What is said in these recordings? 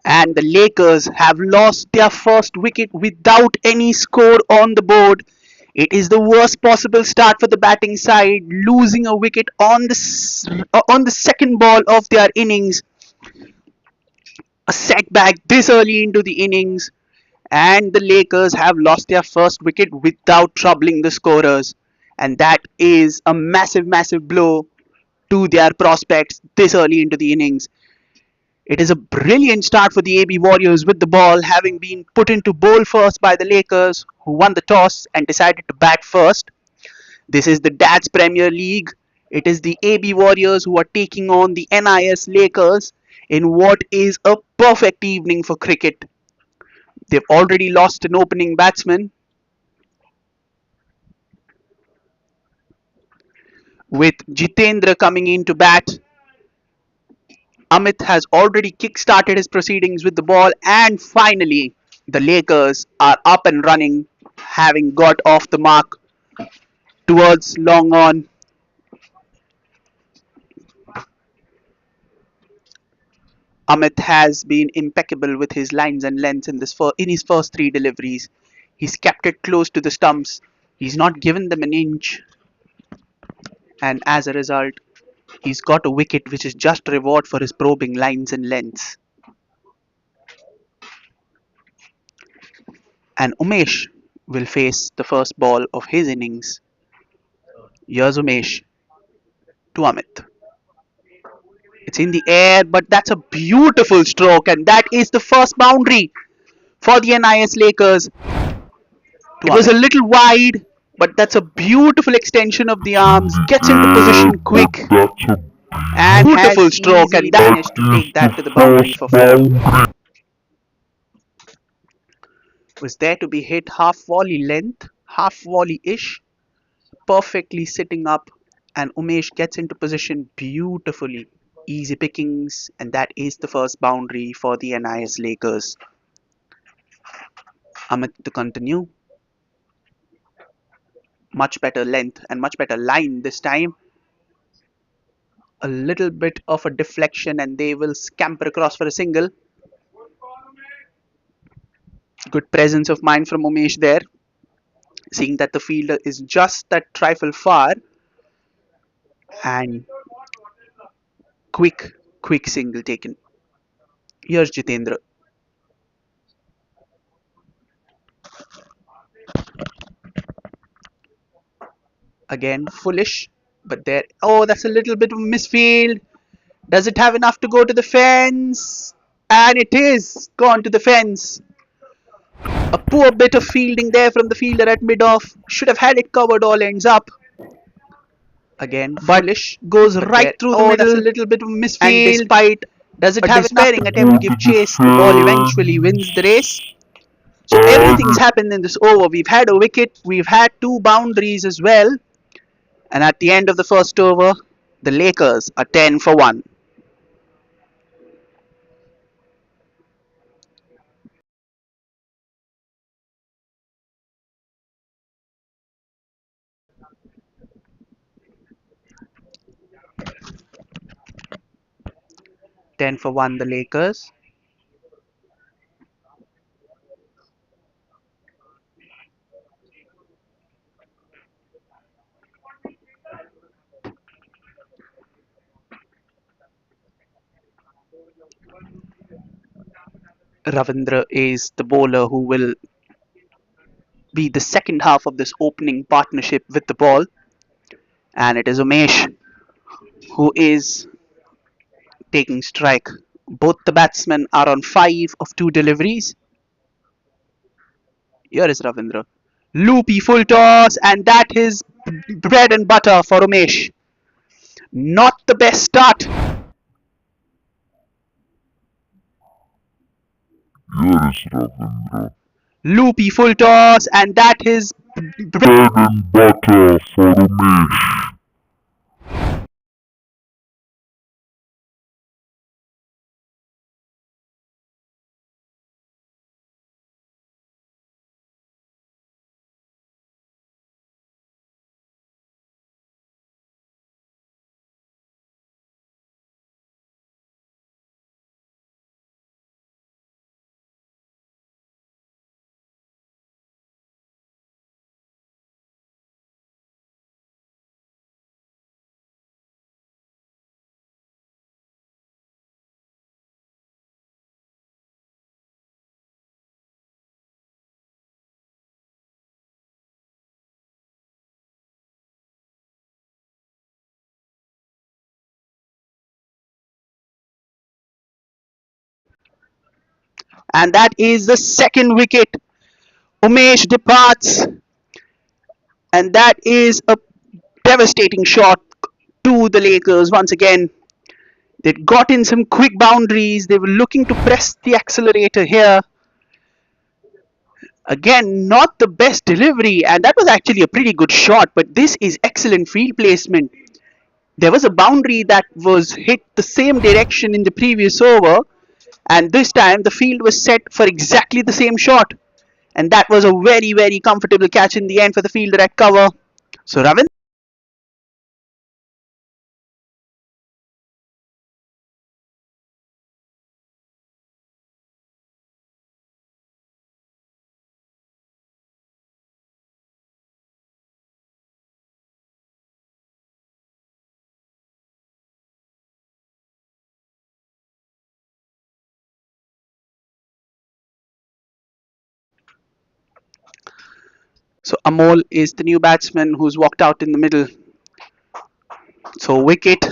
And the Lakers have lost their first wicket without any score on the board. It is the worst possible start for the batting side, losing a wicket on the second ball of their innings. A setback this early into the innings, and the Lakers have lost their first wicket without troubling the scorers. And that is a massive, massive blow to their prospects this early into the innings. It is a brilliant start for the AB Warriors with the ball having been put into bowl first by the Lakers, who won the toss and decided to bat first. This is the Dad's Premier League. It is the AB Warriors who are taking on the NIS Lakers in what is a perfect evening for cricket. They've already lost an opening batsman with Jitendra coming in to bat. Amit has already kick-started his proceedings with the ball, and finally, the Lakers are up and running, having got off the mark towards long on. Amit has been impeccable with his lines and lengths in his first three deliveries. He's kept it close to the stumps. He's not given them an inch, and as a result, he's got a wicket which is just reward for his probing lines and lengths. And Umesh will face the first ball of his innings. Here's Umesh to Amit. It's in the air, but that's a beautiful stroke, and that is the first boundary for the NIS Lakers. It was a little wide, but that's a beautiful extension of the arms. Gets into position quick, and beautiful stroke, and that managed to take that to the boundary for four. Was there to be hit half volley length, half volley ish, perfectly sitting up, and Umesh gets into position beautifully. Easy pickings, and that is the first boundary for the NIS Lakers. Amit to continue. Much better length and much better line this time. A little bit of a deflection, and they will scamper across for a single. Good presence of mind from Umesh there, seeing that the fielder is just that trifle far, and quick single taken. Here's Jitendra. Again, foolish, but there. Oh, that's a little bit of a misfield. Does it have enough to go to the fence? And it is gone to the fence. A poor bit of fielding there from the fielder at mid-off. Should have had it covered all ends up. Again, foolish. Goes right through the middle. That's a little bit of a misfield. And despite does it have a despairing attempt to give chase, the ball eventually wins the race. So everything's happened in this over. We've had a wicket, we've had two boundaries as well. And at the end of the first over, the Lakers are 10 for 1. 10 for 1, the Lakers. Ravindra is the bowler who will be the second half of this opening partnership with the ball. And it is Umesh who is taking strike. Both the batsmen are on 5 of 2 deliveries. Here is Ravindra. Loopy full toss, and that is bread and butter for Umesh. Not the best start. Yes, Ravindra. Loopy full toss, and that is Bread and butter for Umesh. and that is the second wicket. Umesh departs, and that is a devastating shot to the Lakers once again. They'd got in some quick boundaries. They were looking to press the accelerator here. Again, not the best delivery, and that was actually a pretty good shot, but this is excellent field placement. There was a boundary that was hit the same direction in the previous over, and this time the field was set for exactly the same shot. And that was a very, very comfortable catch in the end for the fielder at cover. So, Ravindra. So, Amol is the new batsman who's walked out in the middle. So, wicket,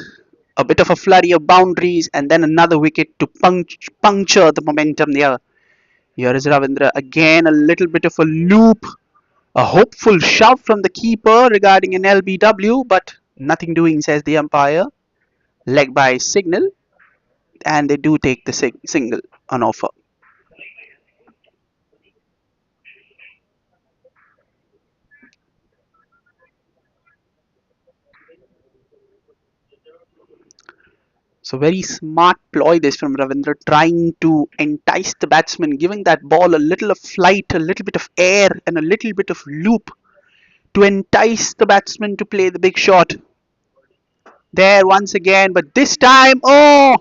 a bit of a flurry of boundaries, and then another wicket to puncture the momentum there. Here is Ravindra again, a little bit of a loop, a hopeful shove from the keeper regarding an LBW, but nothing doing, says the umpire. Leg by signal, and they do take the single on offer. So very smart ploy this from Ravindra, trying to entice the batsman, giving that ball a little of flight, a little bit of air, and a little bit of loop to entice the batsman to play the big shot. There once again, but this time, oh,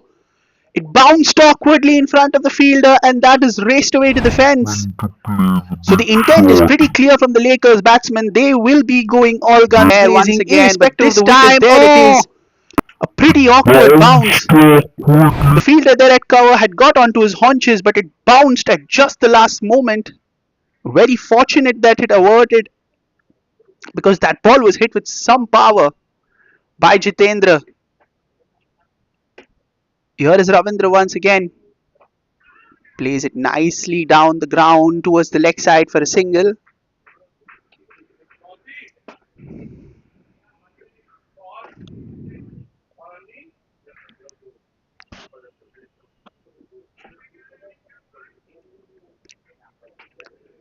it bounced awkwardly in front of the fielder, and that is raced away to the fence. To play the So big the intent is shot. pretty clear from the Lakers batsmen. They will be going all guns There blazing, once again, but irrespective of this the wicket. time, There it oh, is. A pretty awkward bounce. bounced awkwardly. The fielder there at cover had got onto his haunches, but it bounced at just the last moment. Very fortunate that it averted because that ball was hit with some power by Jitendra. Here is Ravindra once again. Plays it nicely down the ground towards the leg side for a single.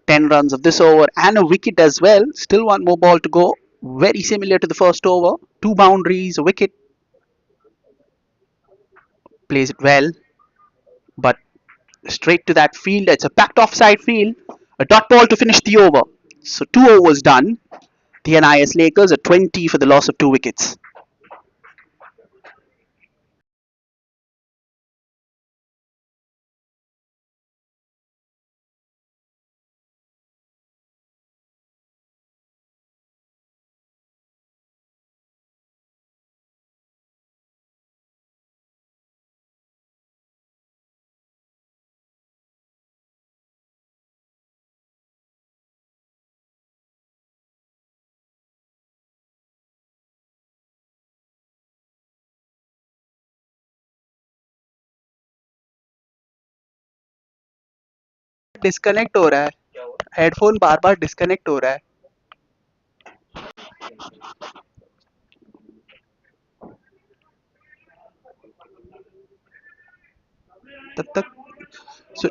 10 runs of this over and a wicket as well. Still one more ball to go. Very similar to the first over. Two boundaries, a wicket. Plays it well, but straight to that field. It's a packed offside field. A dot ball to finish the over. So 2 overs done. The NIS Lakers are 20 for the loss of 2 wickets. Disconnect हो रहा है headphone बार बार disconnect हो रहा है तब तक so,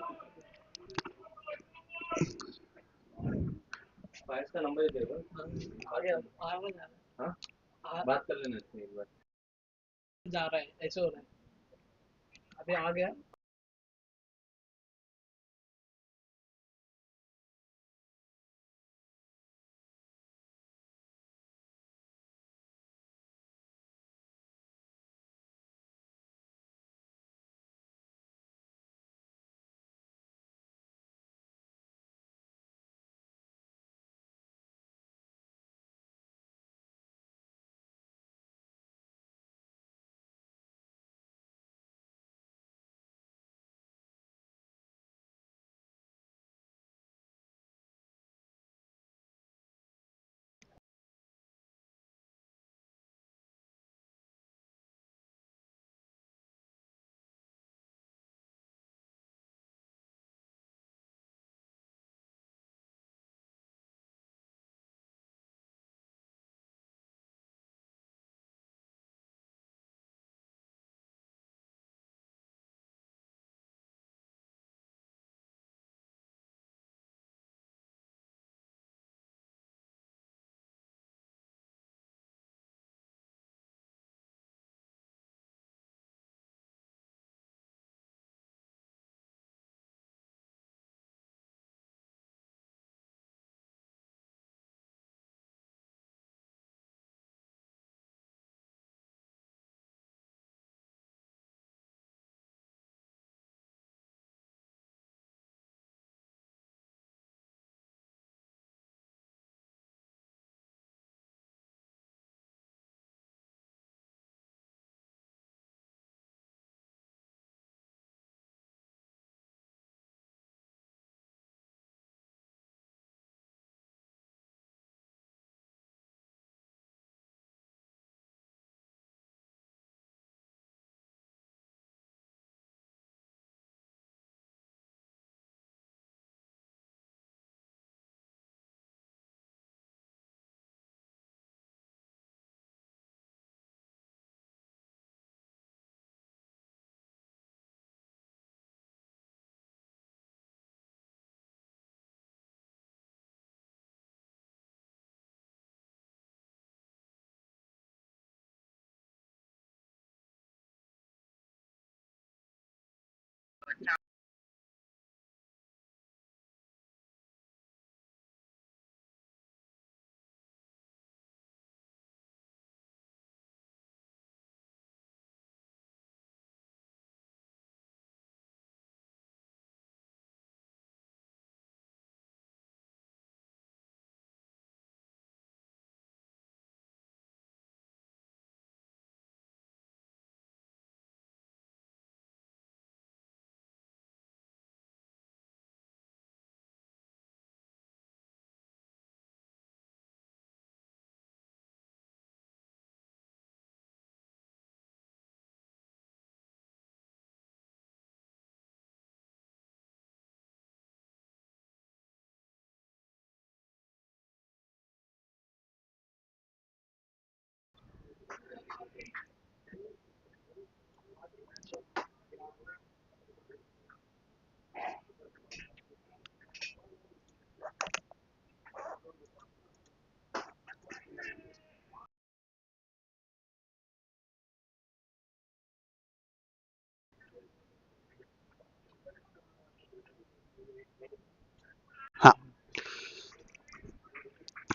Huh.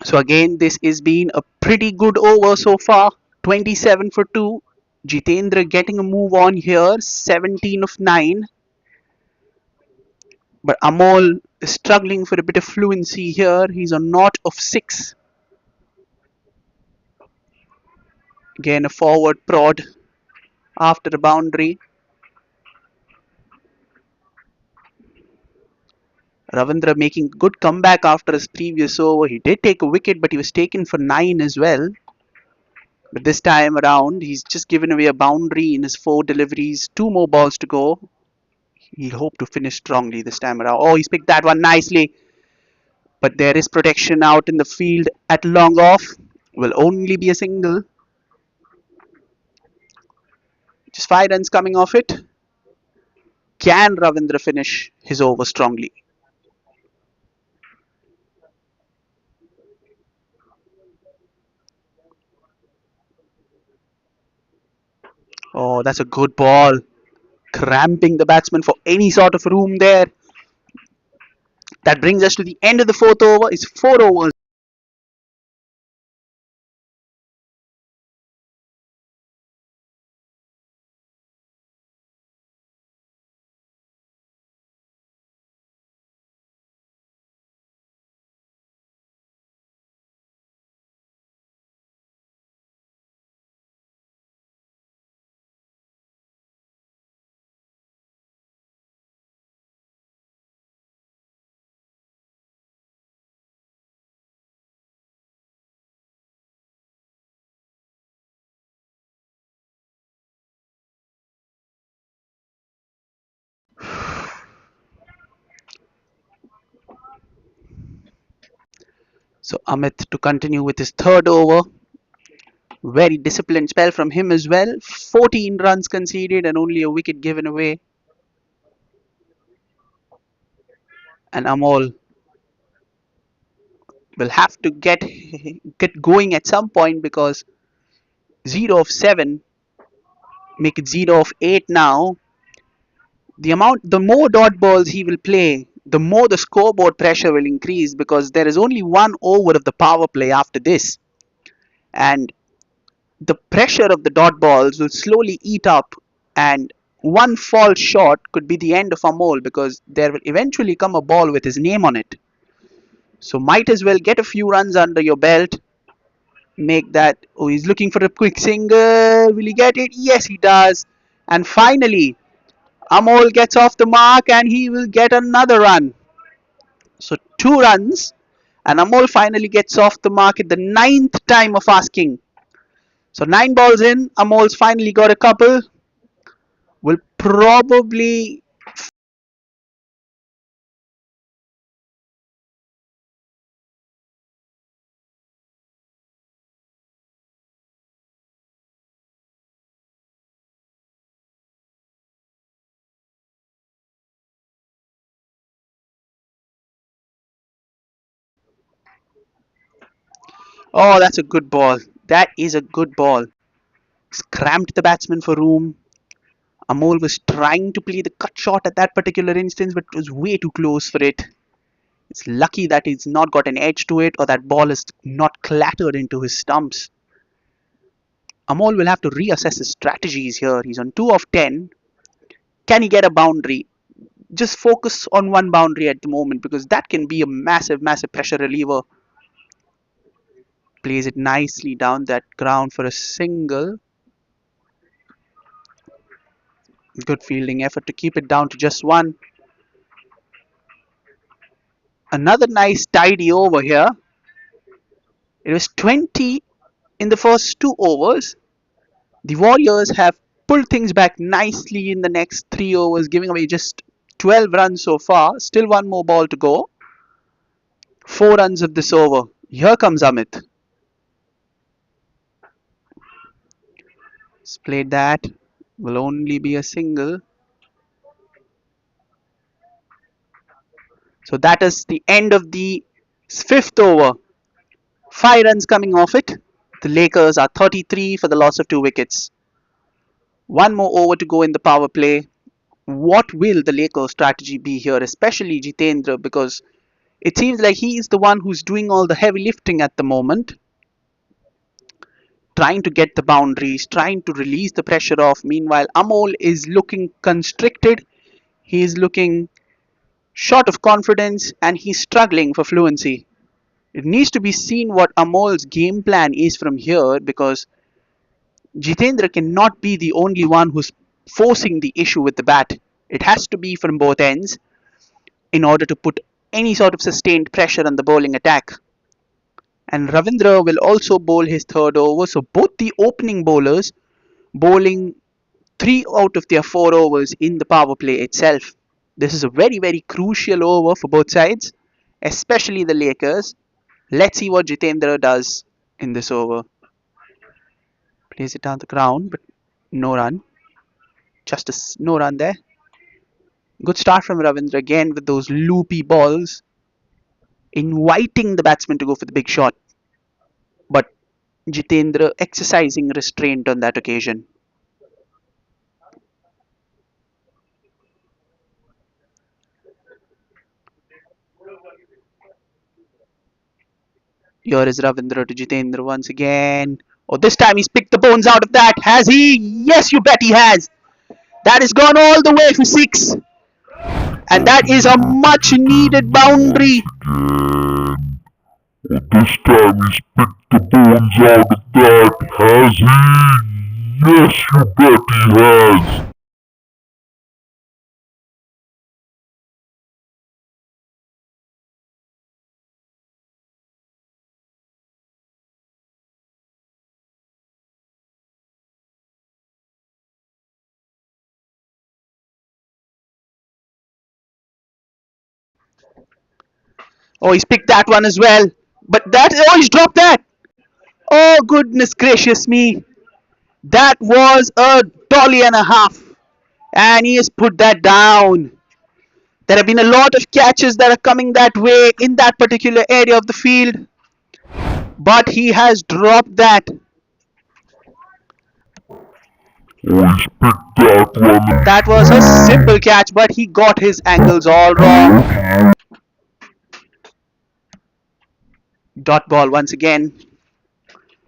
So again, this has been a pretty good over so far. 27 for 2. Jitendra getting a move on here. 17 of 9. But Amol is struggling for a bit of fluency here. He's a knot of 6. Again, a forward prod after the boundary. Ravindra making good comeback after his previous over. He did take a wicket, but he was taken for 9 as well. But this time around, he's just given away a boundary in his 4 deliveries. 2 more balls to go. He'll hope to finish strongly this time around. Oh, he's picked that one nicely. But there is protection out in the field at long off. Will only be a single. Just 5 runs coming off it. Can Ravindra finish his over strongly? Oh, that's a good ball. Cramping the batsman for any sort of room there. That brings us to the end of the fourth over. It's 4 overs. So Amit to continue with his third over. Very disciplined spell from him as well. 14 runs conceded and only a wicket given away. And Amol will have to get going at some point because 0 of 7, make it 0 of 8 now. The more dot balls he will play, the more the scoreboard pressure will increase because there is only 1 over of the power play after this. And the pressure of the dot balls will slowly eat up, and one false shot could be the end of Amol because there will eventually come a ball with his name on it. So might as well get a few runs under your belt. Make that. Oh, he's looking for a quick single. Will he get it? Yes, he does. And finally, Amol gets off the mark and he will get another run. So 2 runs, and Amol finally gets off the mark at the ninth time of asking. So 9 balls in, Amol's finally got a couple. Will probably. Oh, that's a good ball. That is a good ball. He's cramped the batsman for room. Amol was trying to play the cut shot at that particular instance, but it was way too close for it. It's lucky that he's not got an edge to it or that ball is not clattered into his stumps. Amol will have to reassess his strategies here. He's on 2 of 10. Can he get a boundary? Just focus on one boundary at the moment because that can be a massive, massive pressure reliever. Plays it nicely down that ground for a single. Good fielding effort to keep it down to just one. Another nice tidy over here. It was 20 in the first 2 overs. The Warriors have pulled things back nicely in the next 3 overs, giving away just 12 runs so far. Still one more ball to go. 4 runs of this over. Here comes Amit. He's played that. Will only be a single. So that is the end of the fifth over. 5 runs coming off it. The Lakers are 33 for the loss of 2 wickets. One more over to go in the power play. What will the Lakers strategy be here, especially Jitendra, because it seems like he is the one who's doing all the heavy lifting at the moment, trying to get the boundaries, trying to release the pressure off. Meanwhile, Amol is looking constricted. He is looking short of confidence and he's struggling for fluency. It needs to be seen what Amol's game plan is from here because Jitendra cannot be the only one who's forcing the issue with the bat. It has to be from both ends in order to put any sort of sustained pressure on the bowling attack. And Ravindra will also bowl his third over. So both the opening bowlers bowling 3 out of their 4 overs in the power play itself. This is a very, very crucial over for both sides, especially the Lakers. Let's see what Jitendra does in this over. Plays it down the ground, but no run. Just a no run there. Good start from Ravindra again with those loopy balls, inviting the batsman to go for the big shot. But Jitendra exercising restraint on that occasion. Here is Ravindra to Jitendra once again. Oh, this time he's picked the bones out of that. Has he? Yes, you bet he has. That has gone all the way for 6. And that is a much needed Once boundary. again. This time he's picked the bones out of that. Has he? Yes, you bet he has. Oh, he's picked that one as well. But that, oh, he's dropped that. Oh, goodness gracious me. That was a dolly and a half. And he has put that down. There have been a lot of catches that are coming that way in that particular area of the field. But he has dropped that. Oh, he's picked that one That was a simple catch, but he got his angles all wrong. Dot ball once again.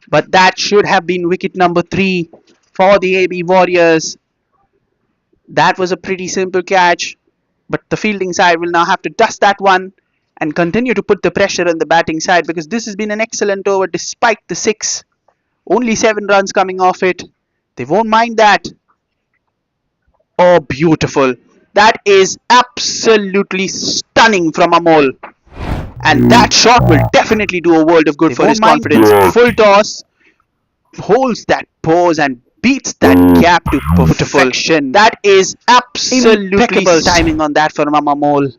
But that should have been wicket number 3 for the AB Warriors. That was a pretty simple catch, but the fielding side will now have to dust that one and continue to put the pressure on the batting side because this has been an excellent over despite the 6. Only 7 runs coming off it. They won't mind that. Oh, beautiful. That is absolutely stunning from Amol. And that shot will definitely do a world of good for his confidence. Full toss, holds that pose and beats that gap to perfection. That is absolutely impeccable timing on that for Mama Mole.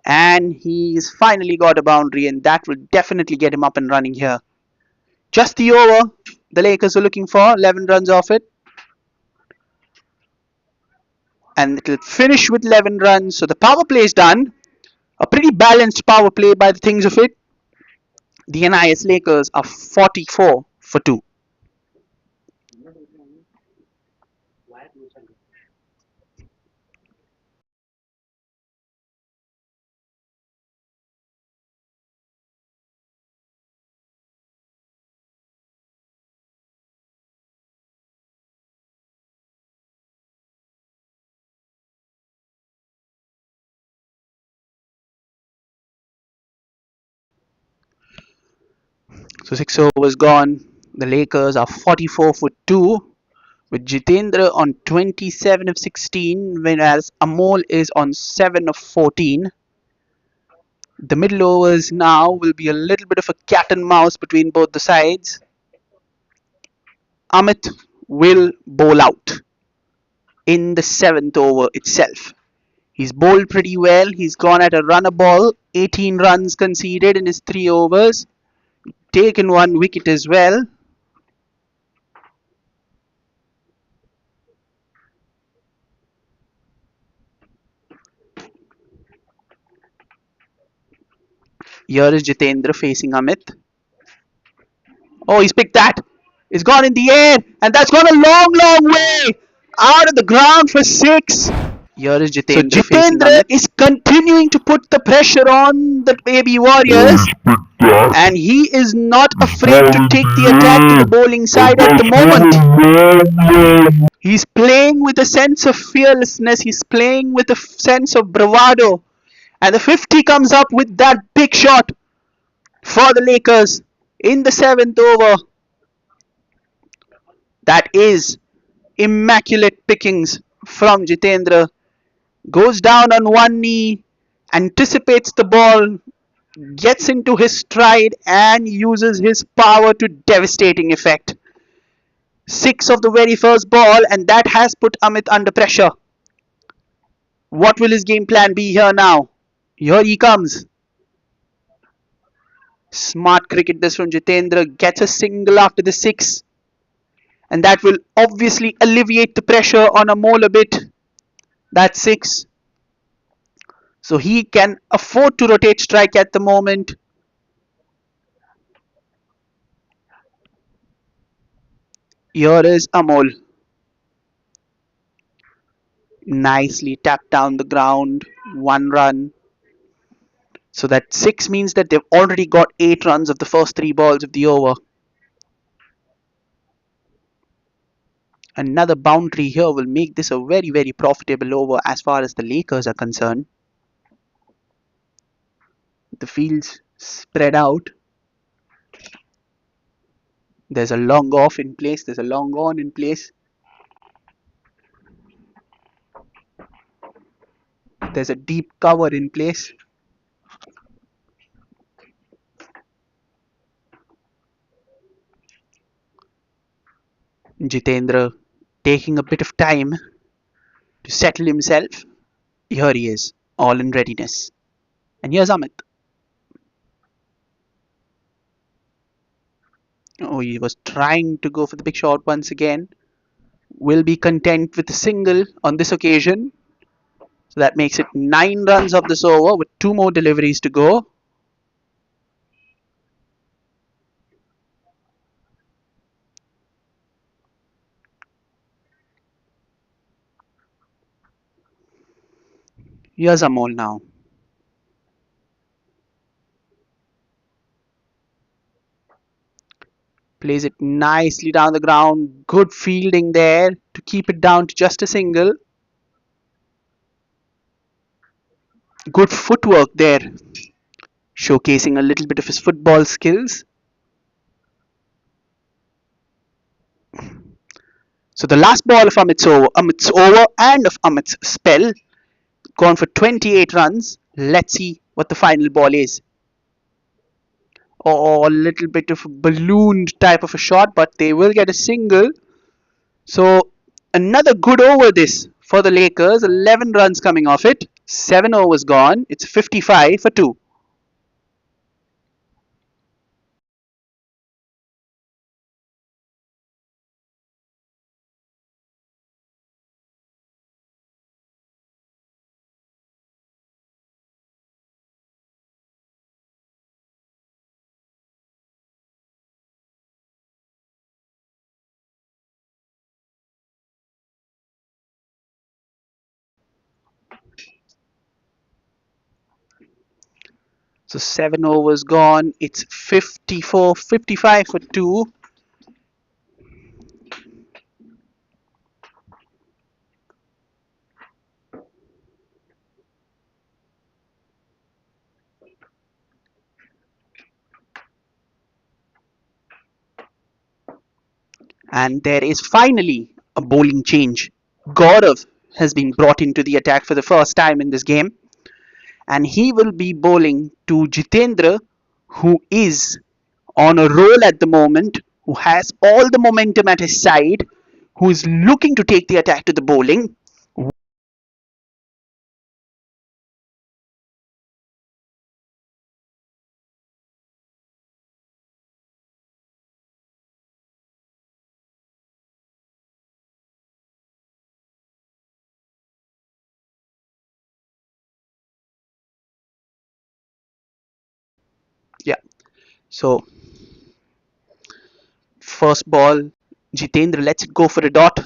And he's finally got a boundary, and that will definitely get him up and running here. Just the over the Lakers were looking for, 11 runs off it. And it'll finish with 11 runs. So the power play is done. A pretty balanced power play by the things of it. The NIS Lakers are 44 for 2. So 6 overs gone. The Lakers are 44 for 2 with Jitendra on 27 of 16, whereas Amol is on 7 of 14. The middle overs now will be a little bit of a cat and mouse between both the sides. Amit will bowl out in the 7th over itself. He's bowled pretty well. He's gone at a runner ball, 18 runs conceded in his 3 overs, taken 1 wicket as well. Here is Jitendra facing Amit. Oh, he's picked that. It's gone in the air, and that's gone a long, long way out of the ground for 6. Here is So Jitendra facing Jitendra Amit. Is continuing to put the pressure on the baby Warriors, Warriors, and he is not afraid to take the attack to the bowling side at the moment. He's playing with a sense of fearlessness. He's playing with a sense of bravado. And the 50 comes up with that big shot for the Lakers in the 7th over. That is immaculate pickings from Jitendra. Goes down on one knee, anticipates the ball, gets into his stride, and uses his power to devastating effect. 6 of the very first ball, and that has put Amit under pressure. What will his game plan be here now? Here he comes. Smart cricket this from Jitendra. Gets a single after the 6. And that will obviously alleviate the pressure on Amol a bit. That's 6. So he can afford to rotate strike at the moment. Here is Amol. Nicely tapped down the ground. 1 run. So that 6 means that they've already got 8 runs of the first 3 balls of the over. Another boundary here will make this a very, very profitable over as far as the Lakers are concerned. The field's spread out. There's a long off in place. There's a long on in place. There's a deep cover in place. Jitendra taking a bit of time to settle himself. Here he is, all in readiness. And here's Amit. Oh, he was trying to go for the big shot once again. Will be content with a single on this occasion. So that makes it 9 runs of this over with 2 more deliveries to go. Here's Amol now. Plays it nicely down the ground. Good fielding there to keep it down to just a single. Good footwork there, showcasing a little bit of his football skills. So the last ball of Amit's over and of Amit's spell, gone for 28 runs. Let's see what the final ball is. Oh, a little bit of a ballooned type of a shot, but they will get a single. So another good over this for the Lakers. 11 runs coming off it. 7 overs gone. It's 55 for 2. So 7 overs gone. It's 54, 55 for 2. And there is finally a bowling change. Gaurav has been brought into the attack for the first time in this game, and he will be bowling to Jitendra, who is on a roll at the moment, who has all the momentum at his side, who is looking to take the attack to the bowling. Yeah. So first ball, Jitendra lets it go for a dot.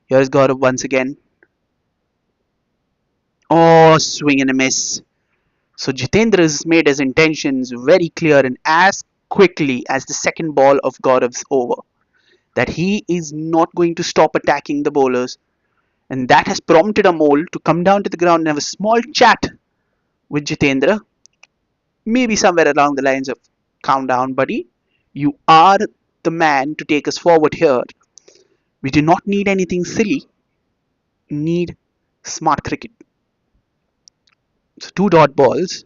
Here's Gaurav once again. Oh, swing and a miss. So Jitendra has made his intentions very clear, and as quickly as the second ball of Gaurav's over, that he is not going to stop attacking the bowlers, and that has prompted Amol to come down to the ground and have a small chat with Jitendra, maybe somewhere along the lines of, calm down, buddy. You are the man to take us forward here. We do not need anything silly, we need smart cricket. So two dot balls.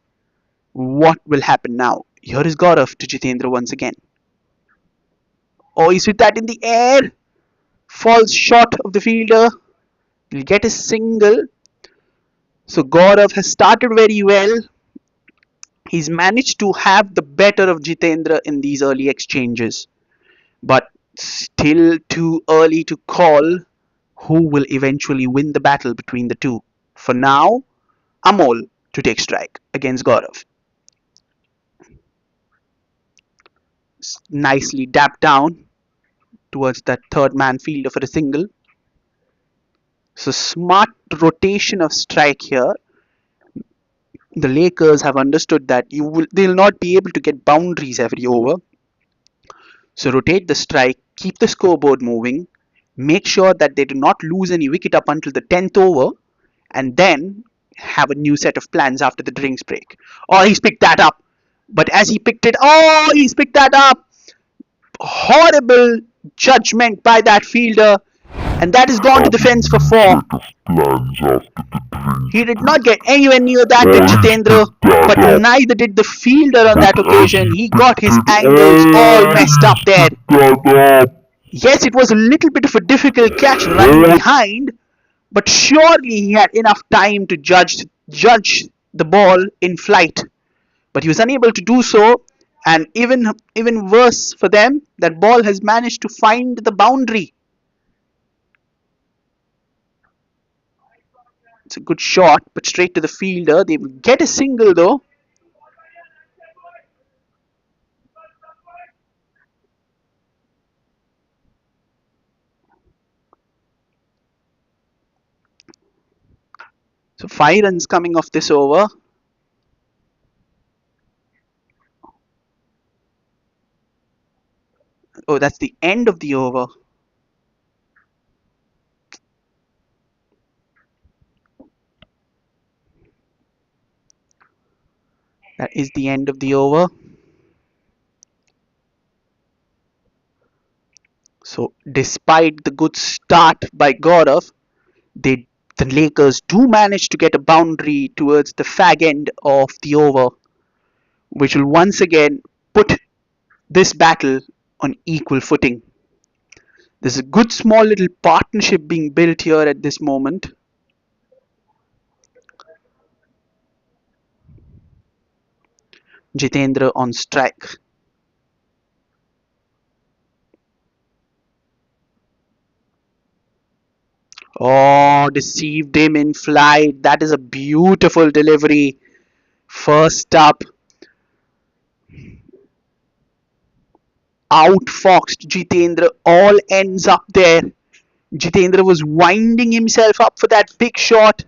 What will happen now? Here is Gaurav to Jitendra once again. Oh, he's with that in the air. Falls short of the fielder. He'll get a single. So Gaurav has started very well. He's managed to have the better of Jitendra in these early exchanges. But still too early to call who will eventually win the battle between the two. For now, Amol to take strike against Gaurav. Nicely dapped down towards that third man fielder for a single. So smart rotation of strike here. The Lakers have understood that they'll not be able to get boundaries every over. So rotate the strike, keep the scoreboard moving, make sure that they do not lose any wicket up until the 10th over, and then have a new set of plans after the drinks break. Oh, he's picked that up. But as he picked it, oh, he's picked that up. Horrible judgment by that fielder, and that has gone to Have the a fence for new four. set of plans after the drinks He did not break. get anywhere near that, did Oh, he's Jitendra, picked that but up. neither did the fielder on But that as occasion. he He got picked his it, angles all oh, messed up he's there. picked that up. Yes, it was a little bit of a difficult catch running Hot. behind, but surely he had enough time to judge the ball in flight. But he was unable to do so, and even worse for them, that ball has managed to find the boundary. It's a good shot, but straight to the fielder. They will get a single though. So 5 runs coming off this over. Oh, that's the end of the over. That is the end of the over. So despite the good start by Gaurav, they the Lakers do manage to get a boundary towards the fag end of the over, which will once again put this battle on equal footing. There's a good small little partnership being built here at this moment. Jitendra on strike. Oh, deceived him in flight. That is a beautiful delivery. First up, outfoxed Jitendra. All ends up there. Jitendra was winding himself up for that big shot.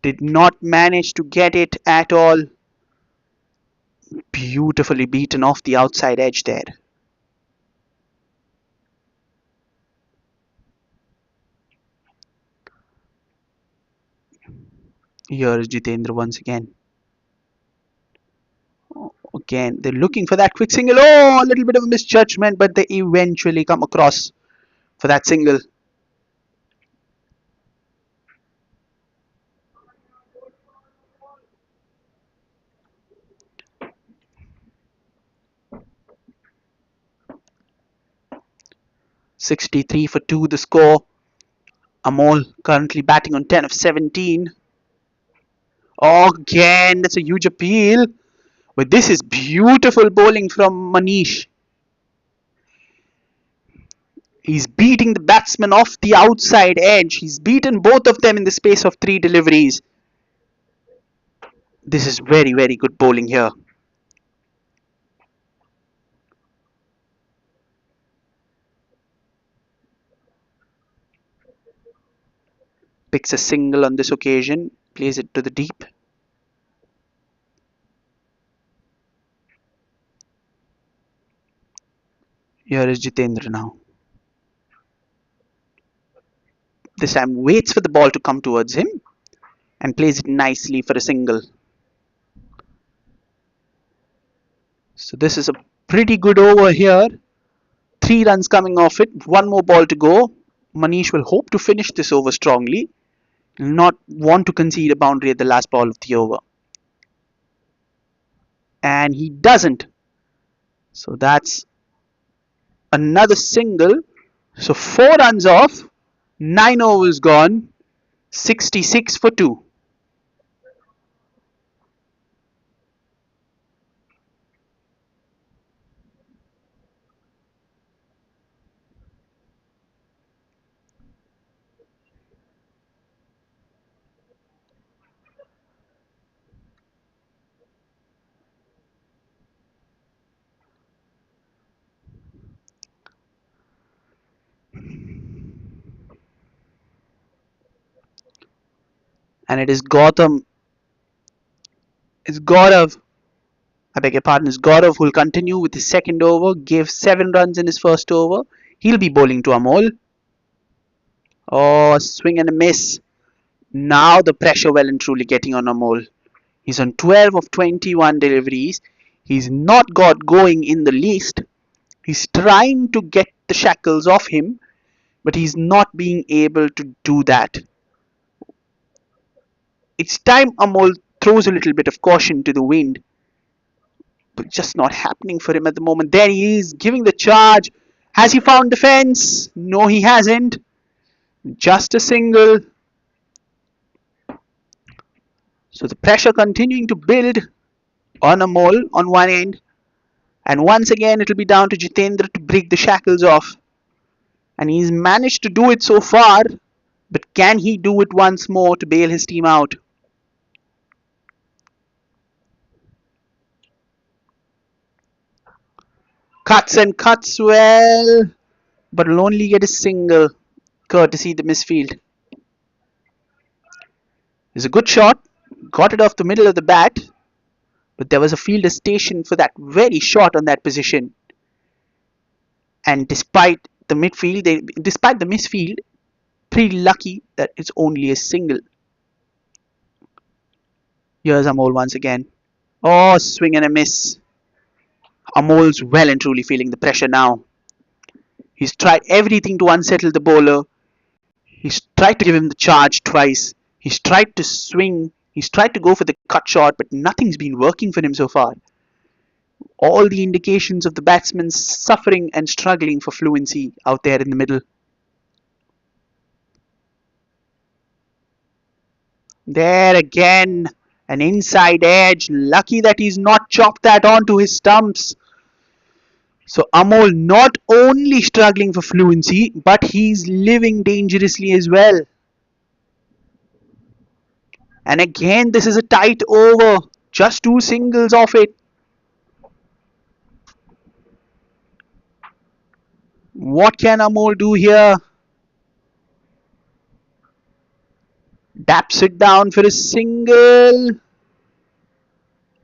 Did not manage to get it at all. Beautifully beaten off the outside edge there. Here is Jitendra once again. Again, they're looking for that quick single. Oh, a little bit of a misjudgment, but they eventually come across for that single. 63 for 2 the score. Amol currently batting on 10 of 17. Oh, again, that's a huge appeal. But this is beautiful bowling from Manish. He's beating the batsman off the outside edge. He's beaten both of them in the space of 3 deliveries. This is very, very good bowling here. Picks a single on this occasion, plays it to the deep. Here is Jitendra now. This time waits for the ball to come towards him and plays it nicely for a single. So this is a pretty good over here. 3 runs coming off it, 1 more ball to go. Manish will hope to finish this over strongly, not want to concede a boundary at the last ball of the over. And he doesn't. So that's another single. So 4 runs off, 9 overs gone, 66 for 2. And it is Gautam. It's Gaurav. I beg your pardon. It's Gaurav who will continue with his second over. Gave 7 runs in his first over. He'll be bowling to Amol. Oh, swing and a miss. Now the pressure well and truly getting on Amol. He's on 12 of 21 deliveries. He's not got going in the least. He's trying to get the shackles off him, but he's not being able to do that. It's time Amol throws a little bit of caution to the wind, but just not happening for him at the moment. There he is, giving the charge. Has he found the fence? No, he hasn't. Just a single. So the pressure continuing to build on Amol on one end. And once again, it'll be down to Jitendra to break the shackles off. And he's managed to do it so far, but can he do it once more to bail his team out? Cuts and cuts well, but will only get a single, courtesy the misfield. It's a good shot, got it off the middle of the bat, but there was a fielder stationed for that very shot on that position. And despite the misfield, pretty lucky that it's only a single. Here's Amol once again. Oh, swing and a miss. Amol's well and truly feeling the pressure now. He's tried everything to unsettle the bowler. He's tried to give him the charge twice. He's tried to swing. He's tried to go for the cut shot, but nothing's been working for him so far. All the indications of the batsman suffering and struggling for fluency out there in the middle. There again, an inside edge. Lucky that he's not chopped that onto his stumps. So Amol not only struggling for fluency, but he's living dangerously as well. And again, this is a tight over. Just 2 singles off it. What can Amol do here? Daps it down for a single.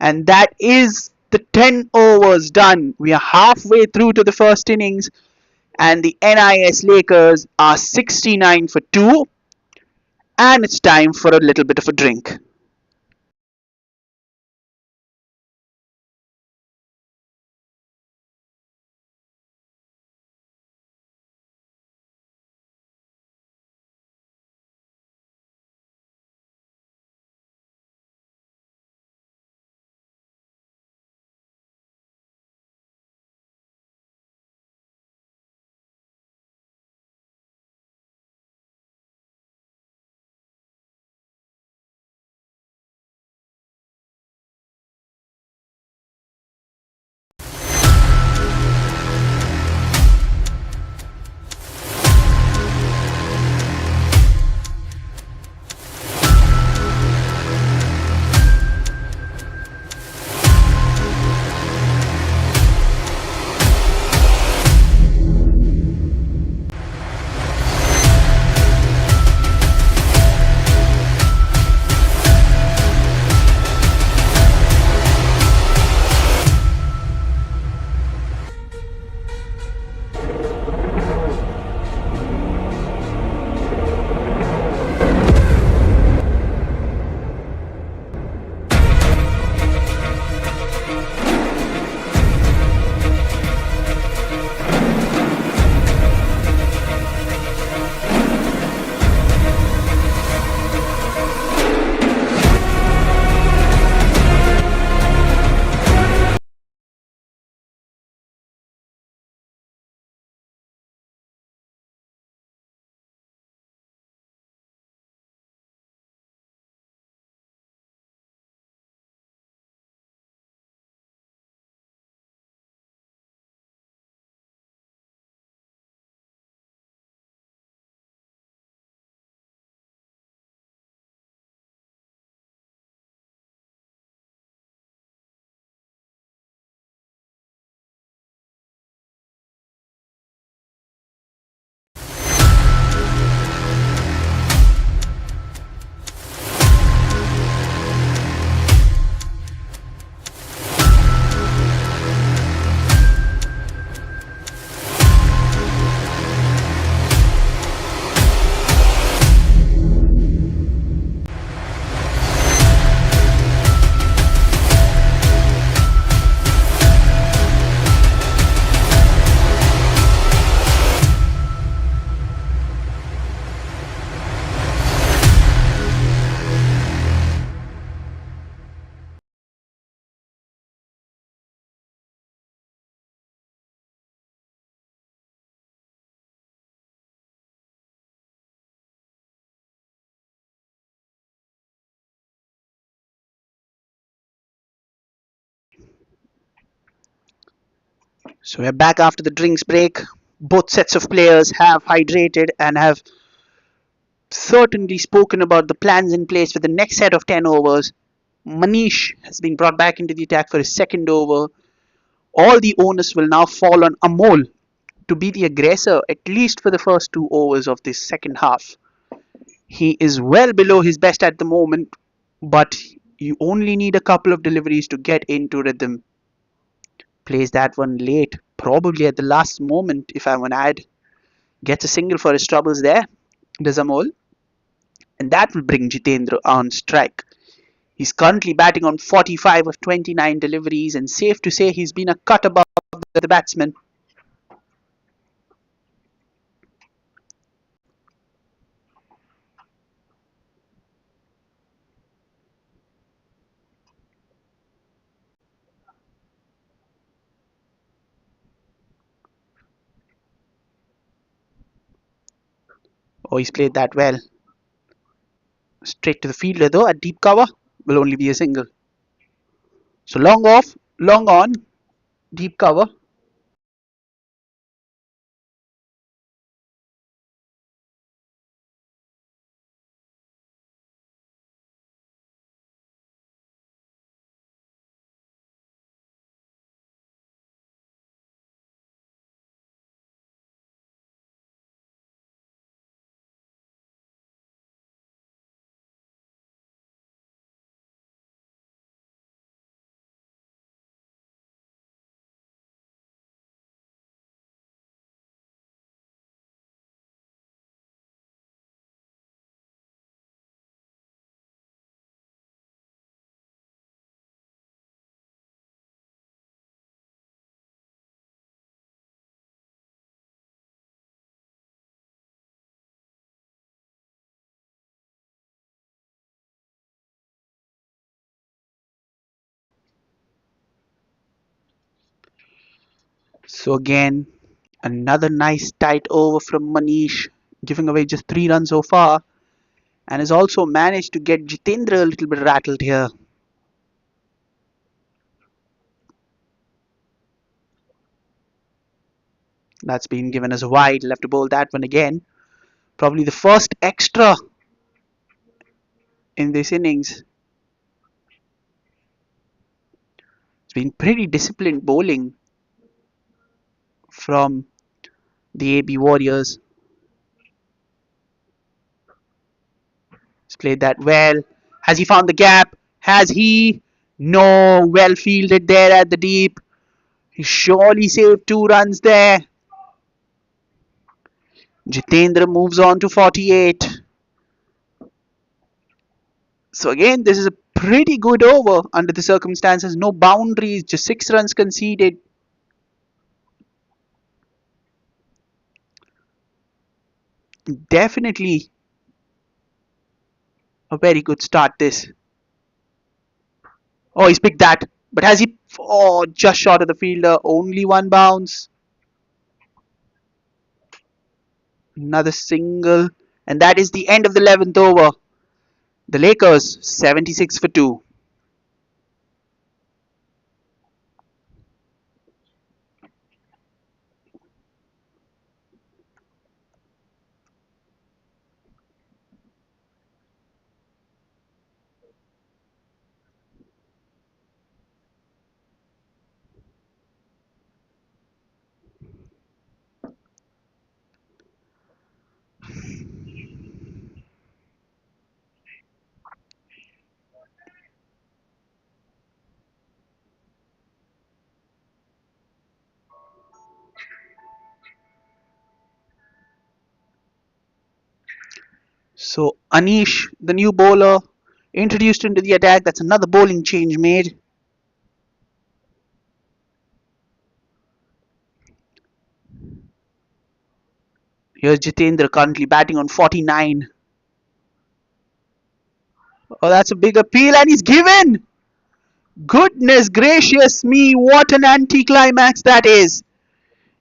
And that is the 10 overs done. We are halfway through to the first innings. And the NIS Lakers are 69 for 2. And it's time for a little bit of a drink. So we're back after the drinks break. Both sets of players have hydrated and have certainly spoken about the plans in place for the next set of 10 overs. Manish has been brought back into the attack for his second over. All the onus will now fall on Amol to be the aggressor, at least for the first 2 overs of this second half. He is well below his best at the moment, but you only need a couple of deliveries to get into rhythm. Plays that one late, probably at the last moment, if I want to add. Gets a single for his troubles there, does Amol, and that will bring Jitendra on strike. He's currently batting on 45 of 29 deliveries, and safe to say he's been a cut above the batsman. Oh, he's played that well. Straight to the fielder though, at deep cover, will only be a single. So long off, long on, deep cover. So again, another nice tight over from Manish, giving away just 3 runs so far, and has also managed to get Jitendra a little bit rattled here. That's been given as a wide. He'll have to bowl that one again. Probably the first extra in this innings. It's been pretty disciplined bowling from the AB Warriors. He's played that well. Has he found the gap? Has he? No, well fielded there at the deep. He surely saved 2 runs there. Jitendra moves on to 48. So again, this is a pretty good over under the circumstances. No boundaries, just 6 runs conceded. Definitely a very good start this. Oh, he's picked that. But has he? Oh, just short of the fielder. Only one bounce. Another single. And that is the end of the 11th over. The Lakers 76 for 2. So Anish, the new bowler, introduced into the attack. That's another bowling change made. Here's Jitendra currently batting on 49. Oh, that's a big appeal, and he's given. Goodness gracious me, what an anticlimax that is.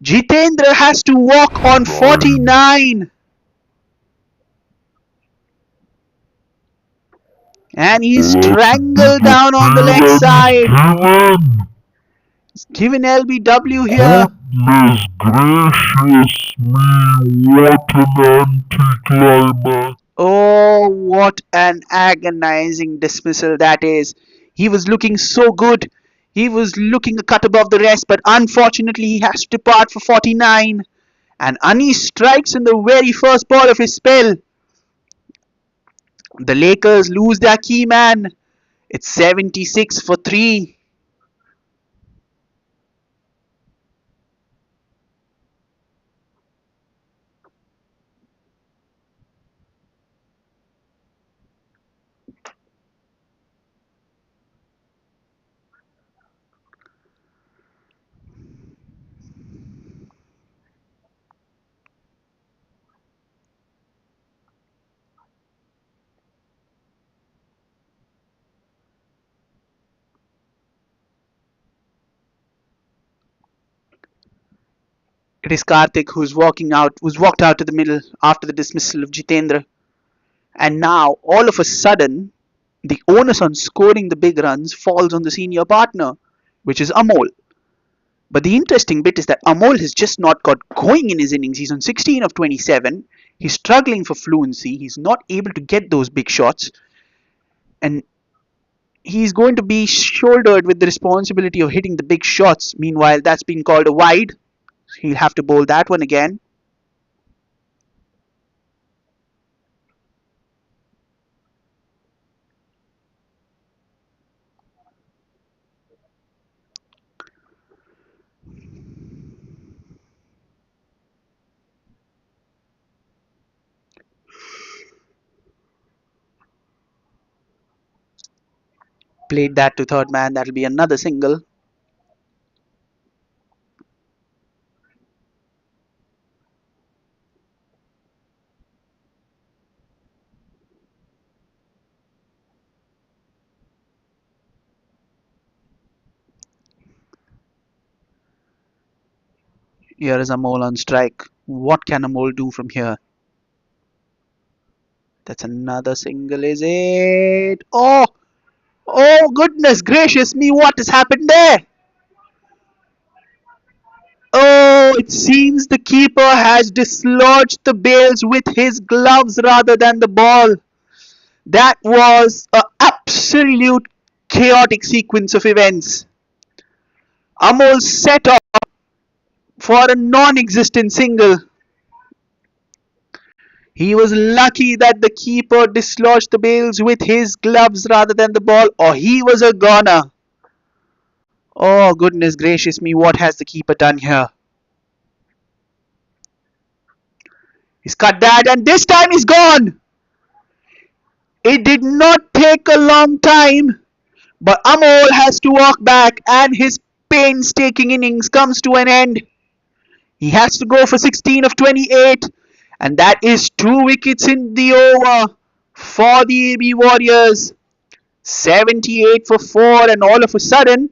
Jitendra has to walk on Nine. 49, and he's Oh, that's a strangled big down on the appeal leg and he's side. given. Giving LBW here. Goodness gracious me, what an anticlimax. Oh, what an agonizing dismissal that is. He was looking so good. He was looking a cut above the rest, but unfortunately he has to depart for 49. And Anish strikes in the very first ball of his spell. The Lakers lose their key man. It's 76 for 3. It is Karthik who's walked out to the middle after the dismissal of Jitendra. And now, all of a sudden, the onus on scoring the big runs falls on the senior partner, which is Amol. But the interesting bit is that Amol has just not got going in his innings. He's on 16 of 27. He's struggling for fluency. He's not able to get those big shots. And he's going to be shouldered with the responsibility of hitting the big shots. Meanwhile, that's been called a wide. He'll have to bowl that one again. Played that to third man. That'll be another single. Here is Amol on strike. What can Amol do from here? That's another single, is it? Oh, oh, goodness gracious me, what has happened there? Oh, it seems the keeper has dislodged the bails with his gloves rather than the ball. That was an absolute chaotic sequence of events. Amol set off for a non existent single. He was lucky that the keeper dislodged the bails with his gloves rather than the ball, or he was a goner. Oh, goodness gracious me, what has the keeper done here? He's cut that, and this time he's gone. It did not take a long time, but Amol has to walk back, and his painstaking innings comes to an end. He has to go for 16 of 28, and that is 2 wickets in the over for the AB Warriors. 78 for 4, and all of a sudden,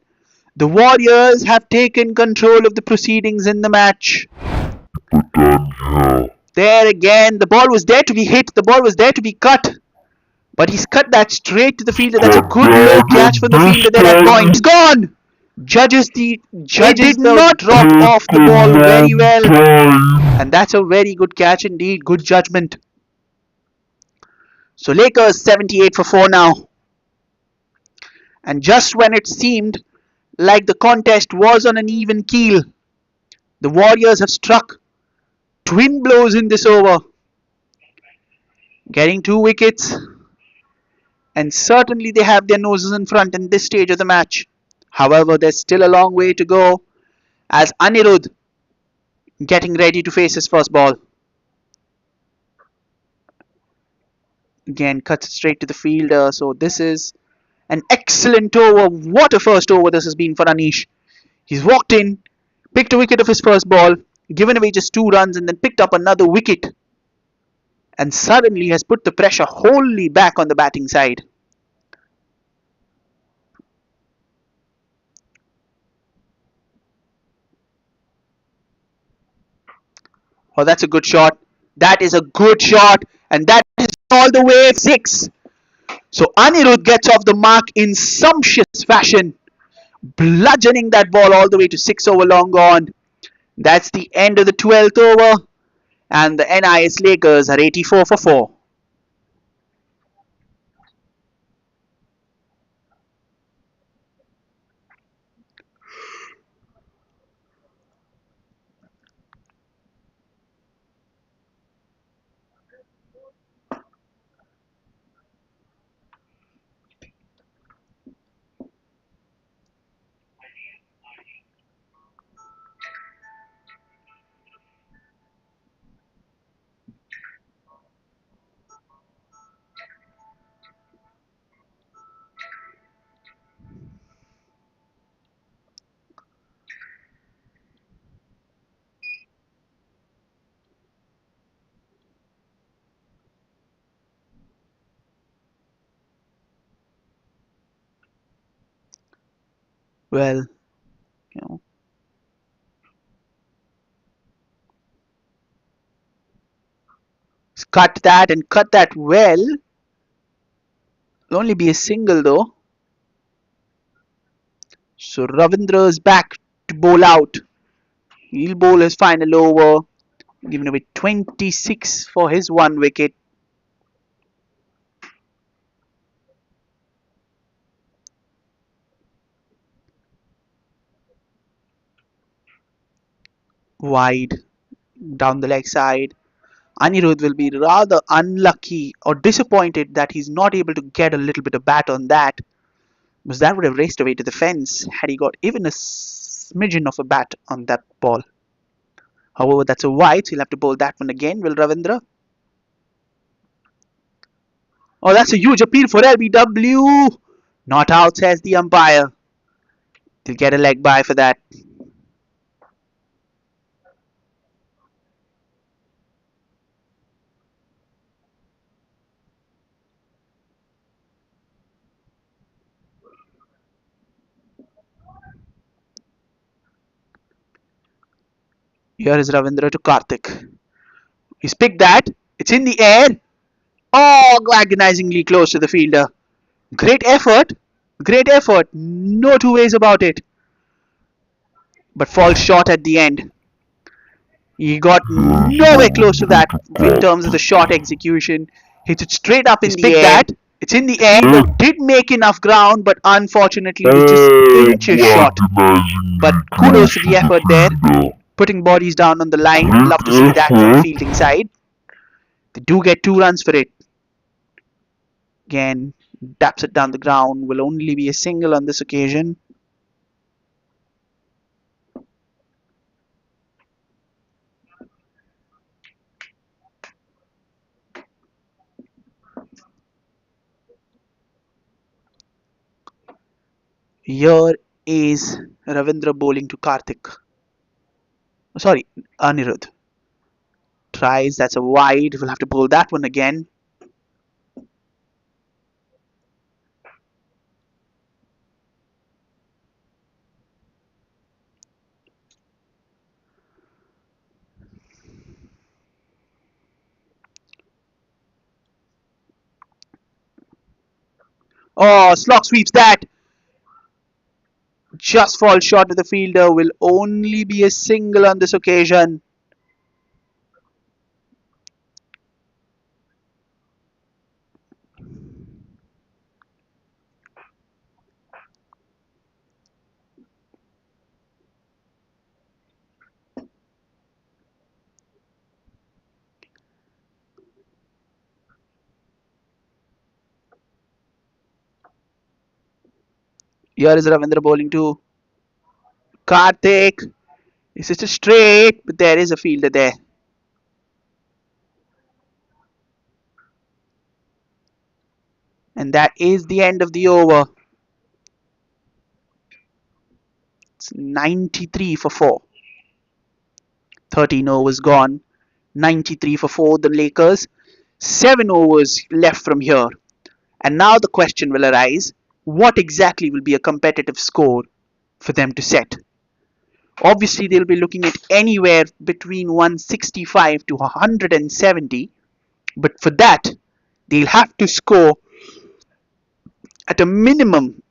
the Warriors have taken control of the proceedings in the match. There again, the ball was there to be hit, the ball was there to be cut. But he's cut that straight to the fielder. That's a good low catch for the fielder there at point. It's gone! Judges did not drop off the ball very well. And that's a very good catch indeed. Good judgment. So Lakers 78 for 4 now. And just when it seemed like the contest was on an even keel, the Warriors have struck twin blows in this over, getting 2 wickets, and certainly they have their noses in front in this stage of the match. However, there's still a long way to go as Anirudh getting ready to face his first ball. Again, cuts straight to the fielder. So this is an excellent over. What a first over this has been for Anish. He's walked in, picked a wicket of his first ball, given away just 2 runs, and then picked up another wicket. And suddenly has put the pressure wholly back on the batting side. Oh, that's a good shot. That is a good shot. And that is all the way 6. So Anirudh gets off the mark in sumptuous fashion bludgeoning that ball all the way to 6 over long gone. That's the end of the 12th over, and the NIS Lakers are 84 for 4. Well, you know, cut that well. It'll only be a single though. So Ravindra is back to bowl out. He'll bowl his final over, giving away 26 for his one wicket. Wide down the leg side. Anirudh will be rather unlucky or disappointed that he's not able to get a little bit of bat on that, because that would have raced away to the fence had he got even a smidgen of a bat on that ball. However, that's a wide, so he'll have to bowl that one again, will Ravindra? Oh, that's a huge appeal for LBW. Not out, says the umpire. They'll get a leg bye for that. Here is Ravindra to Karthik. He's picked that. It's in the air. Oh, agonizingly close to the fielder. Great effort. Great effort. No two ways about it. But falls short at the end. He got Here's nowhere close to Ravindra that to in terms of the Karthik. shot execution. Hits it straight up in He's the picked air. that. It's in the air. Eh, Did make enough ground, but unfortunately was just oh, inches short. But agonizingly kudos close to to the the effort there. fielder. Putting bodies down on the line. Great Love to see that from the effort. fielding side. They do get 2 runs for it. Again, taps it down the ground. Will only be a single on this occasion. Here is Ravindra bowling to Karthik. Sorry, Anirudh. Tries, that's a wide. We'll have to bowl that one again. Oh, slog sweeps that. Just falls short of the fielder. Will only be a single on this occasion. Here is Ravindra bowling to Karthik. It's just a straight, but there is a fielder there. And that is the end of the over. It's 93 for 4. 13 overs gone. 93 for 4, the Lakers. 7 overs left from here. And now the question will arise, what exactly will be a competitive score for them to set? Obviously, they'll be looking at anywhere between 165 to 170, but for that, they'll have to score at a minimum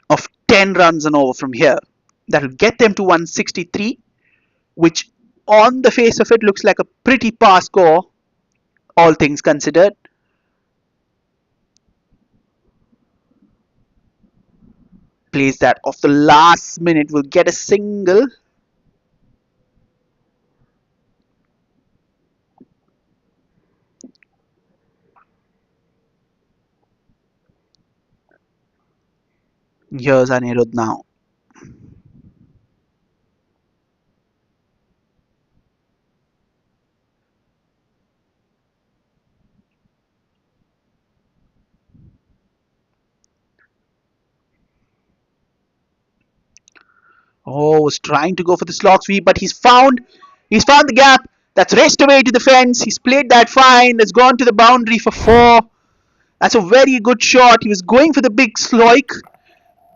of 10 runs and over from here. That'll get them to 163, which on the face of it looks like a pretty par score, all things considered. Plays that off the last minute, will get a single. Here's Anirudh now. Oh, was trying to go for the slog sweep, but he's found the gap. That's raced away to the fence. He's played that fine. Has gone to the boundary for 4. That's a very good shot. He was going for the big sloik,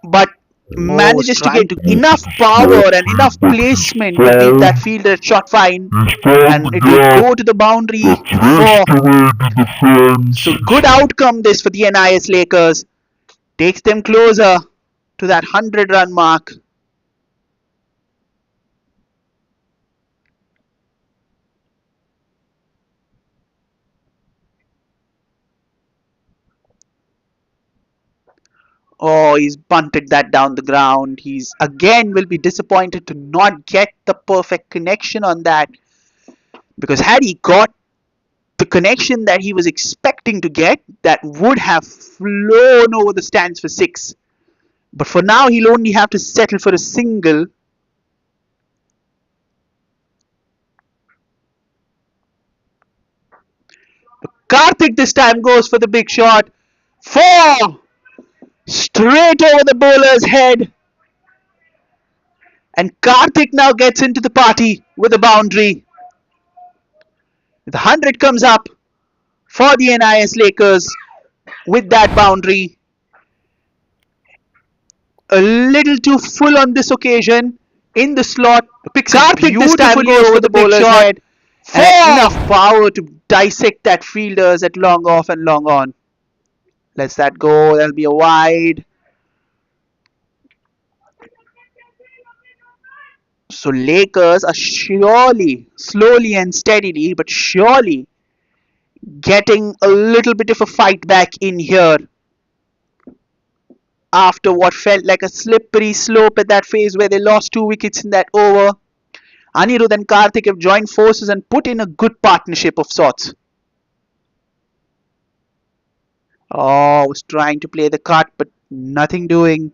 but Oh, was manages to trying get to enough power and enough placement to beat that fielder shot fine, he's found and the it will gap. go to the boundary That's for 4. raced away to the fence. So good outcome this for the NIS Lakers. Takes them closer to that 100-run mark. Oh, he's bunted that down the ground. He's again will be disappointed to not get the perfect connection on that, because had he got the connection that he was expecting to get, that would have flown over the stands for 6. But for now, he'll only have to settle for a single. Karthik this time goes for the big shot. 4! Straight over the bowler's head. And Karthik now gets into the party with a boundary. The 100 comes up for the NIS Lakers with that boundary. A little too full on this occasion. In the slot, picks Karthik this time goes over the bowler's head. And enough power to dissect that fielders at long off and long on. Lets that go. That'll be a wide. So Lakers are surely, slowly and steadily, but surely getting a little bit of a fight back in here after what felt like a slippery slope at that phase where they lost 2 wickets in that over. Anirudh and Karthik have joined forces and put in a good partnership of sorts. Oh, was trying to play the cut, but nothing doing.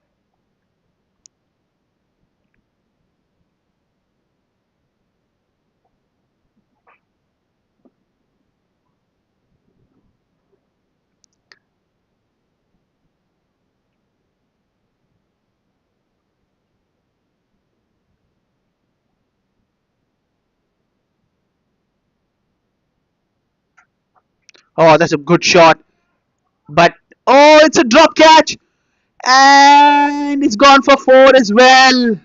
Oh, that's a good shot. But, oh, it's a drop catch. And it's gone for 4 as well.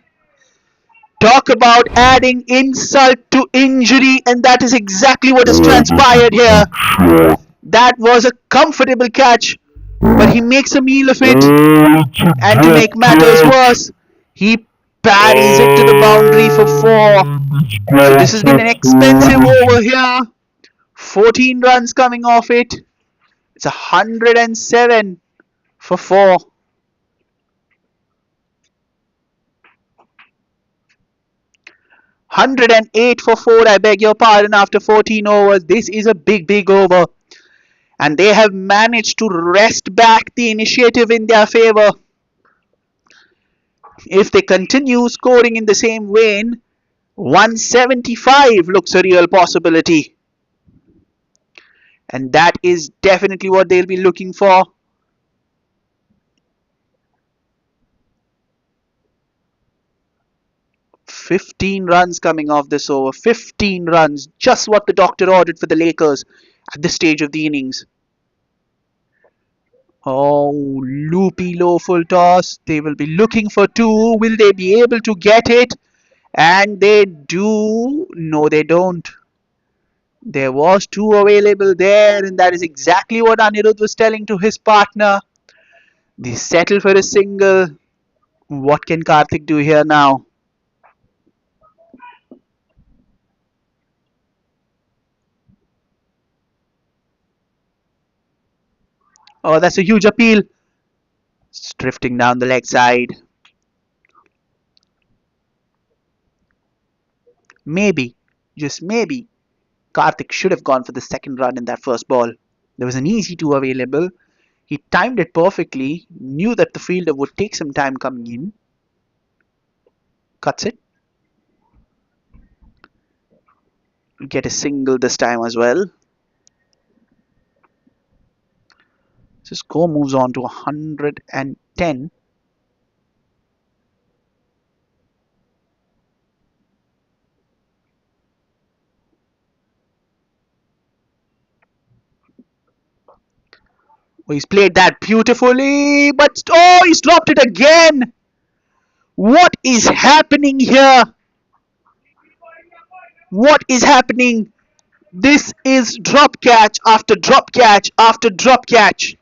Talk about adding insult to injury, and that is exactly what has transpired here. That was a comfortable catch, but he makes a meal of it. And to make matters worse, he parries it to the boundary for 4. So this has been an expensive over here. 14 runs coming off it. It's 107 for 4. 108 for 4, I beg your pardon, after 14 overs. This is a big over. And they have managed to wrest back the initiative in their favour. If they continue scoring in the same vein, 175 looks a real possibility. And that is definitely what they'll be looking for. 15 runs coming off this over. 15 runs. Just what the doctor ordered for the Lakers at this stage of the innings. Oh, loopy low full toss. They will be looking for 2. Will they be able to get it? And they do. No, they don't. There was 2 available there, and that is exactly what Anirudh was telling to his partner. They settle for a single. What can Karthik do here now? Oh, that's a huge appeal. It's drifting down the leg side. Maybe, just maybe, Karthik should have gone for the second run in that first ball. There was an easy two available. He timed it perfectly, knew that the fielder would take some time coming in, cuts it, get a single this time as well. So score moves on to 110. Oh, he's played that beautifully, but oh, he's dropped it again. What is happening here? What is happening? This is drop catch after drop catch after drop catch.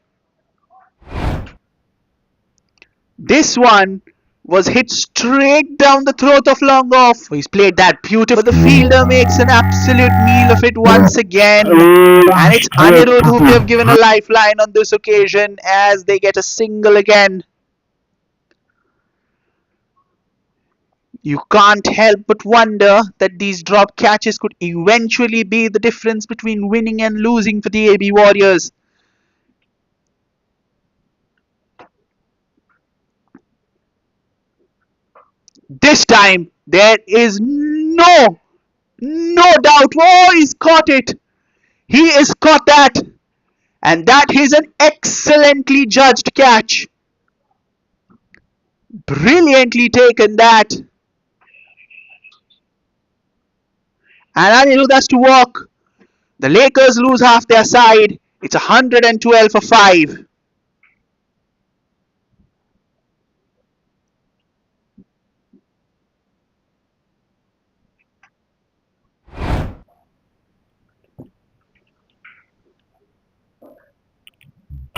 This one was hit straight down the throat of long off. He's played that beautiful, but the fielder makes an absolute meal of it once again. And it's Anirudh who we have given a lifeline on this occasion as they get a single again. You can't help but wonder that these drop catches could eventually be the difference between winning and losing for the AB Warriors. This time, there is no doubt. Oh, he's caught it. He has caught that. And that is an excellently judged catch. Brilliantly taken that. And Anirudh has to walk. The Lakers lose half their side. It's 112 for 5.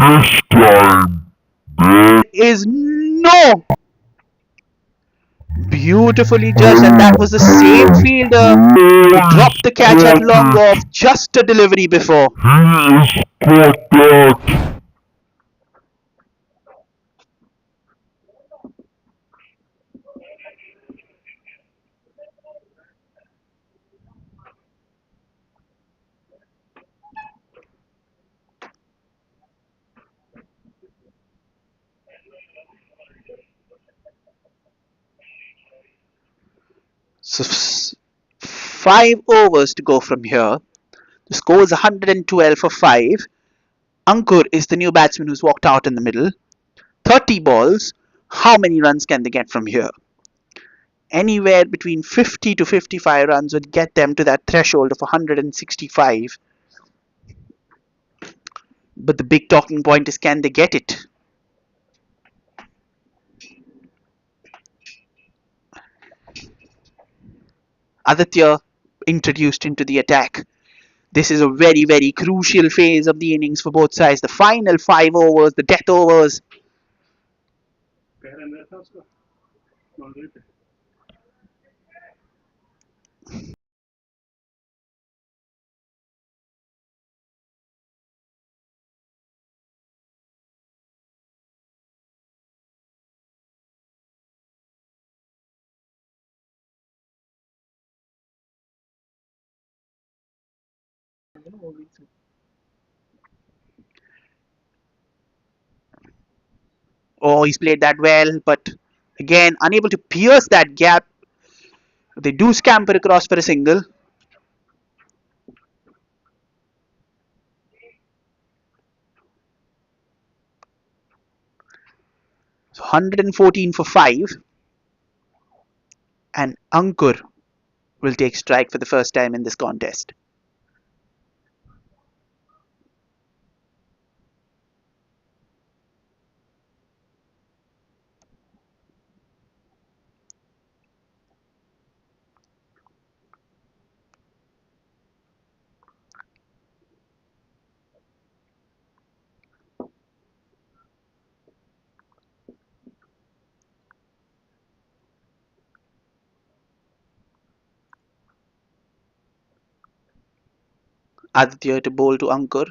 This time, there Is no beautifully judged, and that was the same fielder who is dropped the catch at long caught off it. just a delivery before. He is caught that. So 5 overs to go from here. The score is 112 for 5. Ankur is the new batsman who's walked out in the middle. 30 balls. How many runs can they get from here? Anywhere between 50 to 55 runs would get them to that threshold of 165. But the big talking point is, can they get it? Aditya introduced into the attack. This is a very crucial phase of the innings for both sides. The final 5 overs, the death overs. Oh, he's played that well, but again, unable to pierce that gap. They do scamper across for a single. So 114 for 5. And Ankur will take strike for the first time in this contest. Aditya to bowl to Ankur.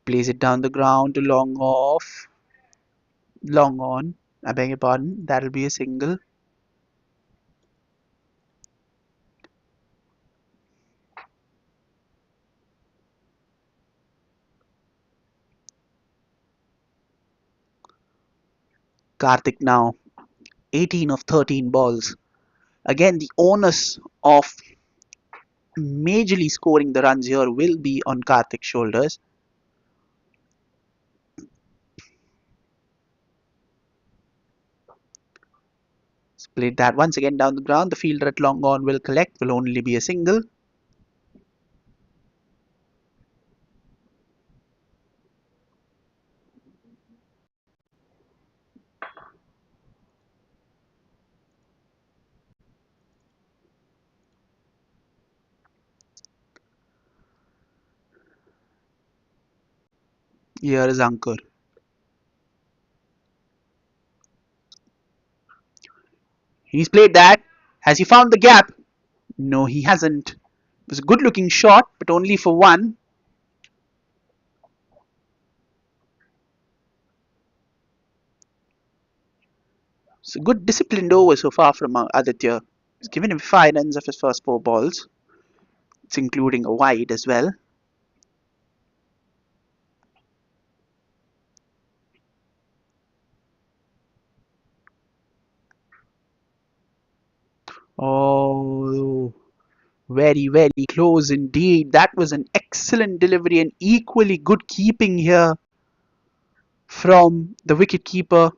Plays it down the ground to long off. Long on. I beg your pardon. That'll be a single. Karthik now 18 of 13 balls. Again, the onus of majorly scoring the runs here will be on Karthik's shoulders. Split that once again down the ground. The fielder at long on will collect, will only be a single. Here is Ankur. He's played that. Has he found the gap? No, he hasn't. It was a good looking shot, but only for one. It's a good disciplined over so far from Aditya. He's given him 5 runs of his first 4 balls. It's including a wide as well. Oh, very, very close indeed. That was an excellent delivery and equally good keeping here from the wicket keeper.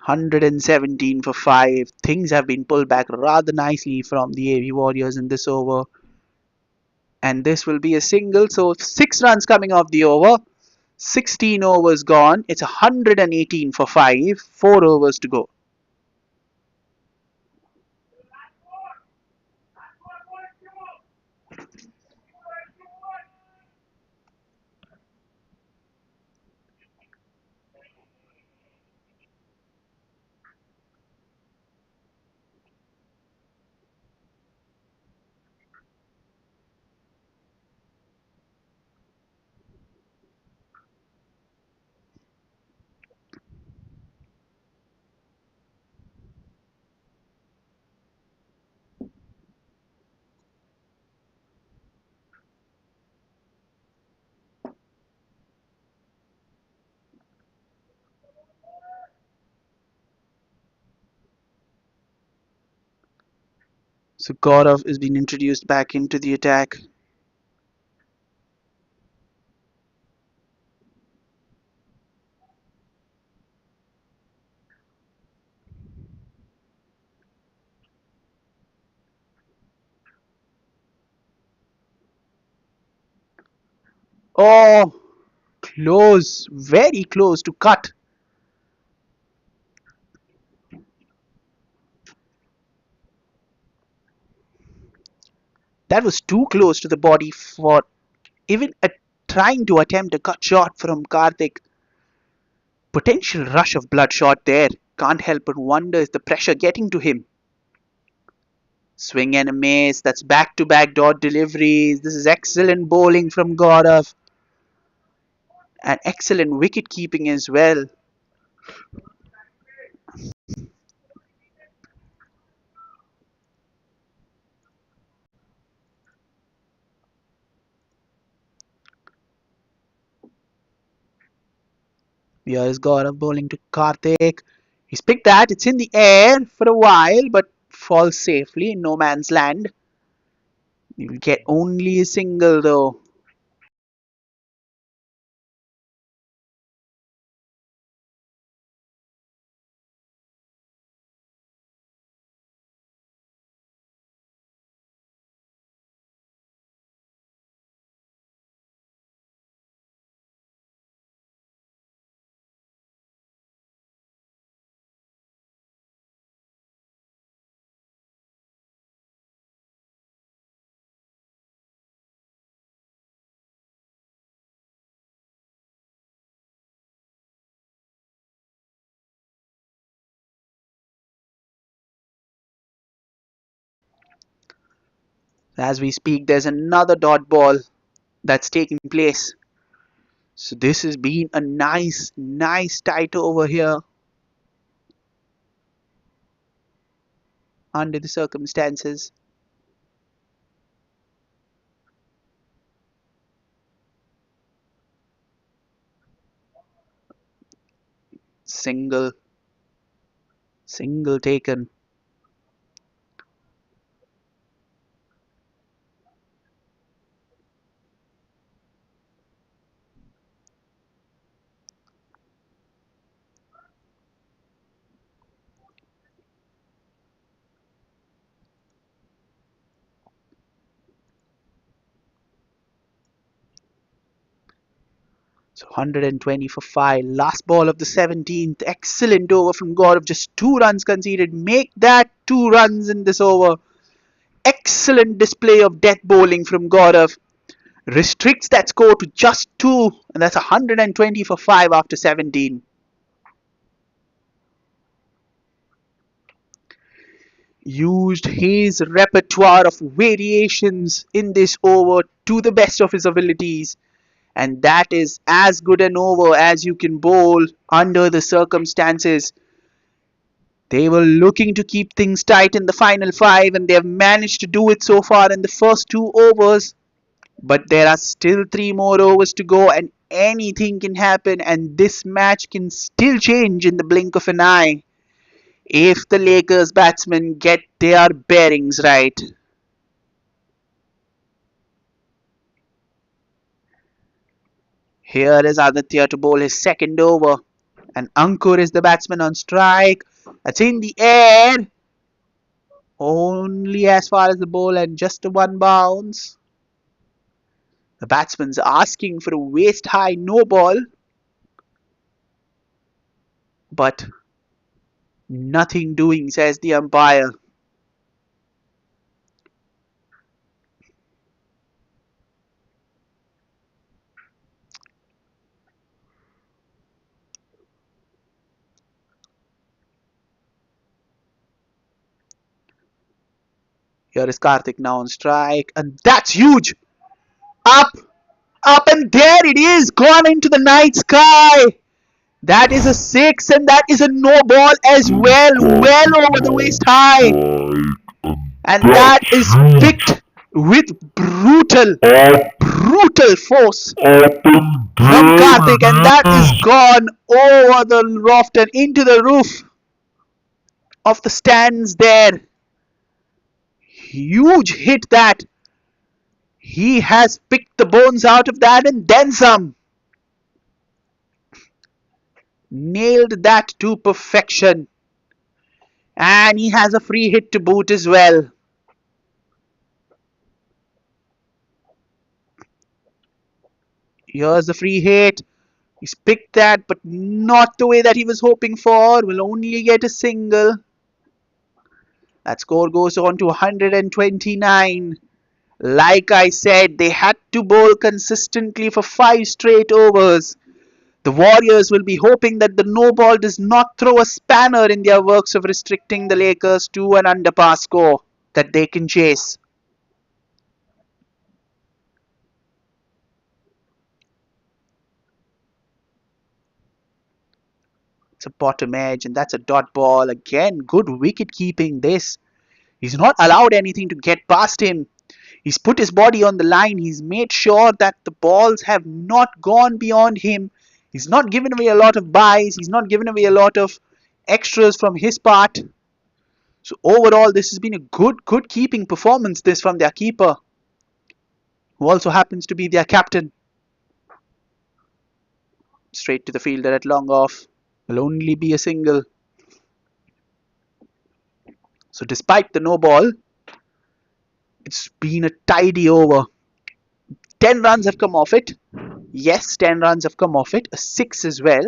117 for 5. Things have been pulled back rather nicely from the AV Warriors in this over. And this will be a single. So 6 runs coming off the over. 16 overs gone. It's 118 for 5. 4 overs to go. So Gaurav is being introduced back into the attack. Oh, close. Very close to cut. That was too close to the body for even trying to attempt a cut shot from Karthik. Potential rush of bloodshot there. Can't help but wonder is the pressure getting to him. Swing and a miss. That's back to back dot deliveries. This is excellent bowling from Gaurav. And excellent wicket keeping as well. Here is Gaurav bowling to Karthik. He's picked that. It's in the air for a while, but falls safely in no man's land. You'll get only a single though. As we speak, there's another dot ball that's taking place. So this has been a nice tight over here under the circumstances. Single, single taken. So 120 for 5. Last ball of the 17th. Excellent over from Gaurav. Just 2 runs conceded. Make that 2 runs in this over. Excellent display of death bowling from Gaurav. Restricts that score to just 2. And that's 120 for 5 after 17. Used his repertoire of variations in this over to the best of his abilities. And that is as good an over as you can bowl under the circumstances. They were looking to keep things tight in the final 5, and they have managed to do it so far in the first 2 overs. But there are still 3 more overs to go, and anything can happen, and this match can still change in the blink of an eye if the Lakers batsmen get their bearings right. Here is Aditya to bowl his second over, and Ankur is the batsman on strike. That's in the air, only as far as the ball, and just a one bounce. The batsman's asking for a waist high no ball, but nothing doing, says the umpire. Here is Karthik now on strike, and that's huge! Up, up, and there it is, gone into the night sky! That is a 6, and that is a no ball as He's well, got well it over the now waist high. strike, and And that that's is huge. picked with Up, brutal force up, and from there Karthik, and that it is is. gone over the loft and into the roof of the stands there. Huge hit that. He has picked the bones out of that and then some. Nailed that to perfection. And he has a free hit to boot as well. Here's the free hit. He's picked that, but not the way that he was hoping for. Will only get a single. That score goes on to 129. Like I said, they had to bowl consistently for 5 straight overs. The Warriors will be hoping that the no ball does not throw a spanner in their works of restricting the Lakers to an underpass score that they can chase. It's a bottom edge, and that's a dot ball. Again, good wicket keeping this. He's not allowed anything to get past him. He's put his body on the line. He's made sure that the balls have not gone beyond him. He's not given away a lot of buys. He's not given away a lot of extras from his part. So overall, this has been a good keeping performance this from their keeper, who also happens to be their captain. Straight to the fielder at long off. Will only be a single. So despite the no ball, it's been a tidy over. 10 runs have come off it. Yes, 10 runs have come off it. A 6 as well.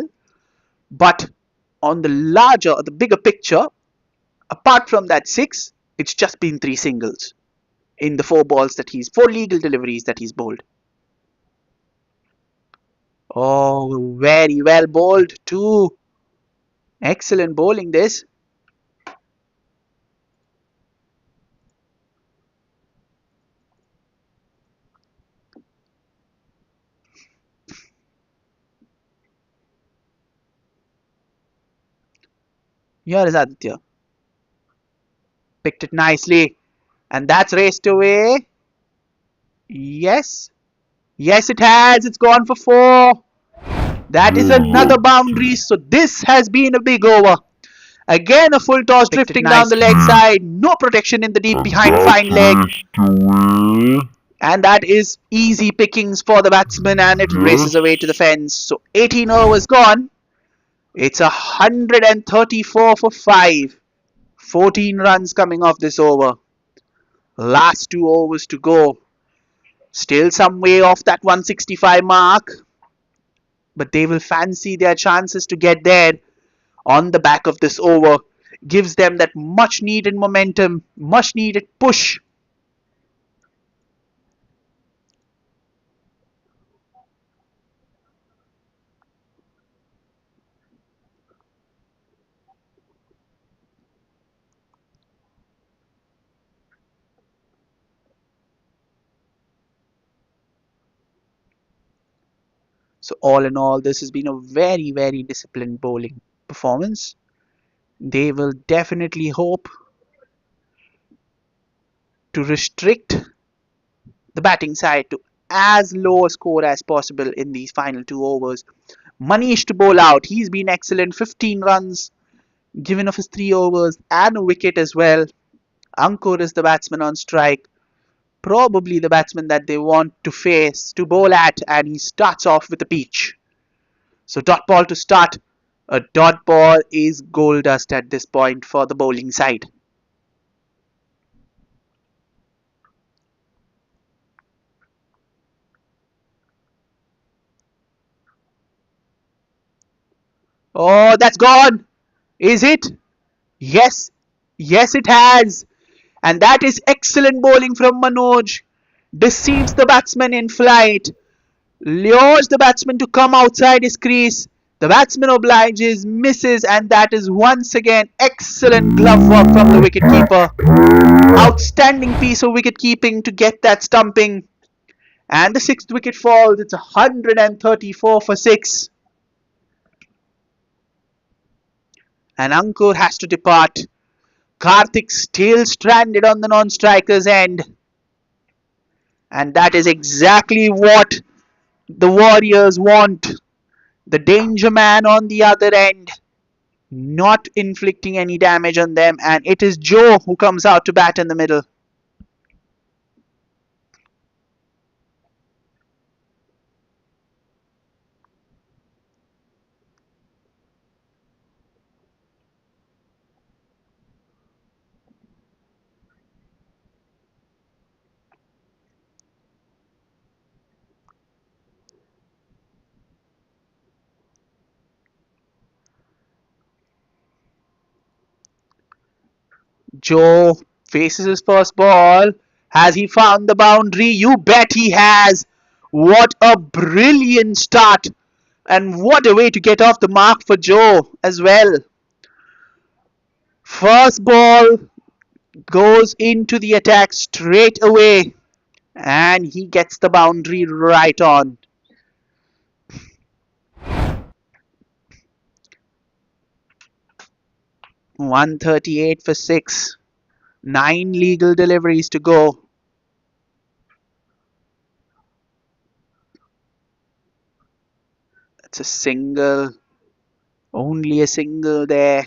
But on the larger, the bigger picture, apart from that 6, it's just been 3 singles in the 4 legal deliveries that he's bowled. Oh, very well bowled too. Excellent bowling this. Here is Aditya. Picked it nicely. And that's raced away. Yes. Yes, it has. It's gone for four. That is another boundary. Brilliant. So this has been a big over. Again, a full toss drifting down the leg side. No protection in the deep And behind that's fine leg. raced away. And that is easy pickings for the batsman, and it races away to the Yes. fence. So 18 overs gone. It's 134 for 5. 14 runs coming off this over. Last 2 overs to go. Still some way off that 165 mark, but they will fancy their chances to get there on the back of this over. Gives them that much needed momentum, much needed push. So, all in all, this has been a very, very disciplined bowling performance. They will definitely hope to restrict the batting side to as low a score as possible in these final 2 overs. Manish to bowl out. He's been excellent. 15 runs given of his 3 overs and a wicket as well. Ankur is the batsman on strike. Probably the batsman that they want to face, to bowl at, and he starts off with a peach. So dot ball to start. A dot ball is gold dust at this point for the bowling side. Oh, that's gone. Is it? Yes. Yes, it has. And that is excellent bowling from Manoj. Deceives the batsman in flight. Lures the batsman to come outside his crease. The batsman obliges, misses, and that is once again excellent glove work from the wicketkeeper. Outstanding piece of wicket keeping to get that stumping. And the sixth wicket falls. It's 134 for 6. And Ankur has to depart. Karthik still stranded on the non-striker's end. And that is exactly what the Warriors want. The danger man on the other end, not inflicting any damage on them, and it is Joe who comes out to bat in the middle. Joe faces his first ball. Has he found the boundary? You bet he has. What a brilliant start. And what a way to get off the mark for Joe as well. First ball goes into the attack straight away. And he gets the boundary right on. 138 for 6. 9 legal deliveries to go. It's a single. Only a single there.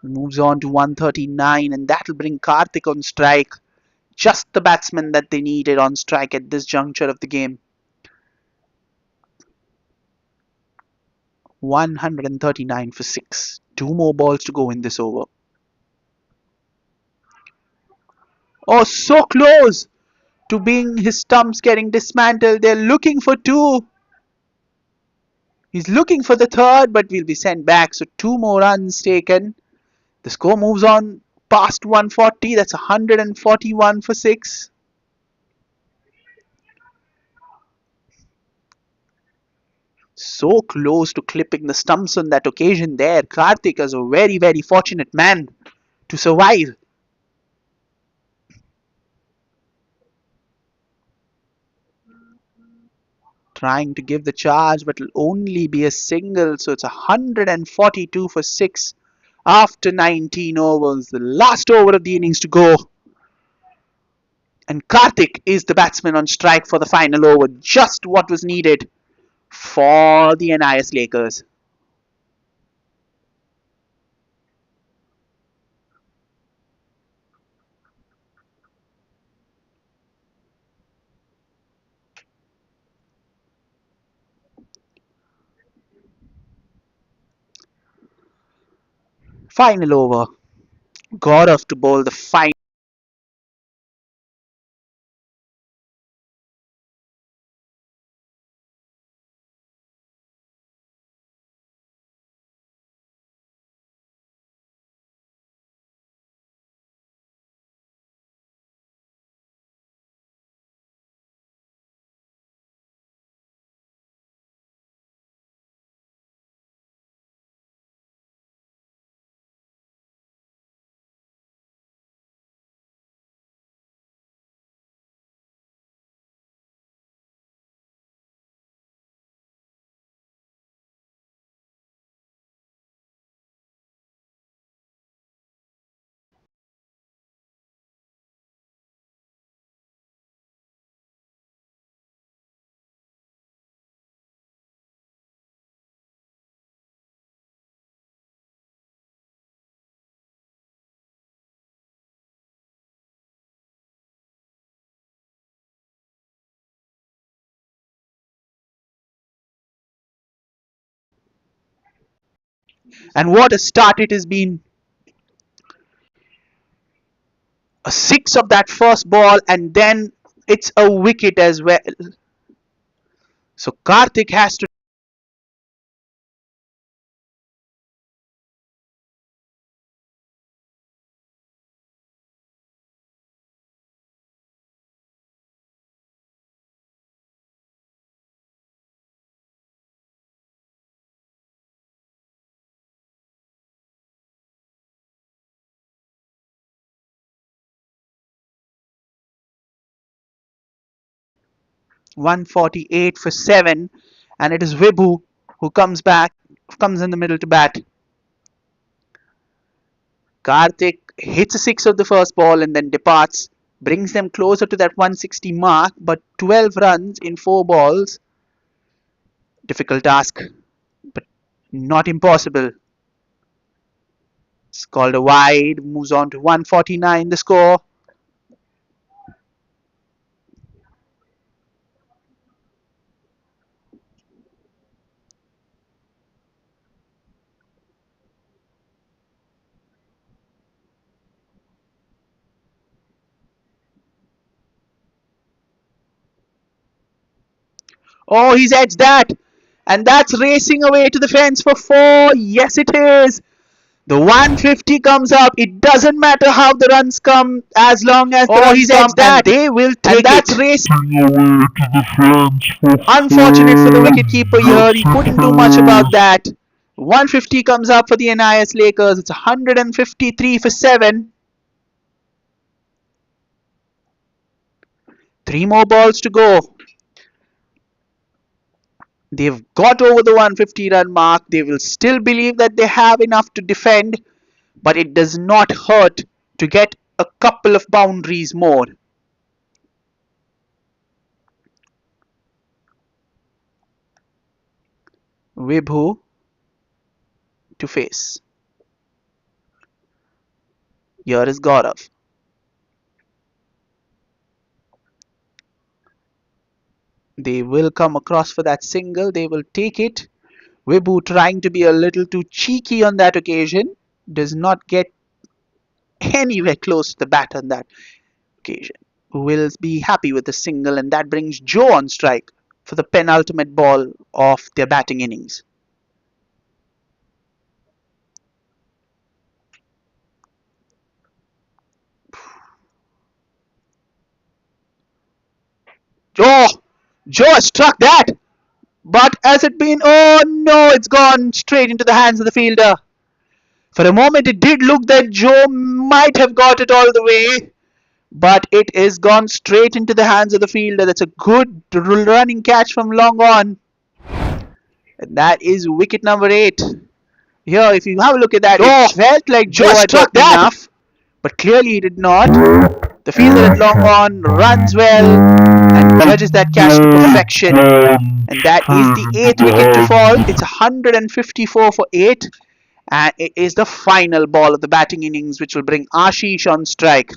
Moves on to 139, and that'll bring Karthik on strike. Just the batsman that they needed on strike at this juncture of the game. 139 for 6. 2 more balls to go in this over. Oh, so close to being his stumps getting dismantled. They're looking for two. He's looking for the third, but will be sent back. So 2 more runs taken. The score moves on past 140. That's 141 for 6. So close to clipping the stumps on that occasion there. Karthik is a very, very fortunate man to survive. Trying to give the charge, but it'll only be a single. So it's 142 for 6 After 19 overs, the last over of the innings to go, and Karthik is the batsman on strike for the final over, just what was needed for the NIS Lakers. Final over. Gaurav to bowl the final. 'And what a start it has been. A six of that first ball, and then it's a wicket as well. So Karthik has to. .148 for 7, and it is Vibhu who comes in the middle to bat. Karthik hits a six of the first ball and then departs, brings them closer to that 160 mark, but 12 runs in 4 balls. Difficult task, but not impossible. It's called a wide, moves on to 149 the score. Oh, he's edged that. And that's racing away to the fence for 4. Yes, it is. The 150 comes up. It doesn't matter how the runs come, as long as the runs he's come, edged and that. they will And take that's it. racing away to the fence for Unfortunate for the 4. wicketkeeper here. Yes, He couldn't do much it about is. that. 150 comes up for the NIS Lakers. It's 153 for 7. 3 more balls to go. They've got over the 150 run mark. They will still believe that they have enough to defend, but it does not hurt to get a couple of boundaries more. Vibhu to face. Here is Gaurav. They will come across for that single. They will take it. Vibhu, trying to be a little too cheeky on that occasion, does not get anywhere close to the bat on that occasion. Will be happy with the single, and that brings Joe on strike for the penultimate ball of their batting innings. Joe! Joe has struck that! But has it been? Oh no, it's gone straight into the hands of the fielder. For a moment, it did look that Joe might have got it all the way, but it is gone straight into the hands of the fielder. That's a good running catch from long on. And that is wicket number 8. Here, if you have a look at that, it Oh, felt like Joe just had struck got that. enough, but clearly he did not. The fielder at long on runs well and judges that catch to perfection. And that is the eighth wicket to fall. It's 154 for 8. And it is the final ball of the batting innings, which will bring Ashish on strike.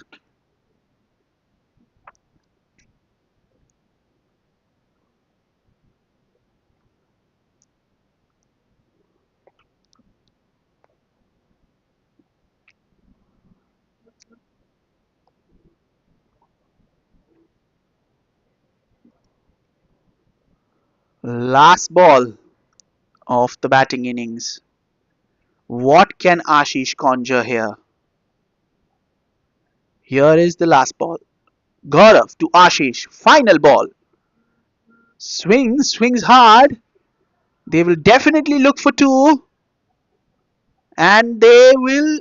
Last ball of the batting innings. What can Ashish conjure here? Here is the last ball. Gaurav to Ashish. Final ball. Swings hard. They will definitely look for two. And they will.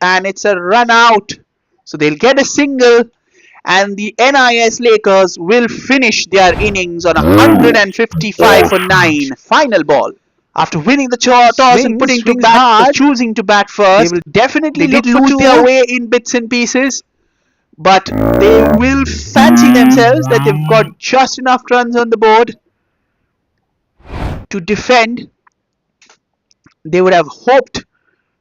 And it's a run out. So they'll get a single. And the NIS Lakers will finish their innings on Oh, 155 for Ashish. 9. Final ball. After winning the toss and Swings hard. choosing to bat They first, will definitely they look did for lose their two. way in bits and pieces, but they will fancy themselves that they've got just enough runs on the board to defend. They would have hoped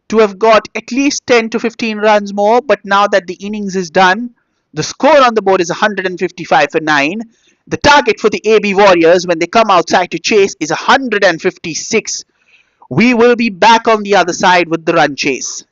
to have got at least 10 to 15 runs more, but now that the innings is done, the score on the board is 155 for 9. The target for the AB Warriors when they come outside to chase is 156. We will be back on the other side with the run chase.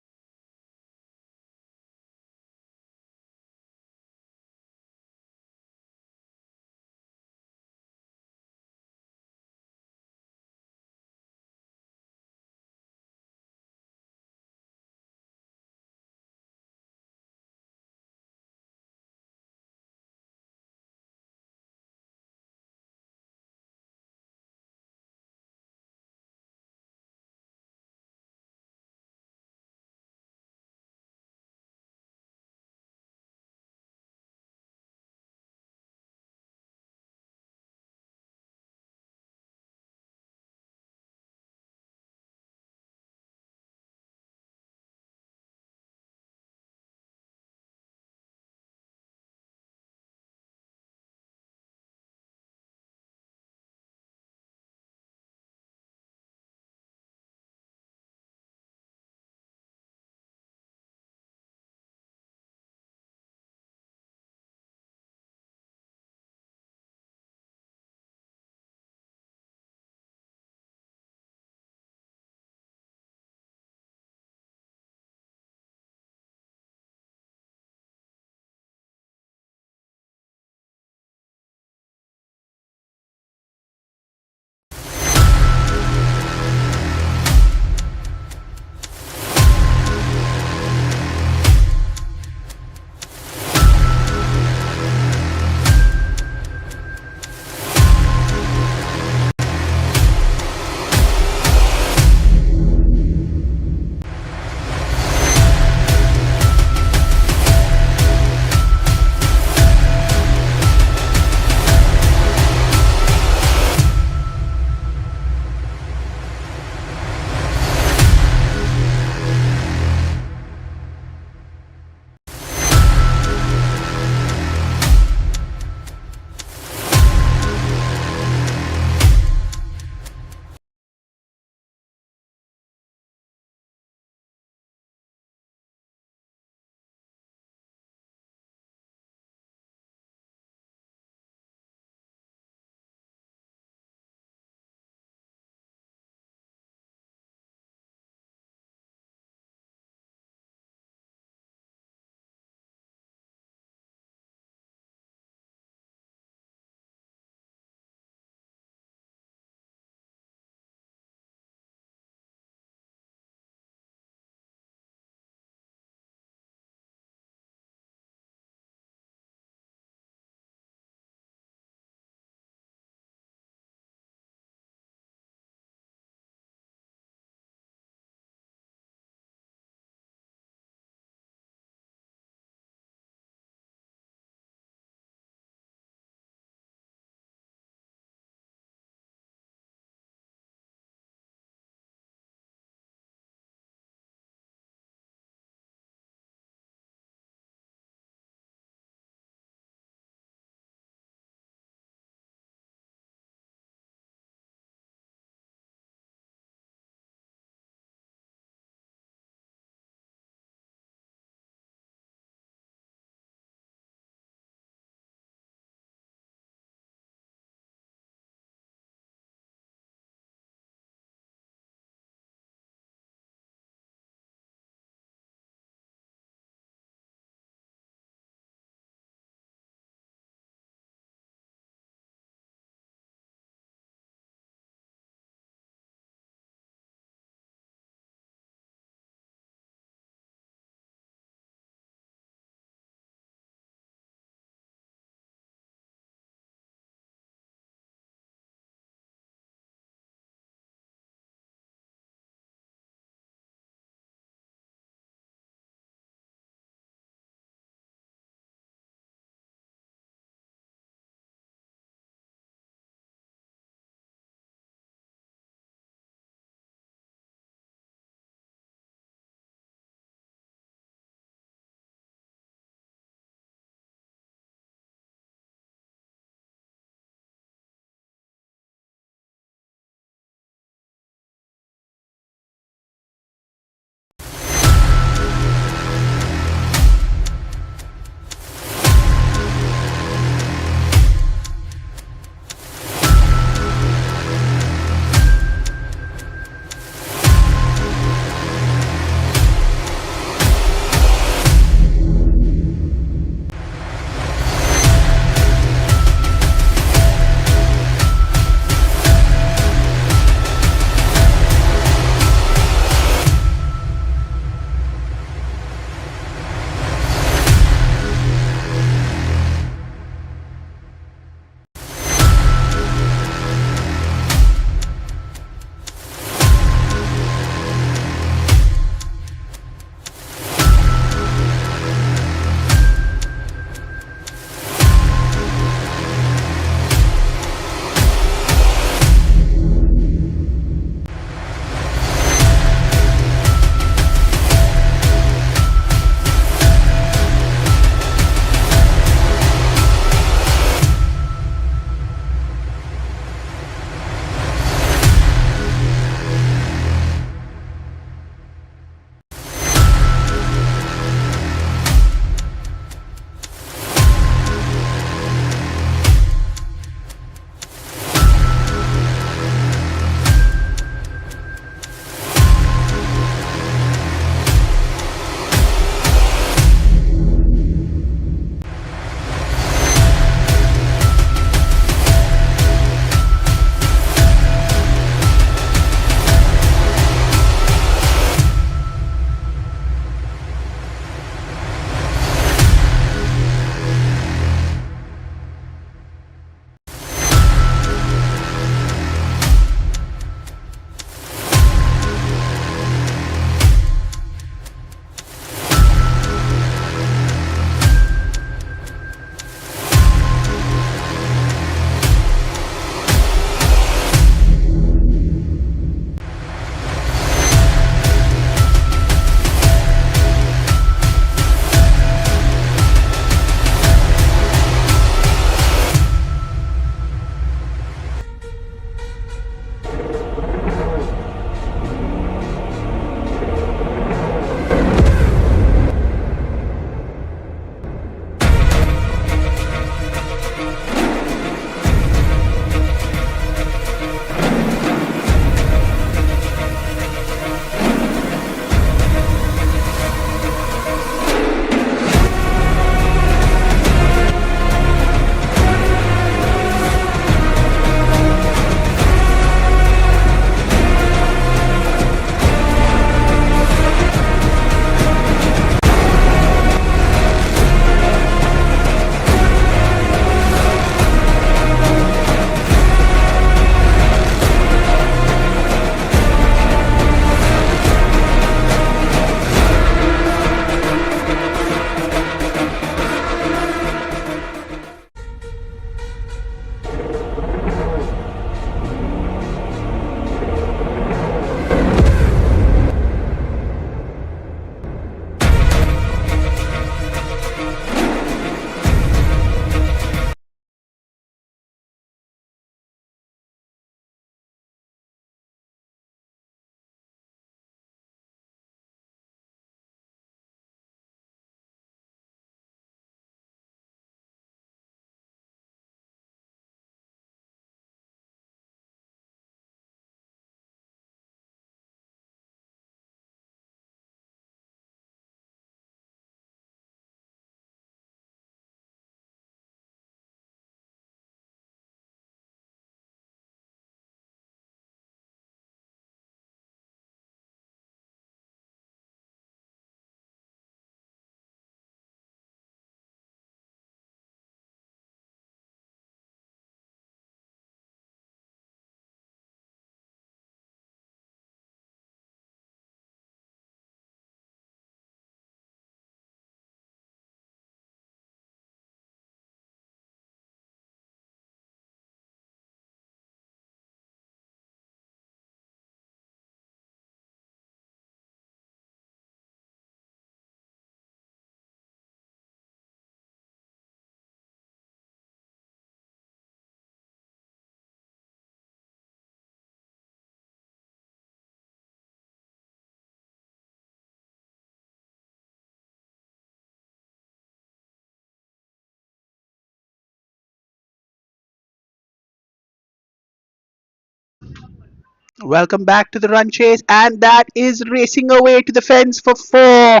Welcome back to the run chase, and that is racing away to the fence for four.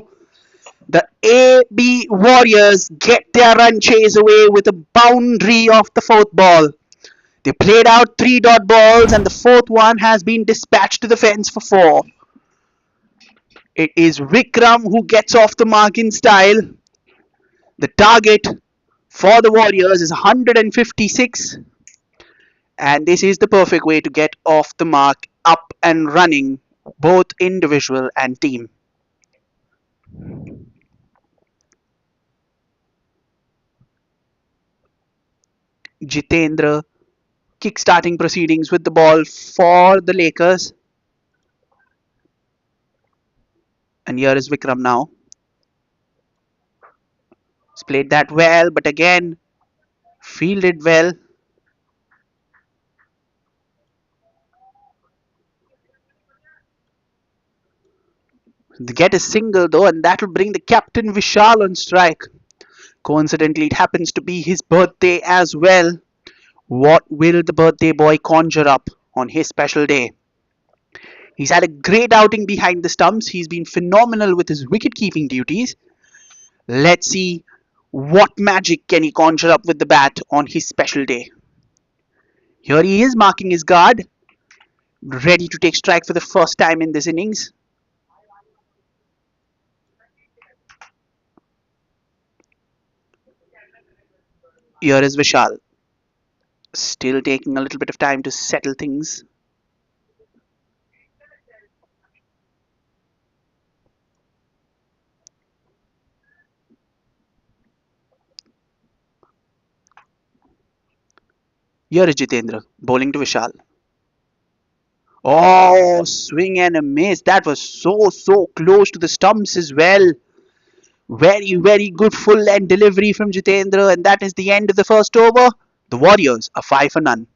The AB Warriors get their run chase away with a boundary of the fourth ball. They played out three dot balls, and the fourth one has been dispatched to the fence for four. It is Vikram who gets off the mark in style. The target for the Warriors is 156, and this is the perfect way to get off the mark up and running, both individual and team. Jitendra kick-starting proceedings with the ball for the Lakers. And here is Vikram now. He's played that well, but again, fielded well. They get a single though, and that will bring the captain Vishal on strike. Coincidentally, it happens to be his birthday as well. What will the birthday boy conjure up on his special day? He's had a great outing behind the stumps. He's been phenomenal with his wicket keeping duties. Let's see what magic can he conjure up with the bat on his special day. Here he is marking his guard, ready to take strike for the first time in this innings. Here is Vishal, still taking a little bit of time to settle things. Here is Jitendra, bowling to Vishal. Oh, swing and a miss. That was so close to the stumps as well. Very good full end delivery from Jitendra, and that is the end of the first over. The Warriors are 5 for none.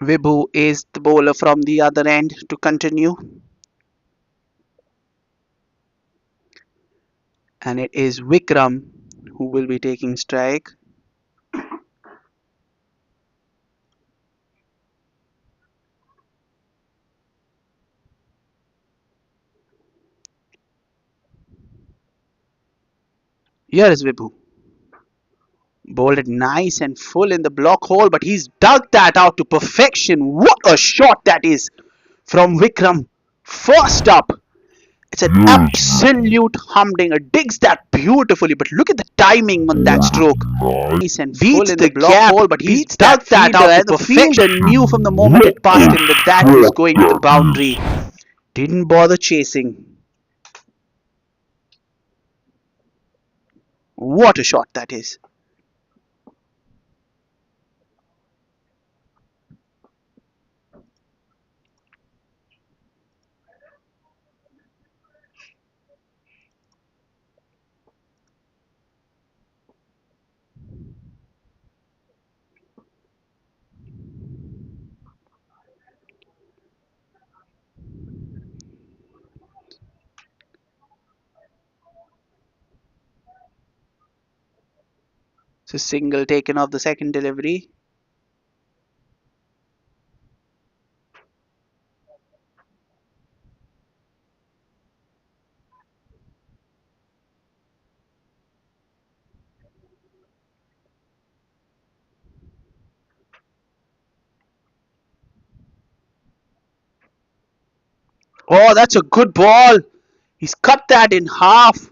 Vibhu is the bowler from the other end to continue, and it is Vikram who will be taking strike. Here is Vibhu. Bowled it nice and full in the block hole, but he's dug that out to perfection. What a shot that is from Vikram. First up, it's an Yes, absolute humdinger. Digs that beautifully, but look at the timing on that bowled stroke. it nice. And full in the block Gap, hole, but he's beats dug that fielder, out to and the fielder perfection. Knew from the moment What it passed a him that that was shot going to the that boundary. is. Didn't bother chasing. What a shot that is. It's a single taken off the second delivery. Oh, that's a good ball. He's cut that in half.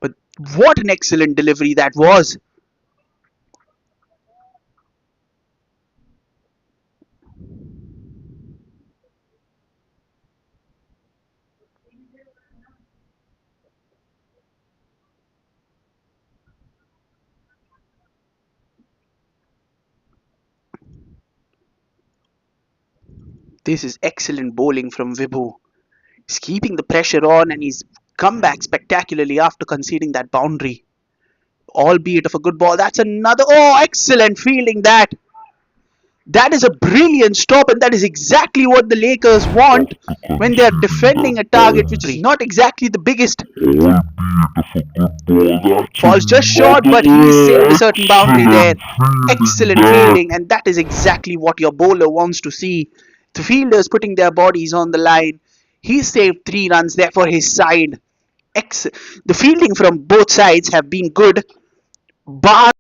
But what an excellent delivery that was. This is excellent bowling from Vibhu. He's keeping the pressure on and he's come back spectacularly after conceding that boundary. Albeit of a good ball. That's another. Oh, excellent fielding that. That is a brilliant stop, and that is exactly what the Lakers want After when they are conceding defending that a target which is boundary, not exactly the biggest. albeit of a good ball, that's Falls just short, another. but he's saved a Oh, certain boundary there. excellent fielding Excellent that. fielding, and that is exactly what your bowler wants to see. The fielders putting their bodies on the line. He saved 3 runs there for his side. Ex- the fielding from both sides have been good, bar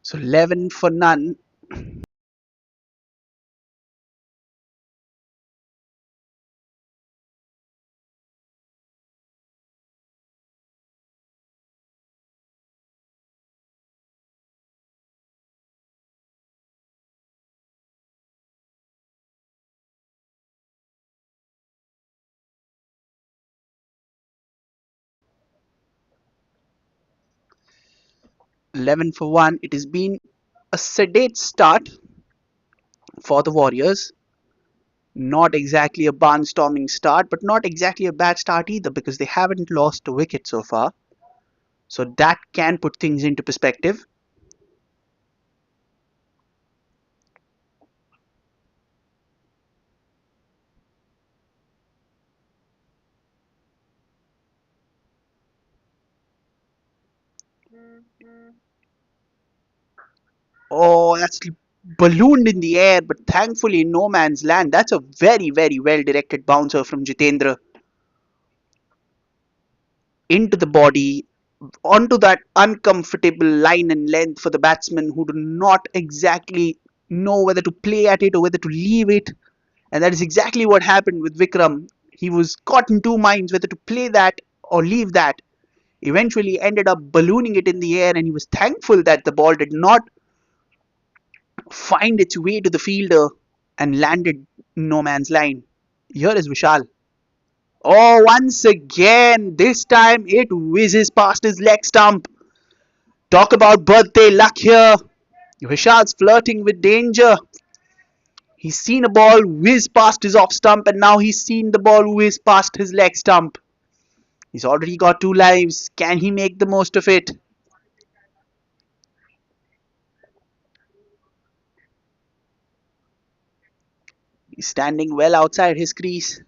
So 11 for none. 11 for 1. It has been a sedate start for the Warriors. Not exactly a barnstorming start, but not exactly a bad start either because they haven't lost a wicket so far. So that can put things into perspective. Oh, that's ballooned in the air, but thankfully in no man's land. That's a very, very well directed bouncer from Jitendra into the body, onto that uncomfortable line and length for the batsmen who do not exactly know whether to play at it or whether to leave it. And that is exactly what happened with Vikram. He was caught in two minds whether to play that or leave that. Eventually ended up ballooning it in the air, and he was thankful that the ball did not find its way to the fielder and landed in no man's line. Here is Vishal. Oh, once again, this time it whizzes past his leg stump. Talk about birthday luck here. Vishal's flirting with danger. He's seen a ball whiz past his off stump, and now he's seen the ball whiz past his leg stump. He's already got 2 lives. Can he make the most of it? He's standing well outside his crease.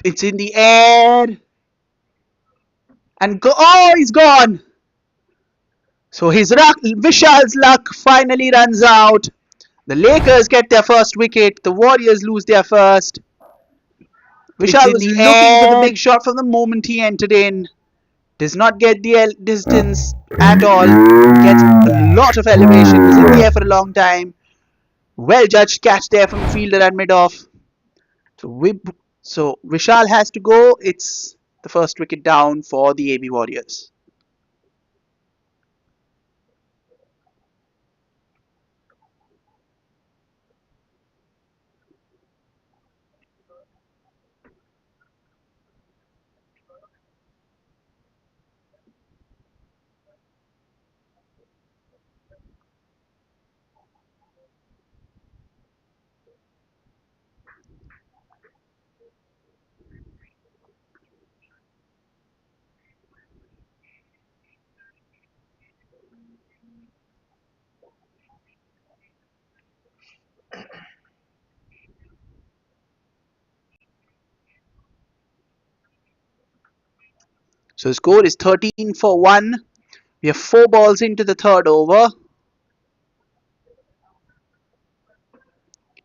It's in the air. And go. Oh, he's gone. So Vishal's luck finally runs out. The Lakers get their first wicket. The Warriors lose their first. It's Vishal in was the looking for the air. big shot from the moment he entered in. Does not get the distance at all. Gets a lot of elevation. Was in the air for a long time. Well judged catch there from the fielder at mid off. So Vishal has to go. It's the first wicket down for the AB Warriors. So the score is 13 for 1. We have 4 balls into the third over.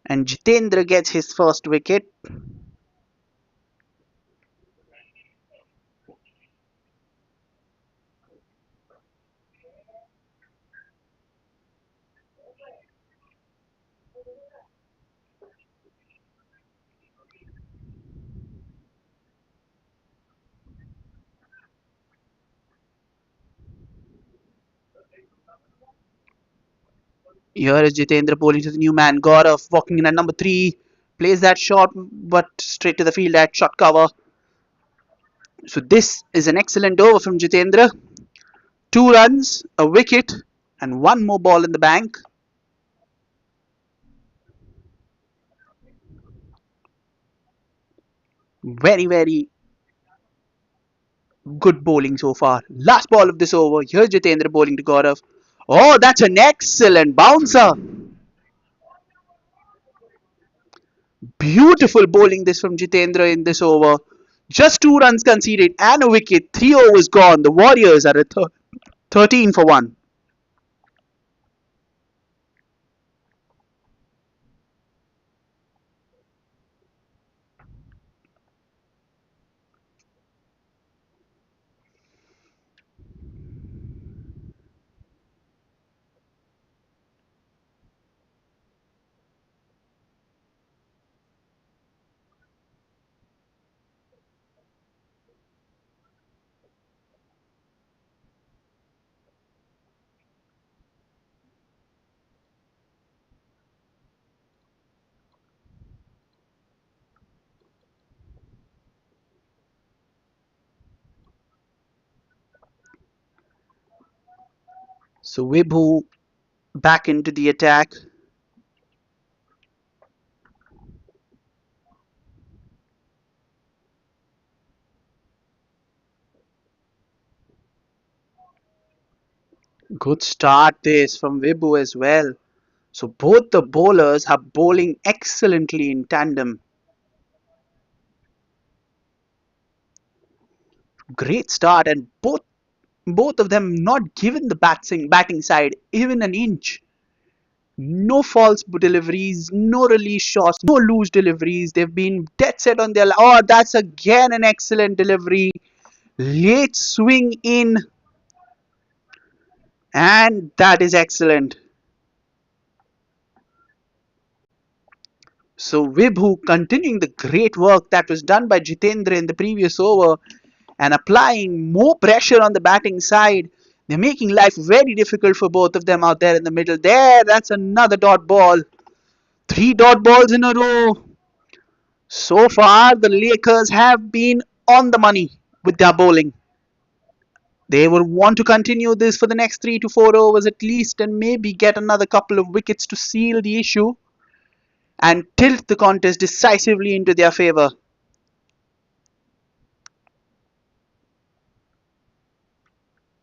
And Jitendra gets his first wicket. Here is Jitendra bowling to the new man. Gaurav walking in at number 3. Plays that shot, but straight to the field at shot cover. So this is an excellent over from Jitendra. 2 runs, a wicket, and one more ball in the bank. Very, very good bowling so far. Last ball of this over. Here's Jitendra bowling to Gaurav. Oh, that's an excellent bouncer. Beautiful bowling this from Jitendra in this over. Just 2 runs conceded and a wicket. 3 overs gone. The Warriors are at 13 for 1. So Vibhu back into the attack. Good start this from Vibhu as well. So both the bowlers are bowling excellently in tandem. Great start, and both of them not given the batting side even an inch. No false deliveries, no release shots, no loose deliveries. They've been dead set on their. Oh, that's again an excellent delivery. Late swing in, and that is excellent. So Vibhu continuing the great work that was done by Jitendra in the previous over and applying more pressure on the batting side. They're making life very difficult for both of them out there in the middle. There, that's another dot ball. 3 dot balls in a row. So far, the Lakers have been on the money with their bowling. They will want to continue this for the next 3 to 4 overs at least and maybe get another couple of wickets to seal the issue and tilt the contest decisively into their favor.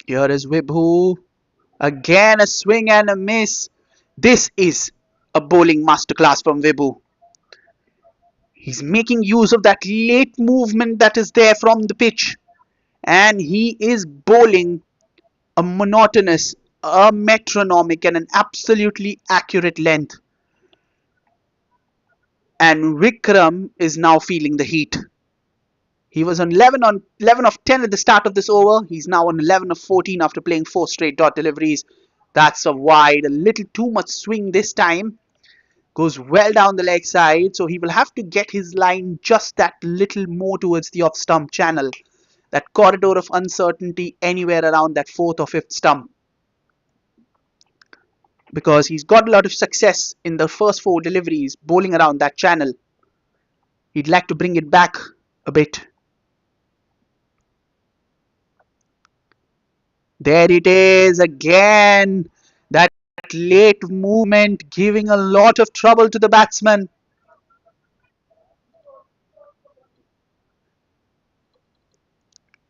Here is Vibhu. Again, a swing and a miss. This is a bowling masterclass from Vibhu. He's making use of that late movement that is there from the pitch, and he is bowling a monotonous a metronomic and an absolutely accurate length. And Vikram is now feeling the heat. He was on 11 of 10 at the start of this over. He's now on 11 of 14 after playing 4 straight dot deliveries. That's a wide, a little too much swing this time. Goes well down the leg side, so he will have to get his line just that little more towards the off stump channel. That corridor of uncertainty anywhere around that fourth or fifth stump. Because he's got a lot of success in the first 4 deliveries bowling around that channel. He'd like to bring it back a bit. There it is again. That late movement giving a lot of trouble to the batsman.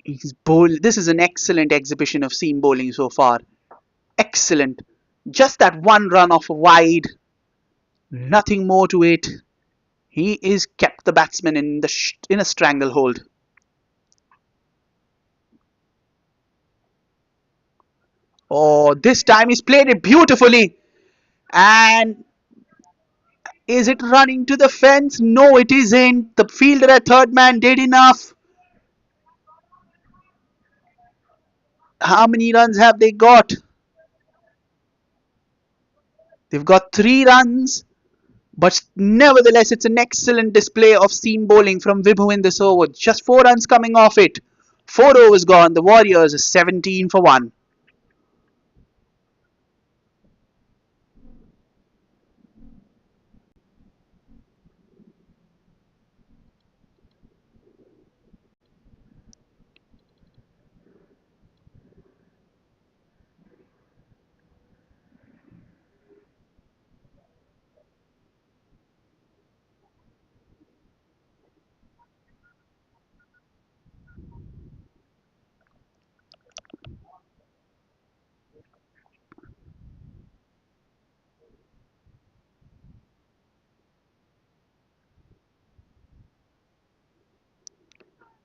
He's bowled. This is an excellent exhibition of seam bowling so far. Excellent. Just that one run off a wide. Nothing more to it. He is kept the batsman in a stranglehold. Oh, this time he's played it beautifully. And is it running to the fence? No, it isn't. The fielder at third man did enough. How many runs have they got? They've got 3 runs, but nevertheless, it's an excellent display of seam bowling from Vibhu in this over. Just 4 runs coming off it. 4 overs gone. The Warriors are 17 for 1.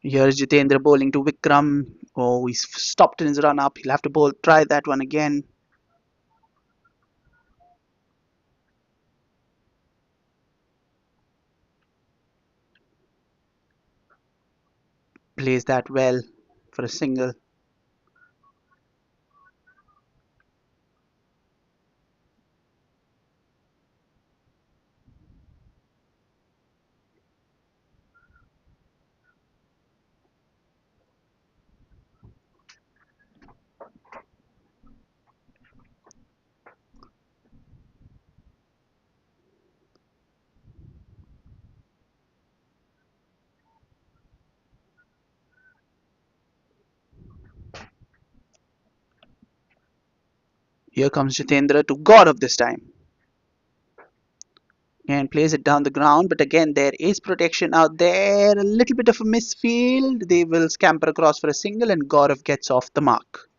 Here's Jitendra bowling to Vikram. Oh, he's stopped in his run up. He'll have to try that one again. Plays that well for a single. Here comes Jitendra to God of this time. And plays it down the ground, but again there is protection out there. A little bit of a misfield. They will scamper across for a single, and Gaurav gets off the mark.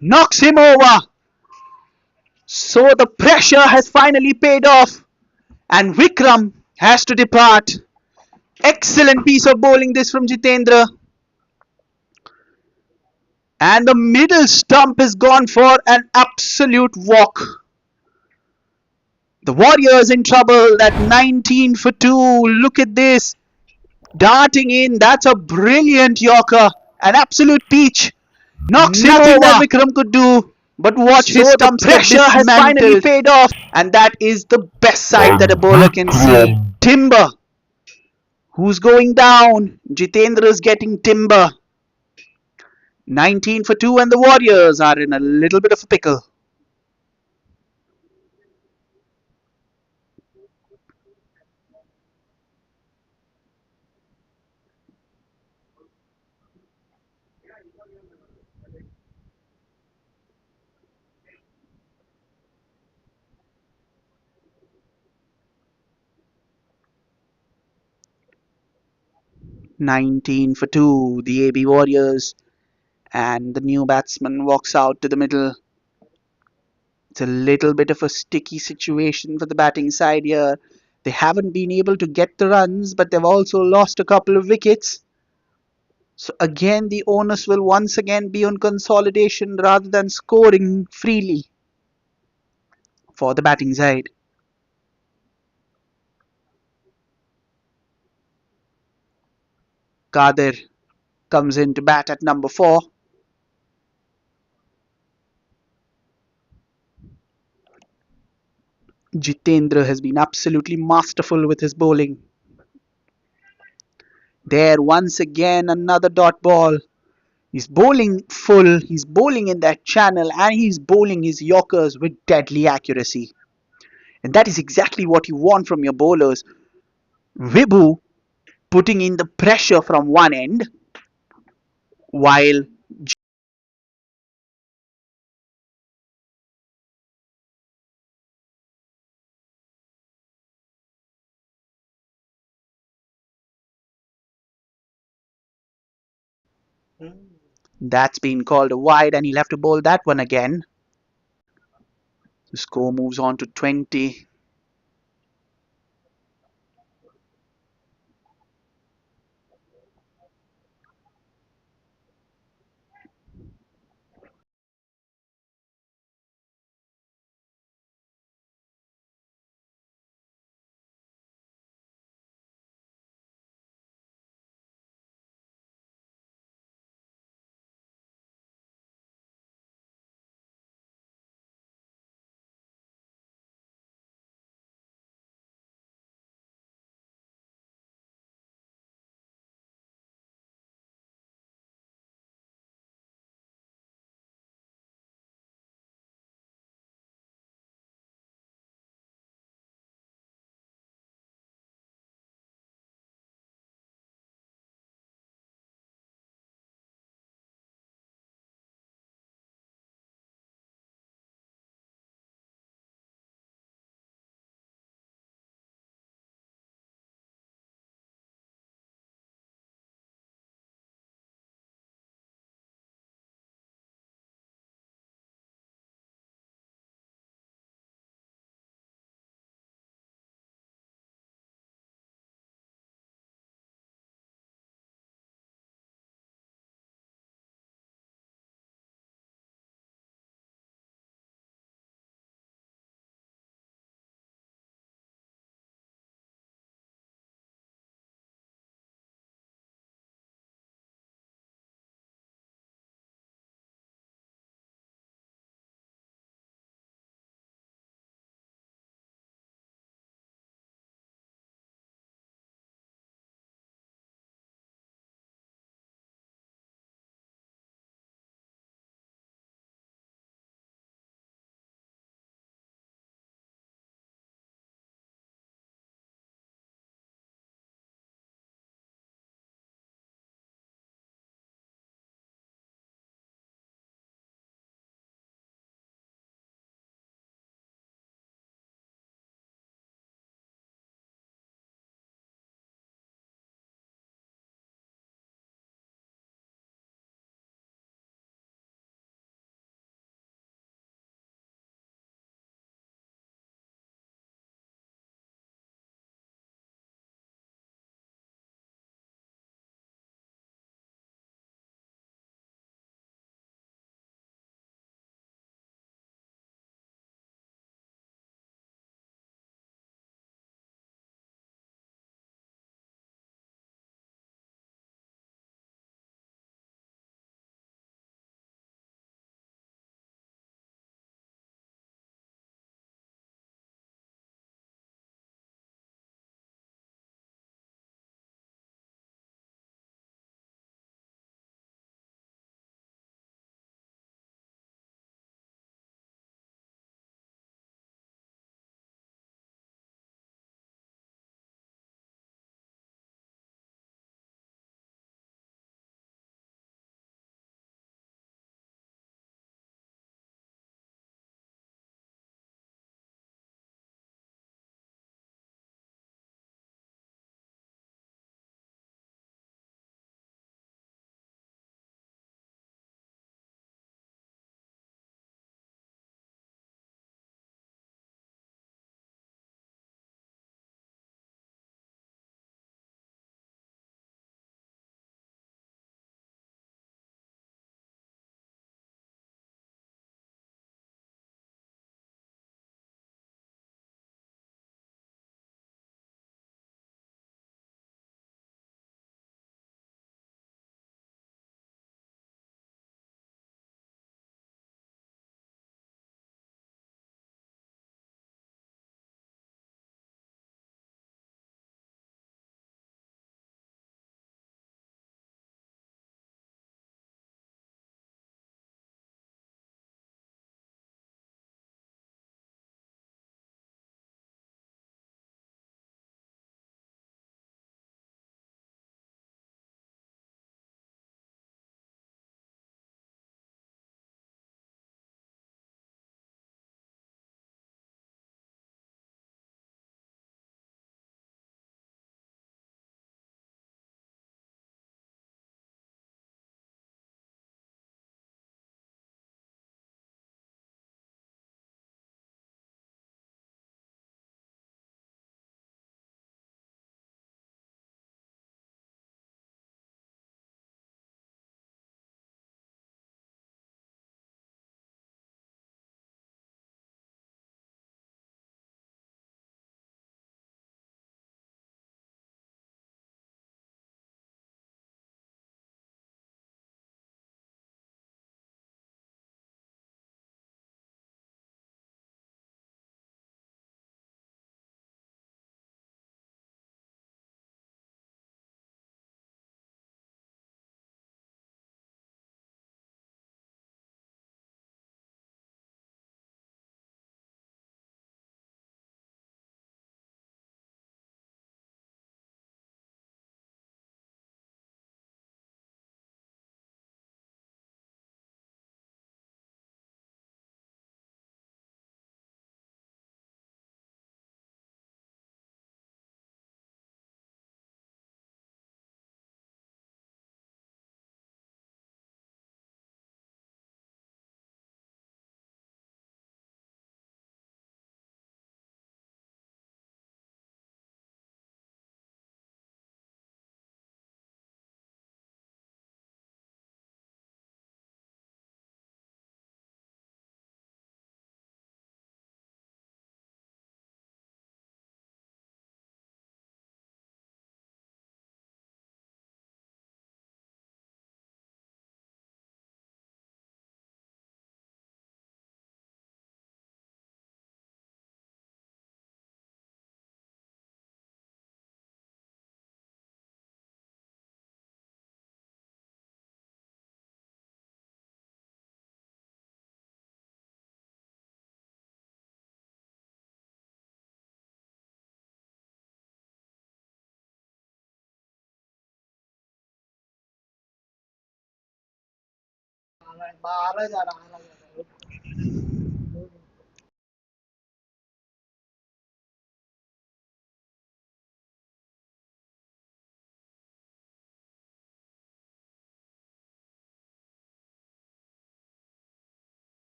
Knocks him over. So the pressure has finally paid off, and Vikram has to depart. Excellent piece of bowling this from Jitendra. And the middle stump has gone for an absolute walk. The Warriors in trouble at 19 for 2. Look at this. Darting in. That's a brilliant Yorker. An absolute peach. Knocks him Nothing that over. Vikram could do but watch his So the stumps get pressure has finally dismantled. paid off. And that is the best sight that a And bowler can see. Vikram. Timber. Who's going down? Jitendra's getting timber. 19 for 2, and the Warriors are in a little bit of a pickle. 19 for 2, the AB Warriors, and the new batsman walks out to the middle. It's a little bit of a sticky situation for the batting side here. They haven't been able to get the runs, but they've also lost a couple of wickets. So again, the onus will once again be on consolidation rather than scoring freely for the batting side. Kadir comes in to bat at number 4. Jitendra has been absolutely masterful with his bowling. There, once again, another dot ball. He's bowling full, he's bowling in that channel, and he's bowling his Yorkers with deadly accuracy. And that is exactly what you want from your bowlers. Vibhu putting in the pressure from one end, while that's been called a wide, and he'll have to bowl that one again. The score moves on to 20.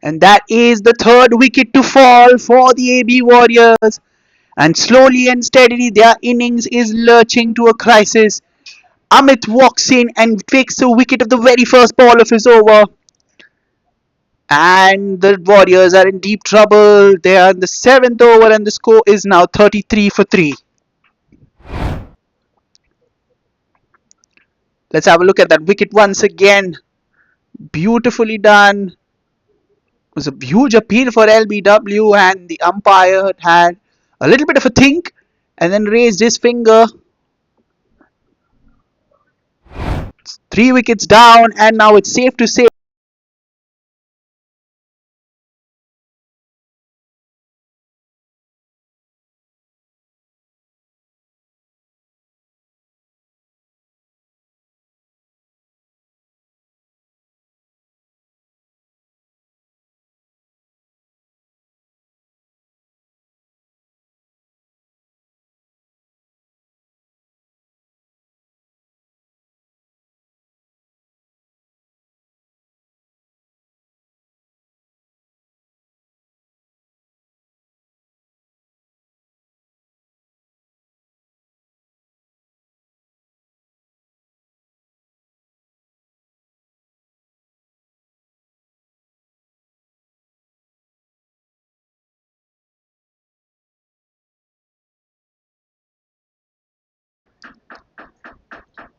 And that is the third wicket to fall for the AB Warriors. And slowly and steadily, their innings is lurching to a crisis. Amit walks in and takes a wicket of the very first ball of his over. And the Warriors are in deep trouble. They are in the seventh over, and the score is now 33 for 3. Let's have a look at that wicket once again. Beautifully done. It was a huge appeal for LBW, and the umpire had a little bit of a think and then raised his finger. 3 wickets down, and now it's safe to say.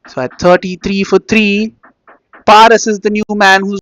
So at 33 for 3, Paras is the new man who's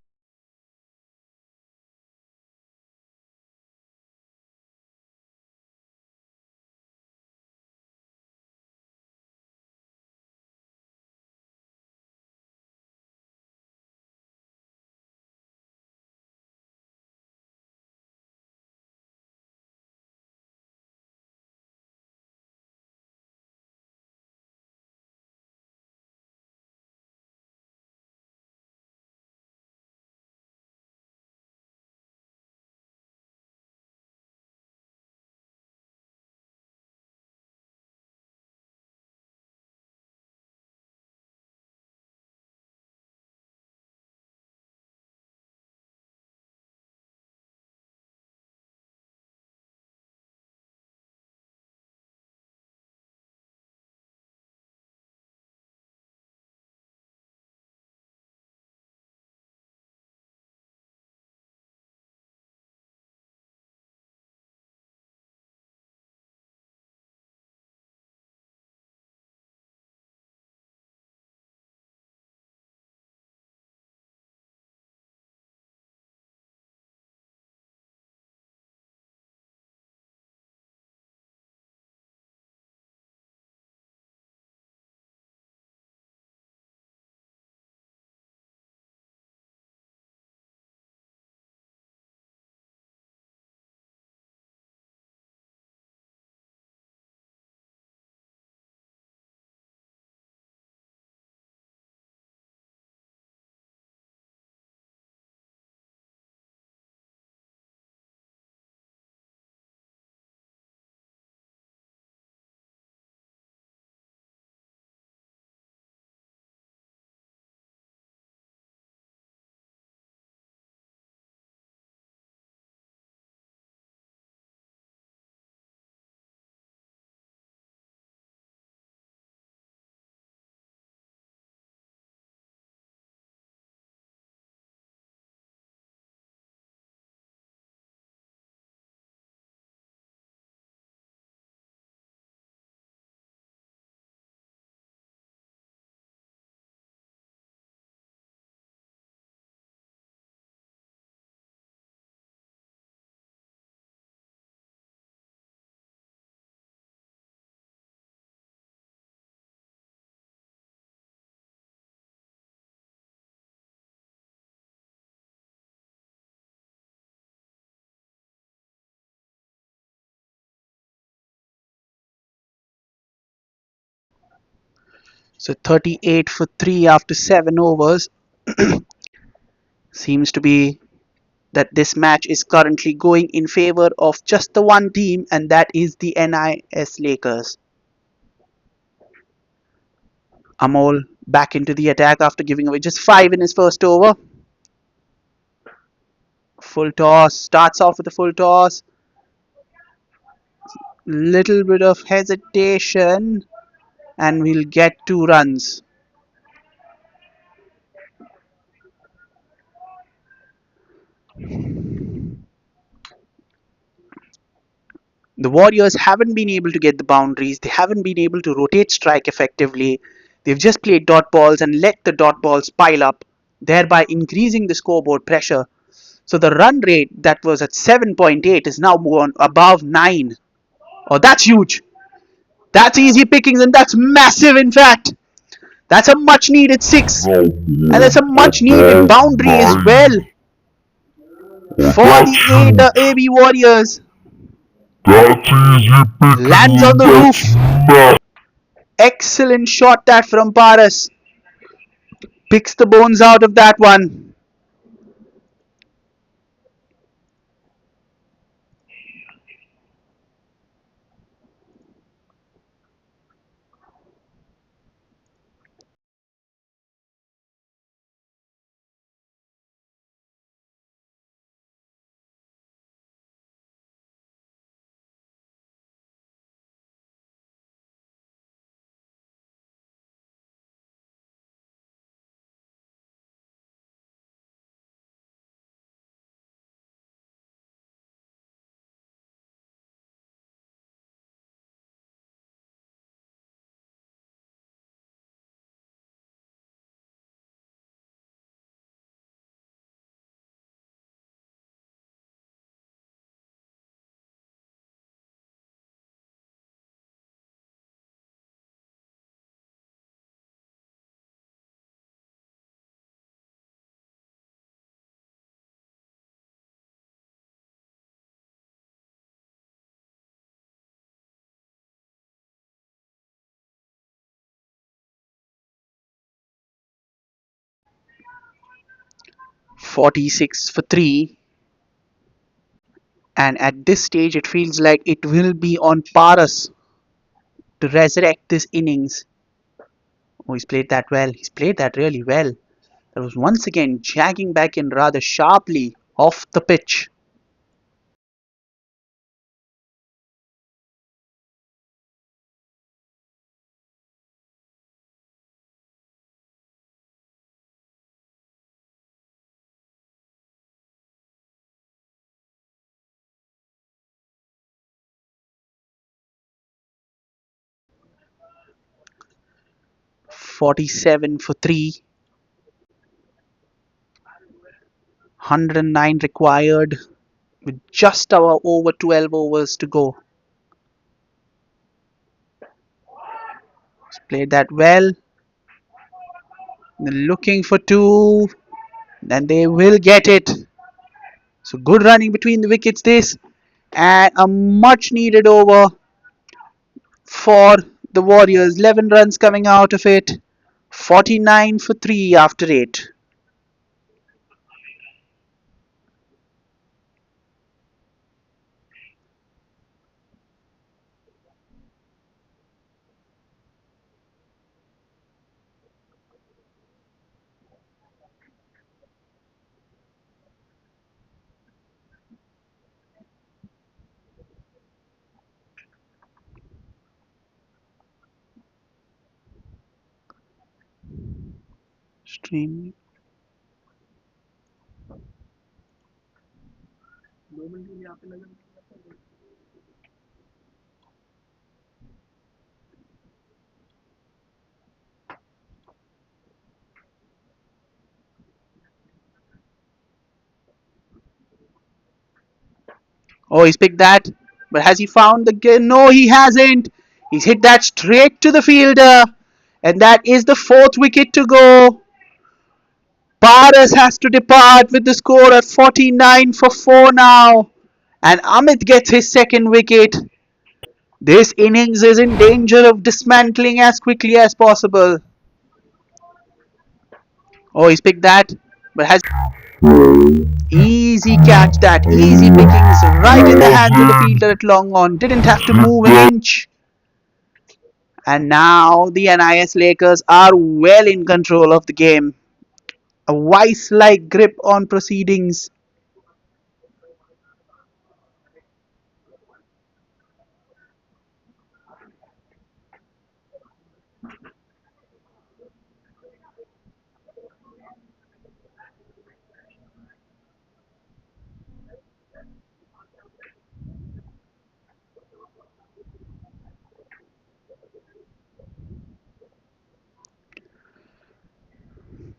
So 38 for 3 after 7 overs. Seems to be that this match is currently going in favor of just the one team, and that is the NIS Lakers. Amol back into the attack after giving away just 5 in his first over. Full toss, starts off with a full toss. Little bit of hesitation, and we'll get 2 runs. The Warriors haven't been able to get the boundaries, they haven't been able to rotate strike effectively. They've just played dot balls and let the dot balls pile up, thereby increasing the scoreboard pressure. So the run rate that was at 7.8 is now gone above 9. Oh, that's huge. That's easy pickings, and that's massive, in fact. That's a much needed 6. Now And that's a much needed above boundary as well 9. Oh, for that's the huge. AB Warriors. That's easy Lands pickings on and the that's roof. massive. Excellent shot that from Paras. Picks the bones out of that one. .46 for 3. And at this stage, it feels like it will be on Paras to resurrect this innings. Oh, he's played that well. He's played that really well. That was once again jagging back in rather sharply off the pitch. 47 for 3. 109 required with just our over 12 overs to go. He's played that well. They're looking for 2, and they will get it. So good running between the wickets this, and a much needed over for the Warriors. 11 runs coming out of it. 49 for 3 after 8. Stream. Oh, he's picked that. But has he found the game? No, he hasn't. He's hit that straight to the fielder. And that is the 4th wicket to go. Paras has to depart with the score at 49 for 4 now. And Amit gets his 2nd wicket. This innings is in danger of dismantling as quickly as possible. Oh, he's picked that, but has easy catch that. Easy pickings right in the hands of the Bowling. fielder at long on. Didn't have to Slip move an that. inch. And now the NIS Lakers are well in control of the game. A vice-like grip on proceedings.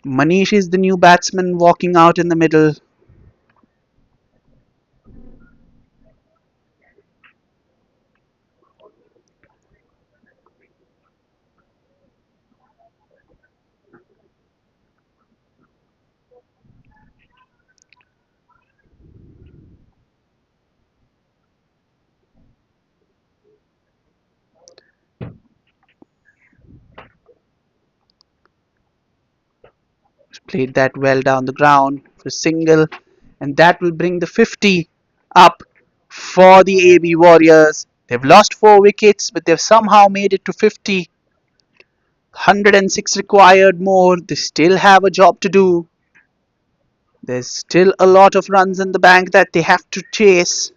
Manish is the new batsman walking out in the middle. Played that well down the ground for a single, and that will bring the 50 up for the AB Warriors. They've lost 4 wickets, but they've somehow made it to 50. 106 required more. They still have a job to do. There's still a lot of runs in the bank that they have to chase.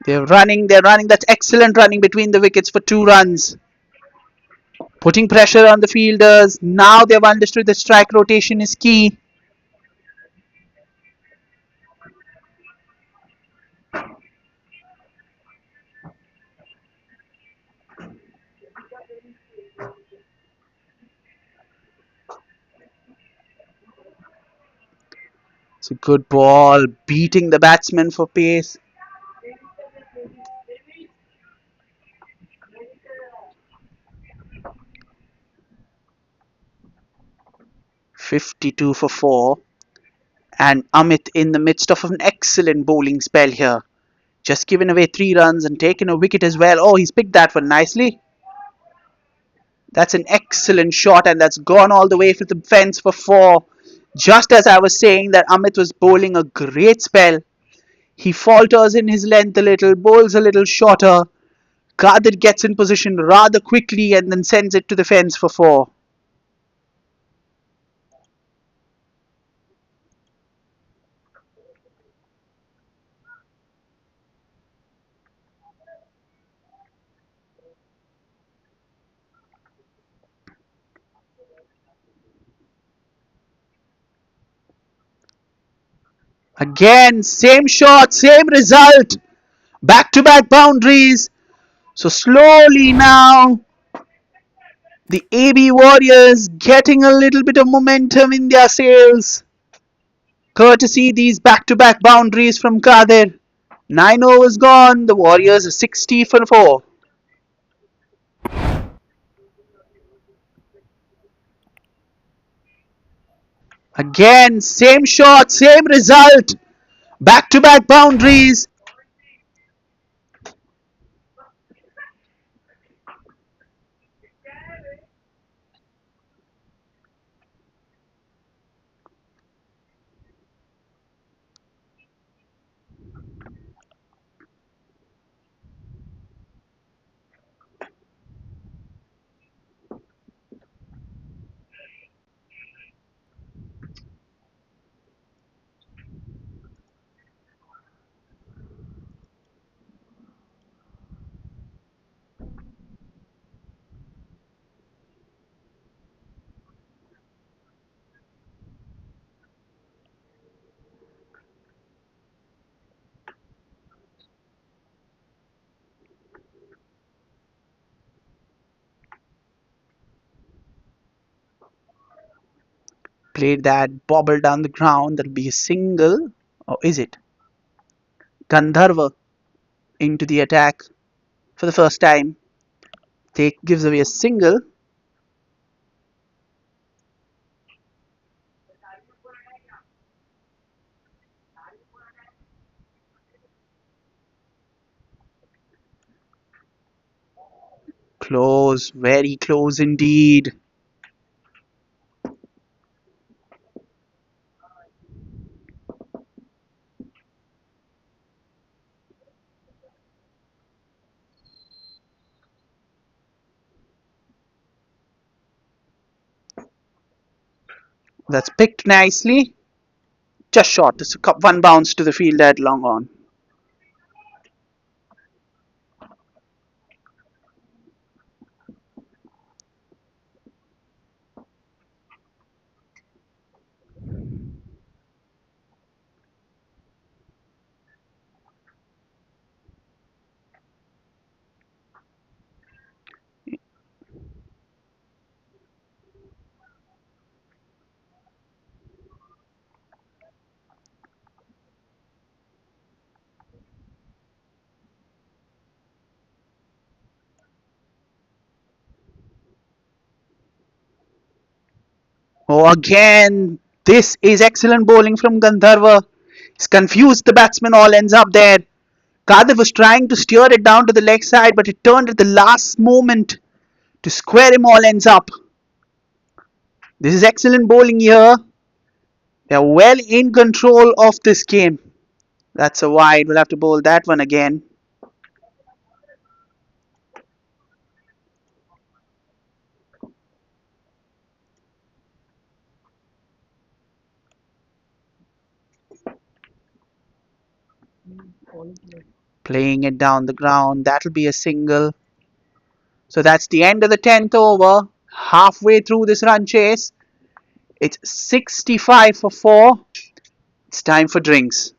They're running. That's excellent running between the wickets for 2 runs. Putting pressure on the fielders. Now they've understood the strike rotation is key. It's a good ball, beating the batsman for pace. 52 for 4. And Amit in the midst of an excellent bowling spell here. Just given away 3 runs and taken a wicket as well. Oh, he's picked that one nicely. That's an excellent shot, and that's gone all the way for the fence for 4. Just as I was saying that Amit was bowling a great spell, he falters in his length a little, bowls a little shorter. Kadir gets in position rather quickly and then sends it to the fence for 4. Again, same shot, same result. Back to back boundaries. So slowly now, the AB Warriors getting a little bit of momentum in their sails. Courtesy these back to back boundaries from Kadir. 9 overs gone, the Warriors are 60 for 4. Again, same shot, same result. Back to back boundaries. Played that bobble down the ground. That'll be a single. Or is it? Gandharva into the attack for the first time. Gives away a single. Close, very close indeed. That's picked nicely. Just short. It's a one bounce to the field at long on. Oh, again, this is excellent bowling from Gandharva. He's confused the batsman, all ends up there. Kadav was trying to steer it down to the leg side, but it turned at the last moment to square him, all ends up. This is excellent bowling here. They're well in control of this game. That's a wide. We'll have to bowl that one again. Playing it down the ground. That'll be a single. So that's the end of the 10th over. Halfway through this run chase. It's 65 for 4. It's time for drinks.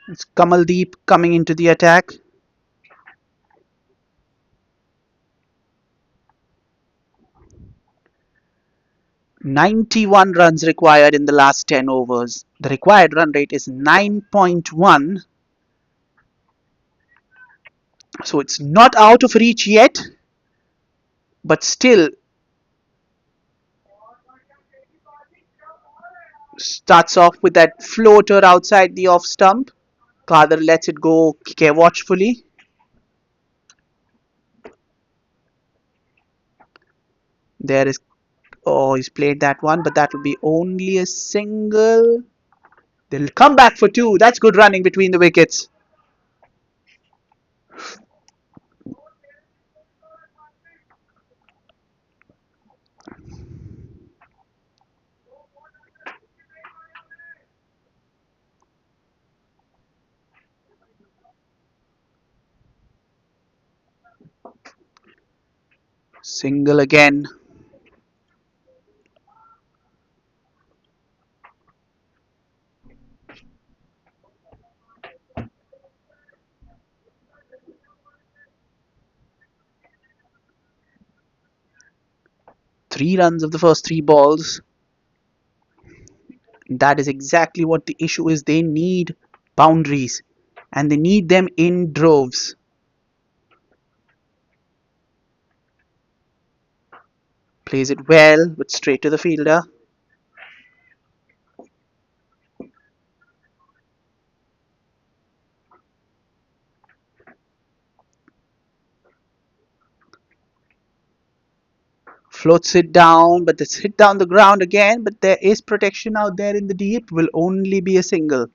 It's Kamaldeep coming into the attack. 91 runs required in the last 10 overs. The required run rate is 9.1, so it's not out of reach yet, but still starts off with that floater outside the off stump. Kader lets it go watchfully. There is, oh, he's played that one, but that will be only a single. They'll come back for two. That's good running between the wickets. Single again. Three runs of the first three balls. That is exactly what the issue is. They need boundaries and they need them in droves. Plays it well, but straight to the fielder. Floats it down, but it's hit down the ground again. But there is protection out there in the deep. Will only be a single.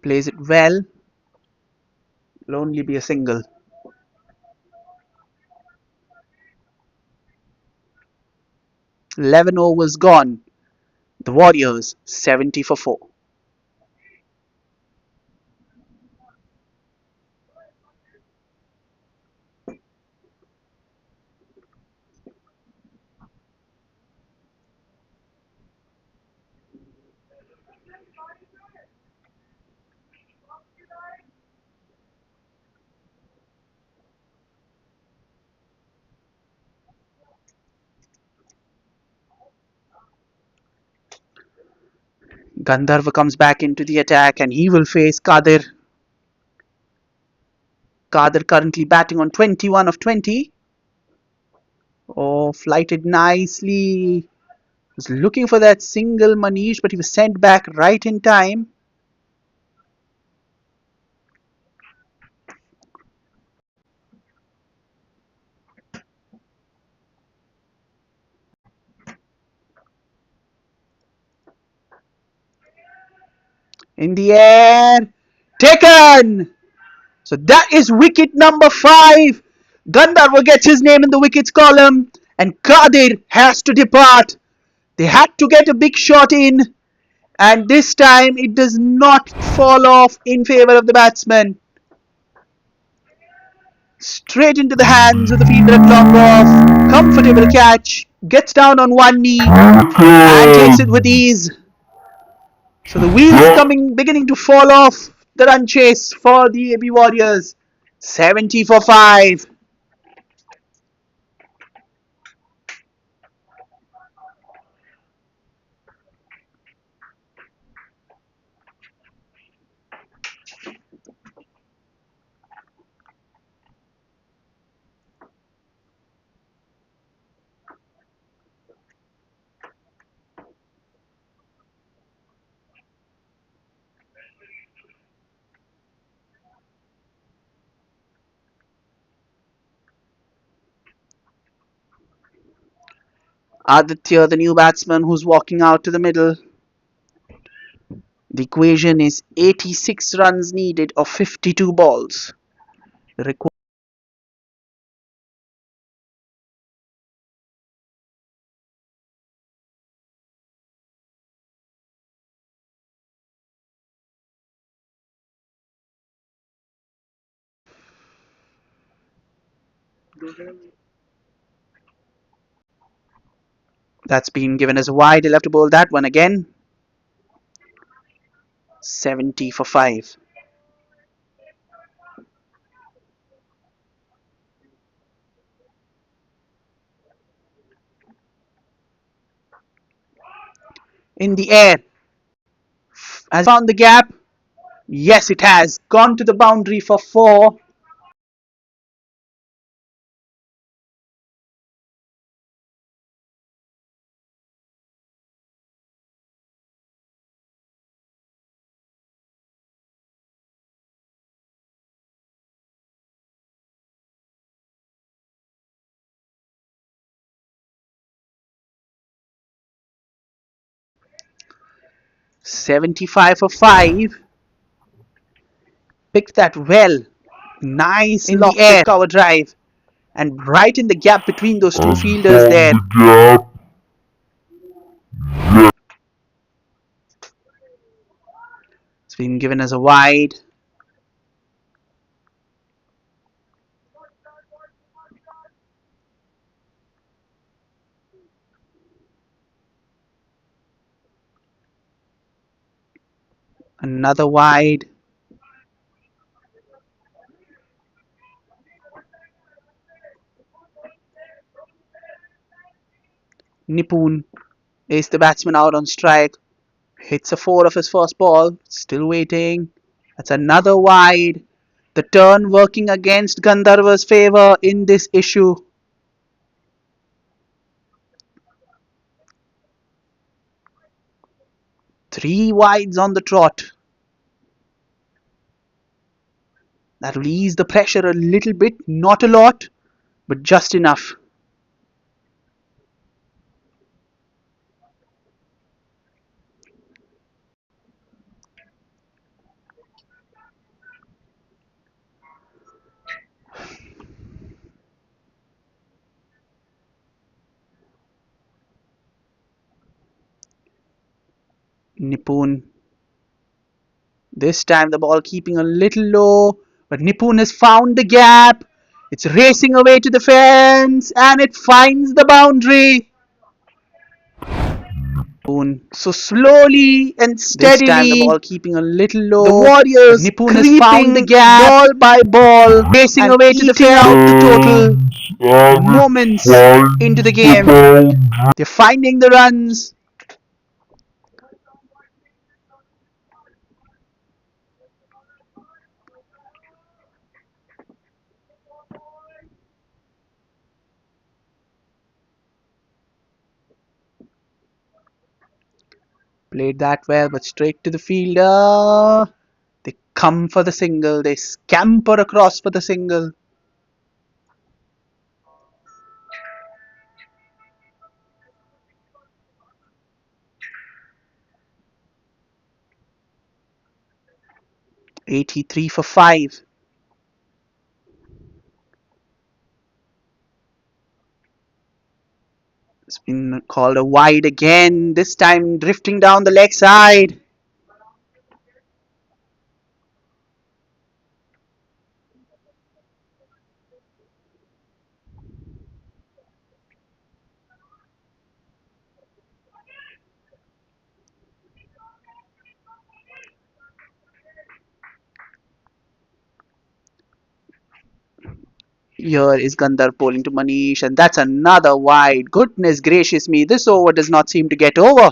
Plays it well. Will only be a single. 11 overs gone. The Warriors 70 for 4. Gandharva comes back into the attack and he will face Kadir. Kadir currently batting on 21 of 20. Oh, flighted nicely. Was looking for that single Manish, but he was sent back right in time. In the air. Taken! So that is wicket number 5. Gandharva gets his name in the wickets column and Kadir has to depart. They had to get a big shot in and this time it does not fall off in favour of the batsman. Straight into the hands of the fielder at long off. Comfortable catch. Gets down on one knee and takes it with ease. So the wheels beginning to fall off the run chase for the AB Warriors. 70 for 5. Aditya, the new batsman who's walking out to the middle. The equation is 86 runs needed of 52 balls. That's been given as a wide. He'll have to bowl that one again. 70 for 5. In the air. Has found the gap. Yes, it has. Gone to the boundary for 4. 75 for 5. Picked that well. Nice in the air. Cover drive. And right in the gap between those two Has he fielders found there. the gap? Yes. It's been given as a wide. Another wide. Nipun is the batsman out on strike. Hits a 4 of his first ball. Still waiting. That's another wide. The turn working against Gandharva's favour in this issue. 3 wides on the trot. That'll ease the pressure a little bit. Not a lot, but just enough. Nipun. This time the ball keeping a little low, but Nipun has found the gap. It's racing away to the fence and it finds the boundary. So slowly and steadily, this time the ball keeping a little low. The Warriors Nipun has found the gap, ball by ball, racing away to the fence out the total. And it Moments into the finds the game, boundary. they're finding the runs. Played that well, but straight to the fielder. They come for the single. They scamper across for the single. '83 for 5. It's been called a wide again. This time drifting down the leg side. Here is Gandhar bowling to Manish, and that's another wide. Goodness gracious me, this over does not seem to get over.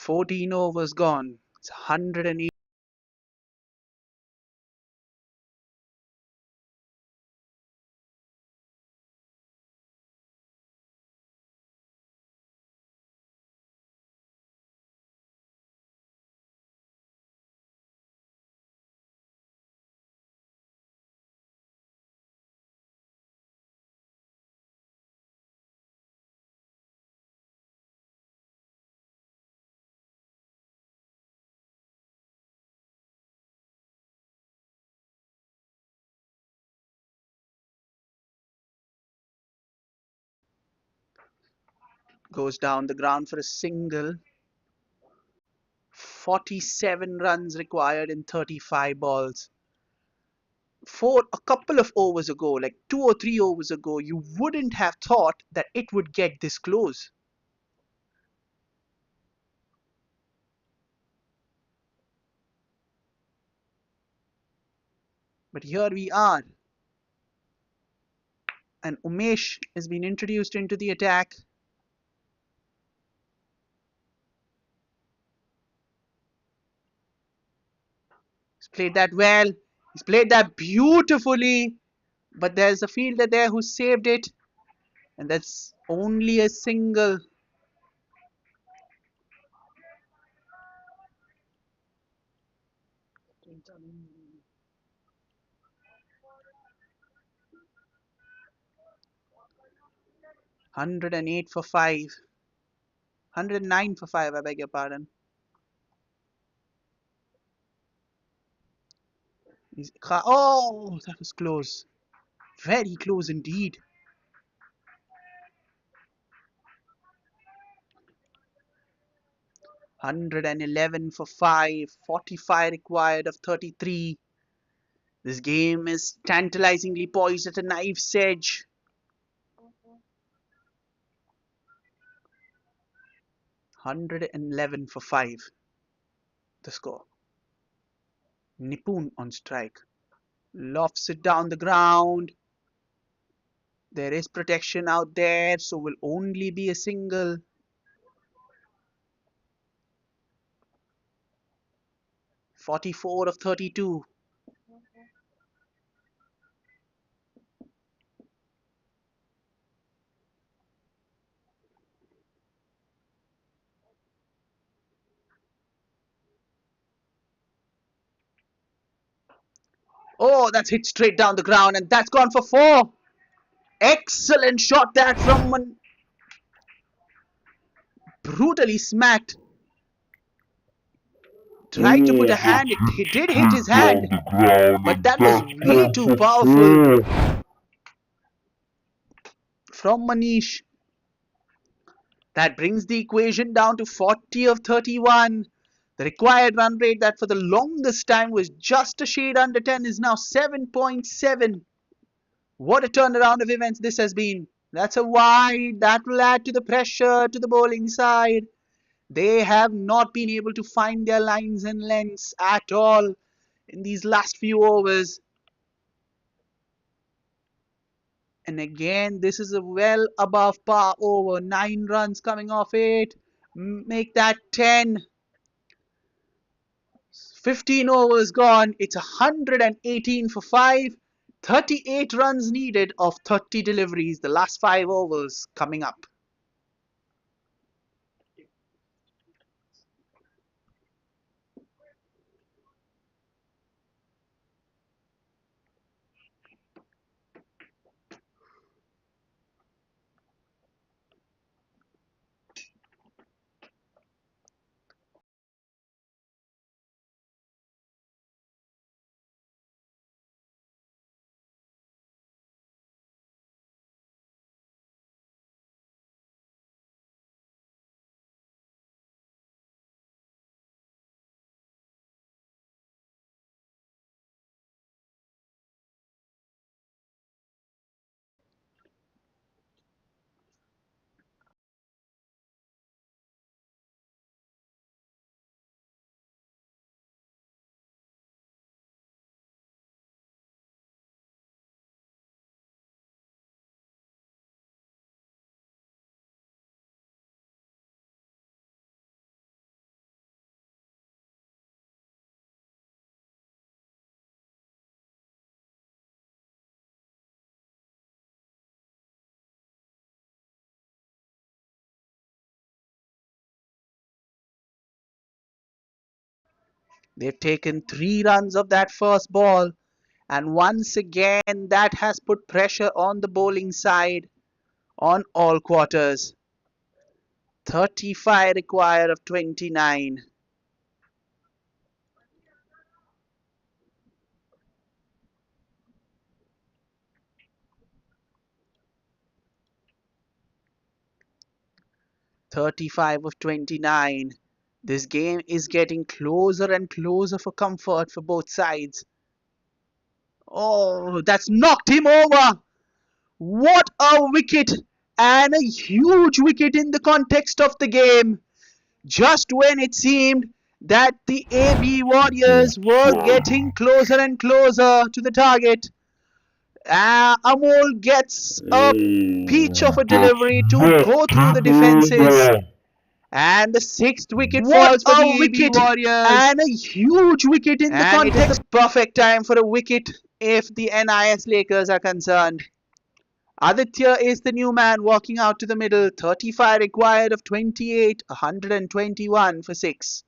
14 overs gone. It's 108. Goes down the ground for a single. 47 runs required in 35 balls. For a couple of overs ago, like 2 or 3 overs ago, you wouldn't have thought that it would get this close. But here we are, and Umesh has been introduced into the attack. He's played that well. He's played that beautifully. But there's a fielder there who saved it, and that's only a single. 108 for 5. 109 for 5, I beg your pardon. Oh, that was close. Very close indeed. 111 for 5. 45 required of 33. This game is tantalizingly poised at a knife's edge. 111 for 5. The score. Nipun on strike. Lofts it down the ground. There is protection out there, so will only be a single. 44 of 32. Oh, that's hit straight down the ground, and that's gone for 4. Excellent shot that from one. Brutally smacked. Tried to put a Oh, hand. that's It hit did hit his straight down hand, the ground, but and that was that's way gone too for powerful 4. from Manish. That brings the equation down to 40 of 31. The required run rate that for the longest time was just a shade under 10 is now 7.7. What a turnaround of events this has been. That's a wide. That will add to the pressure to the bowling side. They have not been able to find their lines and lengths at all in these last few overs. And again, this is a well above par over. 9 runs coming off it. Make that 10. 15 overs gone. It's 118 for 5. 38 runs needed of 30 deliveries. The last 5 overs coming up. They've taken 3 runs of that first ball, and once again that has put pressure on the bowling side on all quarters. 35 required of 29. 35 of 29. This game is getting closer and closer for comfort for both sides. Oh, that's knocked him over. What a wicket! And a huge wicket in the context of the game. Just when it seemed that the AB Warriors were getting Outside. closer and closer to the target, Amol gets a peach of Oh, a that's delivery to go knocked through the him defenses. over. And the sixth wicket falls for the AB Warriors. And a huge wicket in the context. And it is the perfect time for a wicket if the NIS Lakers are concerned. Aditya is the new man walking out to the middle. 35 required of 28, 121 for 6.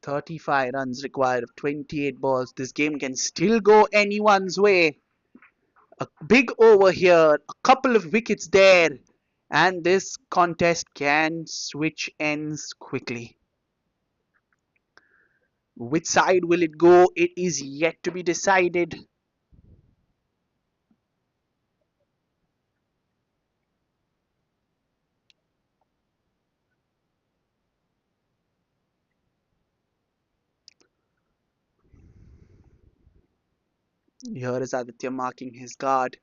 35 runs required of 28 balls. This game can still go anyone's way. A big over here, a couple of wickets there, and this contest can switch ends quickly. Which side will it go? It is yet to be decided. Here is Aditya marking his guard.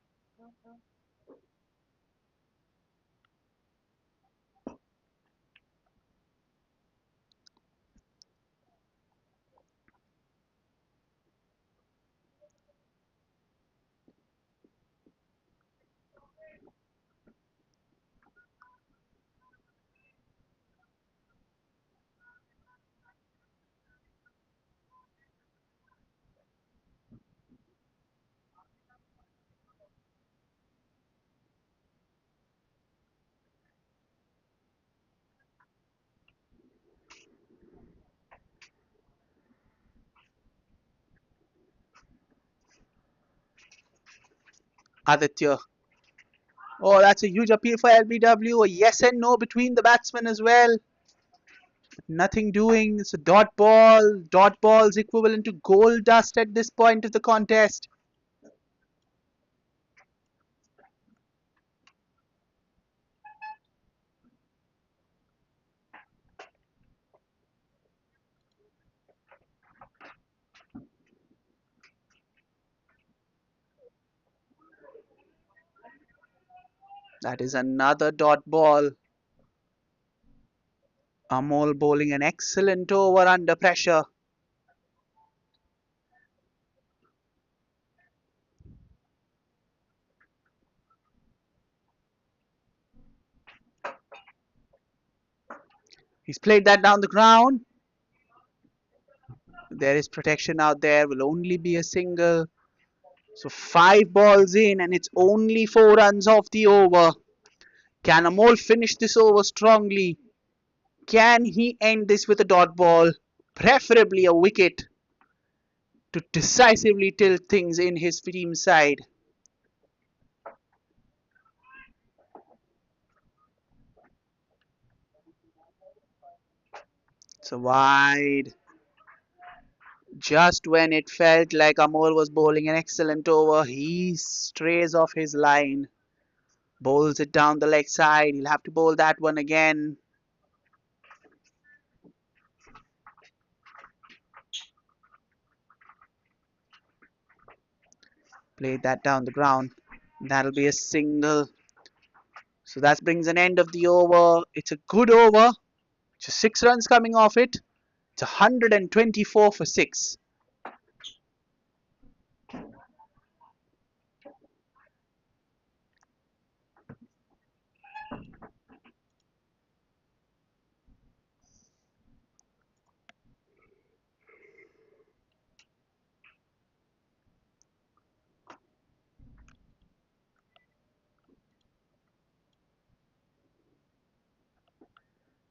Aditya. Oh, that's a huge appeal for LBW. A yes and no between the batsmen as well. Nothing doing. It's a dot ball. Dot ball's equivalent to gold dust at this point of the contest. That is another dot ball. Amol bowling an excellent over under pressure. He's played that down the ground. There is protection out there. Will only be a single. So 5 balls in and it's only 4 runs off the over. Can Amol finish this over strongly? Can he end this with a dot ball? Preferably a wicket to decisively tilt things in his team side. So wide. Just when it felt like Amol was bowling an excellent over, he strays off his line. Bowls it down the leg side. He'll have to bowl that one again. Play that down the ground. That'll be a single. So that brings an end of the over. It's a good over. Just 6 runs coming off it. It's 124 for 6.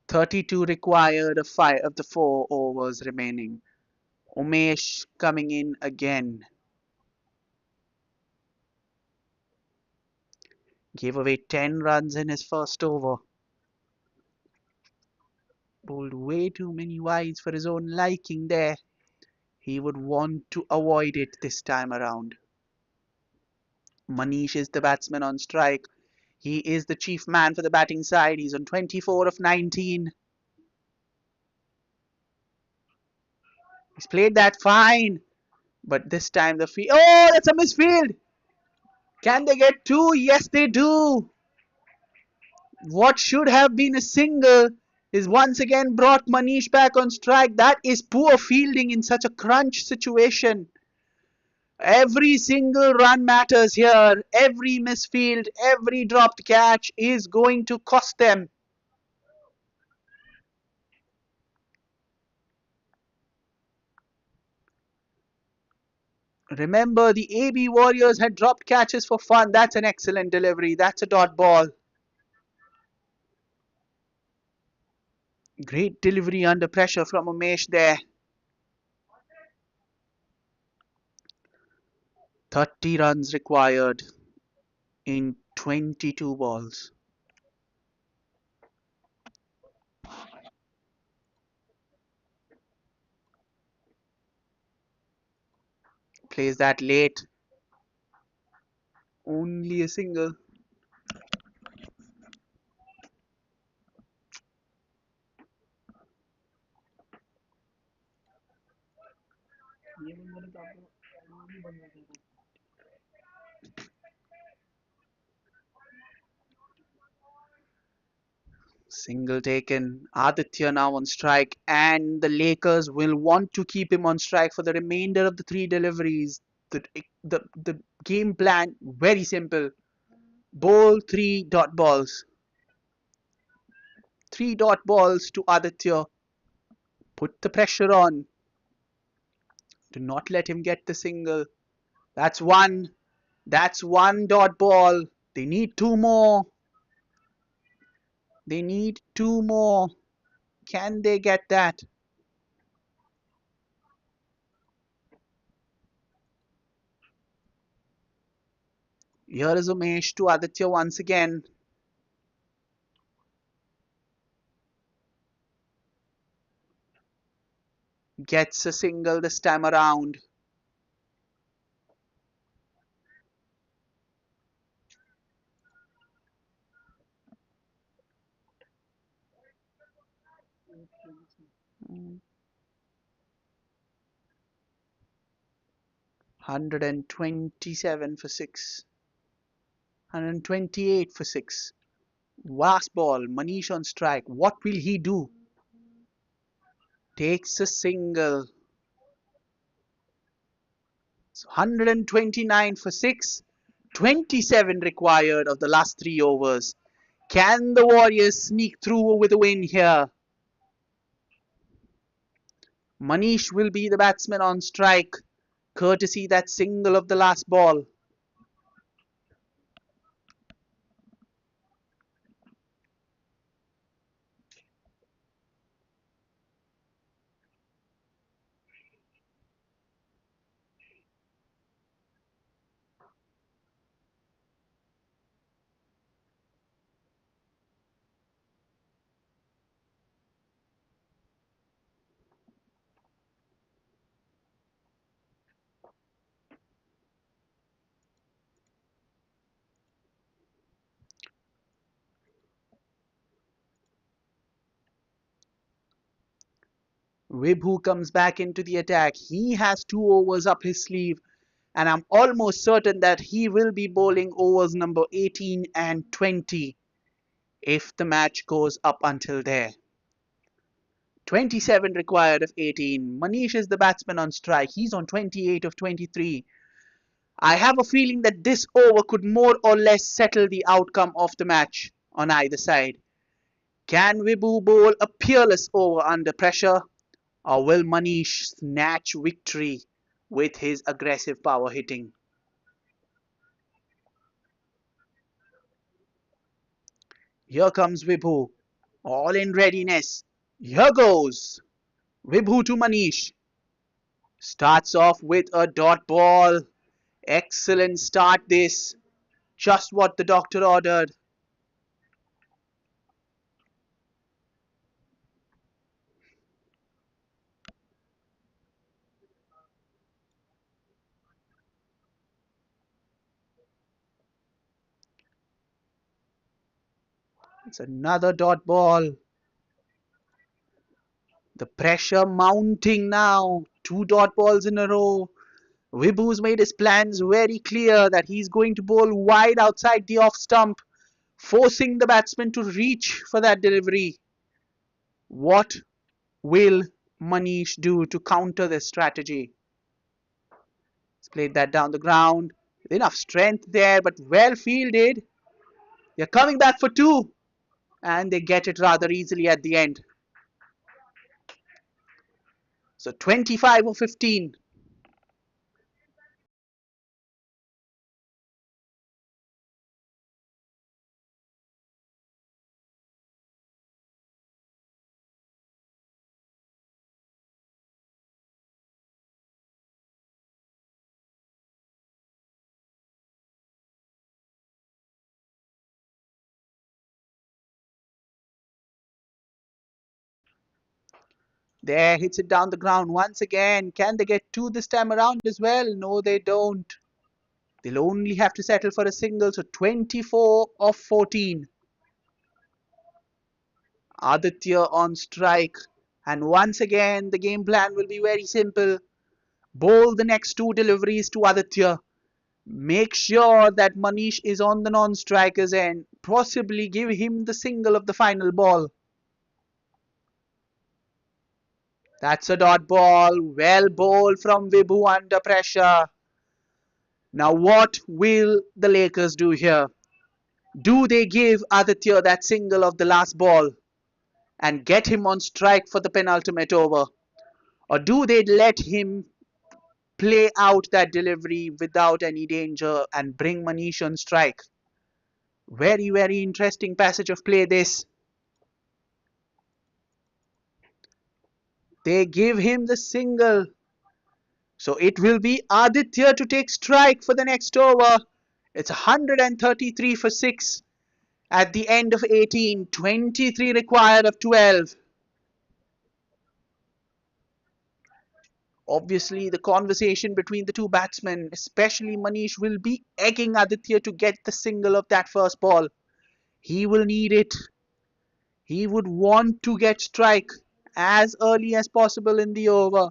32 required of the 4 overs remaining. Umesh coming in again. Gave away 10 runs in his first over. Bowled way too many wides for his own liking there. He would want to avoid it this time around. Manish is the batsman on strike. He is the chief man for the batting side. He's on 24 of 19. He's played that fine. But this time the field. Oh, that's a misfield. Can they get two? Yes, they do. What should have been a single is once again brought Manish back on strike. That is poor fielding in such a crunch situation. Every single run matters here. Every misfield, every dropped catch is going to cost them. Remember, the AB Warriors had dropped catches for fun. That's an excellent delivery. That's a dot ball. Great delivery under pressure from Umesh there. 30 runs required in 22 balls. Plays that late. Only a single. Single taken. Aditya now on strike, and the Lakers will want to keep him on strike for the remainder of the 3 deliveries. The game plan very simple. Bowl 3 dot balls. 3 dot balls to Aditya. Put the pressure on. Do not let him get the single. That's one. That's 1 dot ball. They need 2 more. They need 2 more. Can they get that? Here is Umesh to Aditya once again. Gets a single this time around. Mm, 127 for 6. 128 for 6. Last ball. Manish on strike. What will he do? Takes a single. So 129 for 6. 27 required of the last 3 overs. Can the Warriors sneak through with a win here? Manish will be the batsman on strike, courtesy that single of the last ball. Vibhu comes back into the attack. He has 2 overs up his sleeve, and I'm almost certain that he will be bowling overs number 18 and 20 if the match goes up until there. 27 required of 18. Manish is the batsman on strike. He's on 28 of 23. I have a feeling that this over could more or less settle the outcome of the match on either side. Can Vibhu bowl a peerless over under pressure, or will Manish snatch victory with his aggressive power hitting? Here comes Vibhu All in readiness. Here goes. Vibhu to Manish. Starts off with a dot ball. Excellent start this. Just what the doctor ordered. It's another dot ball. The pressure mounting now. Two dot balls in a row. Vibhu's made his plans very clear that he's going to bowl wide outside the off stump, forcing the batsman to reach for that delivery. What will Manish do to counter this strategy? He's played that down the ground. Enough strength there, but well fielded. They're coming back for two, and they get it rather easily at the end. So 25 or 15. There, hits it down the ground once again. Can they get two this time around as well? No, they don't. They'll only have to settle for a single, so 24 of 14. Aditya on strike. And once again, the game plan will be very simple. Bowl the next two deliveries to Aditya. Make sure that Manish is on the non-striker's end. Possibly give him the single of the final ball. That's a dot ball. Well bowled from Vibhu under pressure. Now what will the Lakers do here? Do they give Aditya that single of the last ball and get him on strike for the penultimate over? Or do they let him play out that delivery without any danger and bring Manish on strike? Very, very interesting passage of play this. They give him the single. So it will be Aditya to take strike for the next over. It's 133 for 6 at the end of 18. 23 required of 12. Obviously, the conversation between the two batsmen, especially Manish, will be egging Aditya to get the single of that first ball. He will need it. He would want to get strike as early as possible in the over.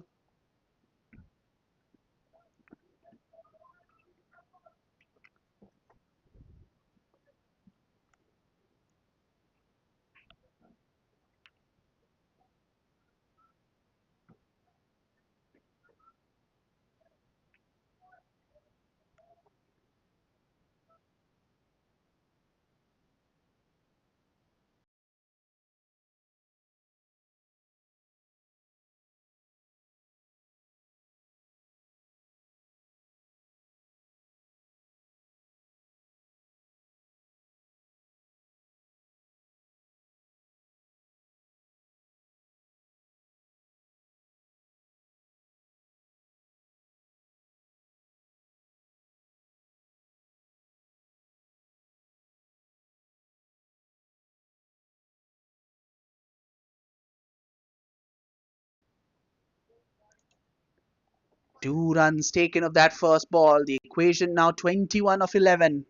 Two runs taken of that first ball. The equation now 21 of 11.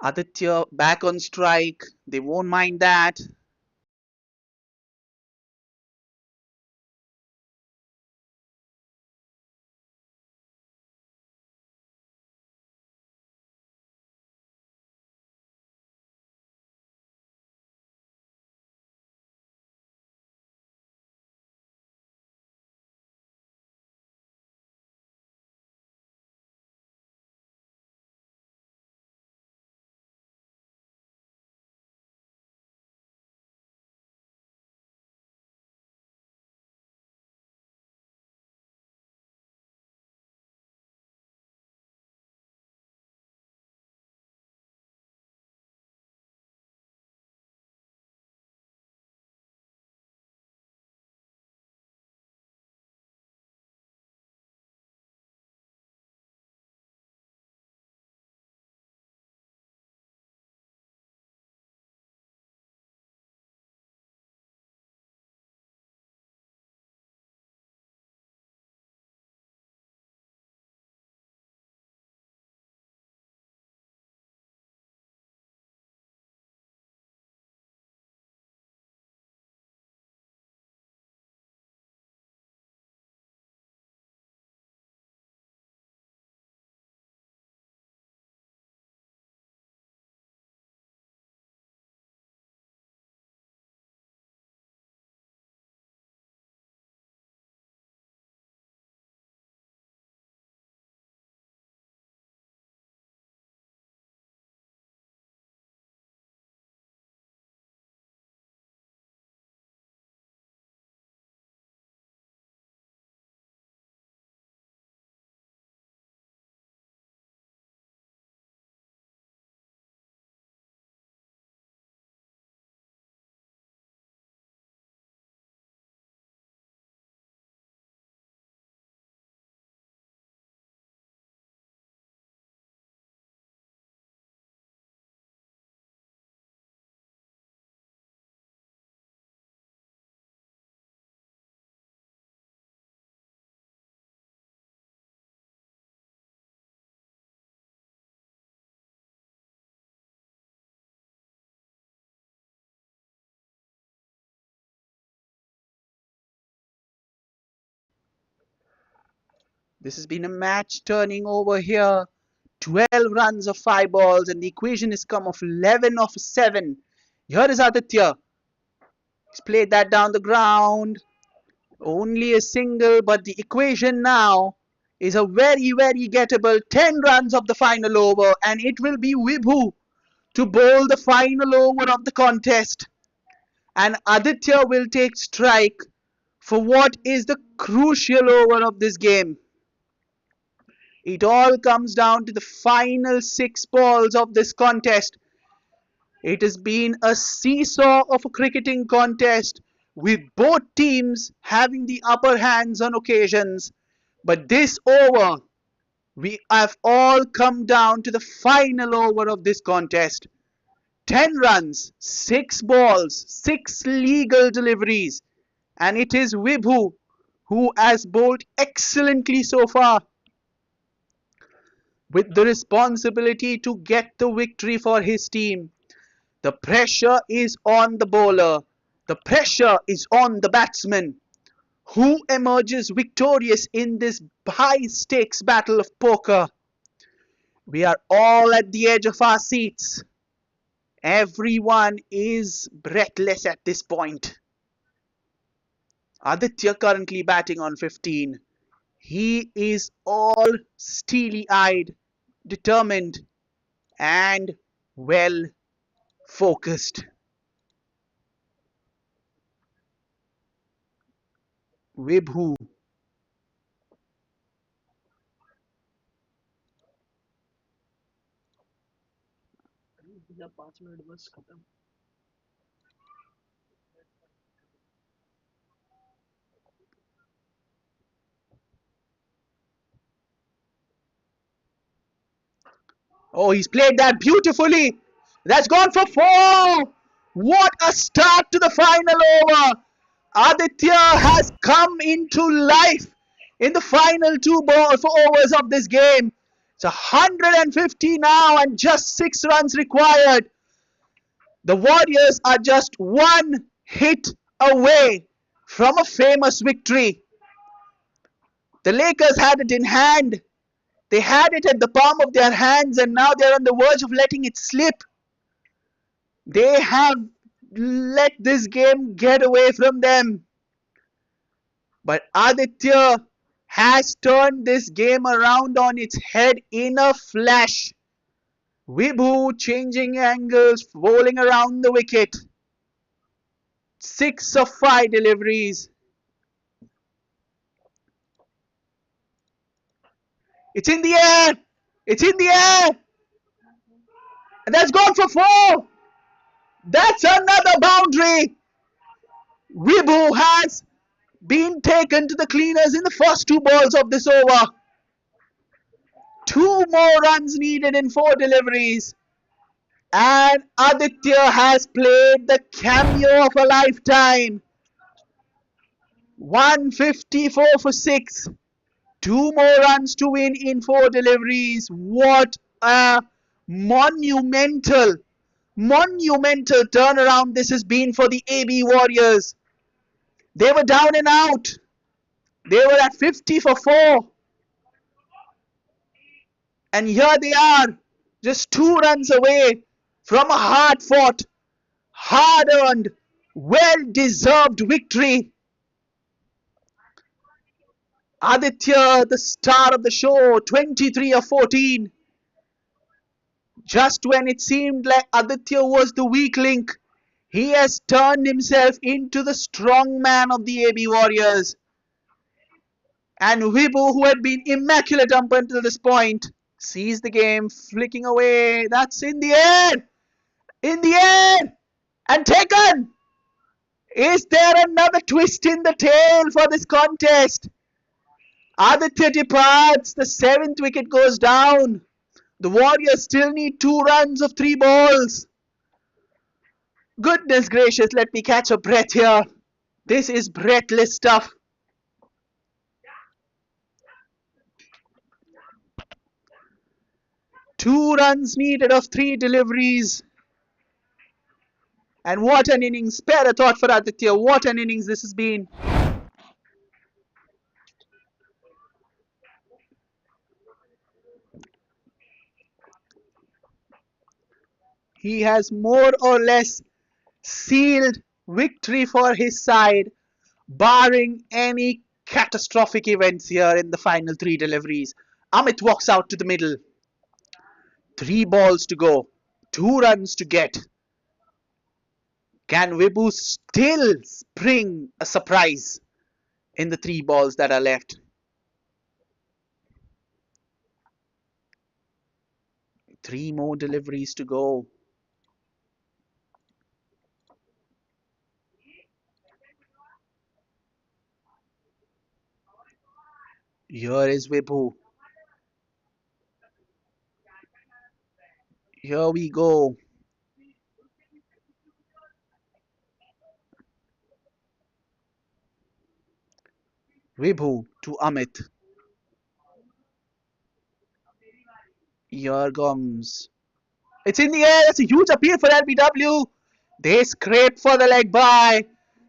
Aditya back on strike. They won't mind that. This has been a match turning over here. 12 runs of 5 balls, and the equation has come of 11 of 7. Here is Aditya. He's played that down the ground. Only a single, but the equation now is a very, very gettable 10 runs of the final over, and it will be Vibhu to bowl the final over of the contest. And Aditya will take strike for what is the crucial over of this game. It all comes down to the final 6 balls of this contest. It has been a seesaw of a cricketing contest with both teams having the upper hands on occasions. But this over, we have all come down to the final over of this contest. 10 runs, 6 balls, 6 legal deliveries, and it is Vibhu who has bowled excellently so far, with the responsibility to get the victory for his team. The pressure is on the bowler. The pressure is on the batsman. Who emerges victorious in this high stakes battle of poker? We are all at the edge of our seats. Everyone is breathless at this point. Aditya currently batting on 15. He is all steely eyed, determined, and well focused. Vibhu. Oh, he's played that beautifully. That's gone for 4. What a start to the final over. Aditya has come into life in the final 2 overs of this game. It's 150 now and just 6 runs required. The Warriors are just 1 hit away from a famous victory. The Lakers had it in hand. They had it at the palm of their hands, and now they're on the verge of letting it slip. They have let this game get away from them. But Aditya has turned this game around on its head in a flash. Vibhu changing angles, bowling around the wicket. 6 of 5 deliveries. It's in the air. It's in the air. And that's gone for 4. That's another boundary. Vibhu has been taken to the cleaners in the first 2 balls of this over. 2 more runs needed in 4 deliveries. And Aditya has played the cameo of a lifetime. 154 for 6. 2 more runs to win in 4 deliveries. What a monumental turnaround this has been for the AB Warriors. They were down and out. They were at 50 for 4. And here they are, just 2 runs away from a hard fought, hard earned, well deserved victory. Aditya, the star of the show, 23 of 14. Just when it seemed like Aditya was the weak link, he has turned himself into the strong man of the AB Warriors. And Vibhu, who had been immaculate up until this point, sees the game flicking away. That's in the air! In the air! And taken! Is there another twist in the tail for this contest? Aditya departs. The 7th wicket goes down. The Warriors still need 2 runs of 3 balls. Goodness gracious, let me catch a breath here. This is breathless stuff. Two runs needed of 3 deliveries. And what an innings. Spare a thought for Aditya. What an innings this has been. He has more or less sealed victory for his side, barring any catastrophic events here in the final three deliveries. Amit walks out to the middle. Three balls to go. 2 runs to get. Can Wibu still spring a surprise in the 3 balls that are left? Three more deliveries to go. Here is Wibu. Here we go. Vibhu to Amit. Here comes. It's in the air. It's a huge appeal for LBW. They scrape for the leg by.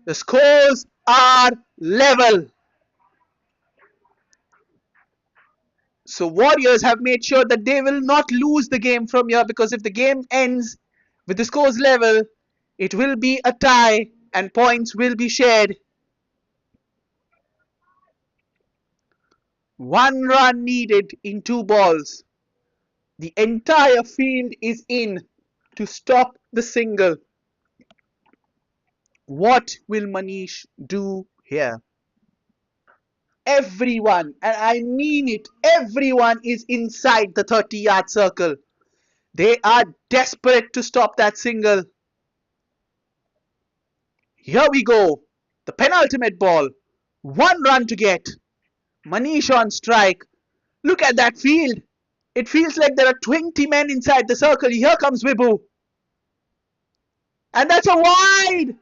The scores are level. So Warriors have made sure that they will not lose the game from here, because if the game ends with the scores level, it will be a tie and points will be shared. 1 run needed in 2 balls. The entire field is in to stop the single. What will Manish do here? Everyone, and I mean it, everyone is inside the 30-yard circle. They are desperate to stop that single. Here we go. The penultimate ball. 1 run to get. Manish on strike. Look at that field. It feels like there are 20 men inside the circle. Here comes Wibu. And that's a wide.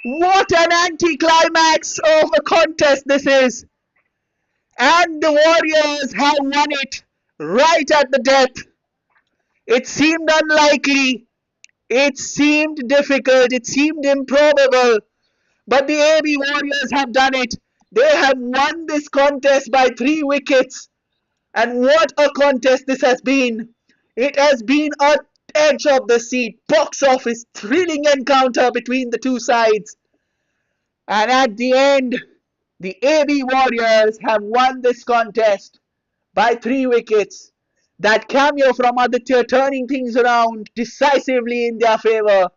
What an anticlimax of a contest this is. And the Warriors have won it right at the death. It seemed unlikely. It seemed difficult. It seemed improbable. But the AB Warriors have done it. They have won this contest by 3 wickets. And what a contest this has been. It has been a edge of the seat, box office, thrilling encounter between the two sides. And at the end, the AB Warriors have won this contest by 3 wickets. That cameo from Aditya turning things around decisively in their favour.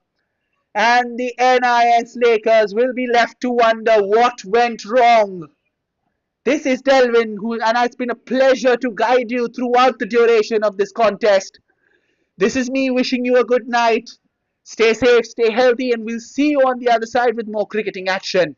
And the NIS Lakers will be left to wonder what went wrong. This is Delvin, and it's been a pleasure to guide you throughout the duration of this contest. This is me wishing you a good night. Stay safe, stay healthy, and we'll see you on the other side with more cricketing action.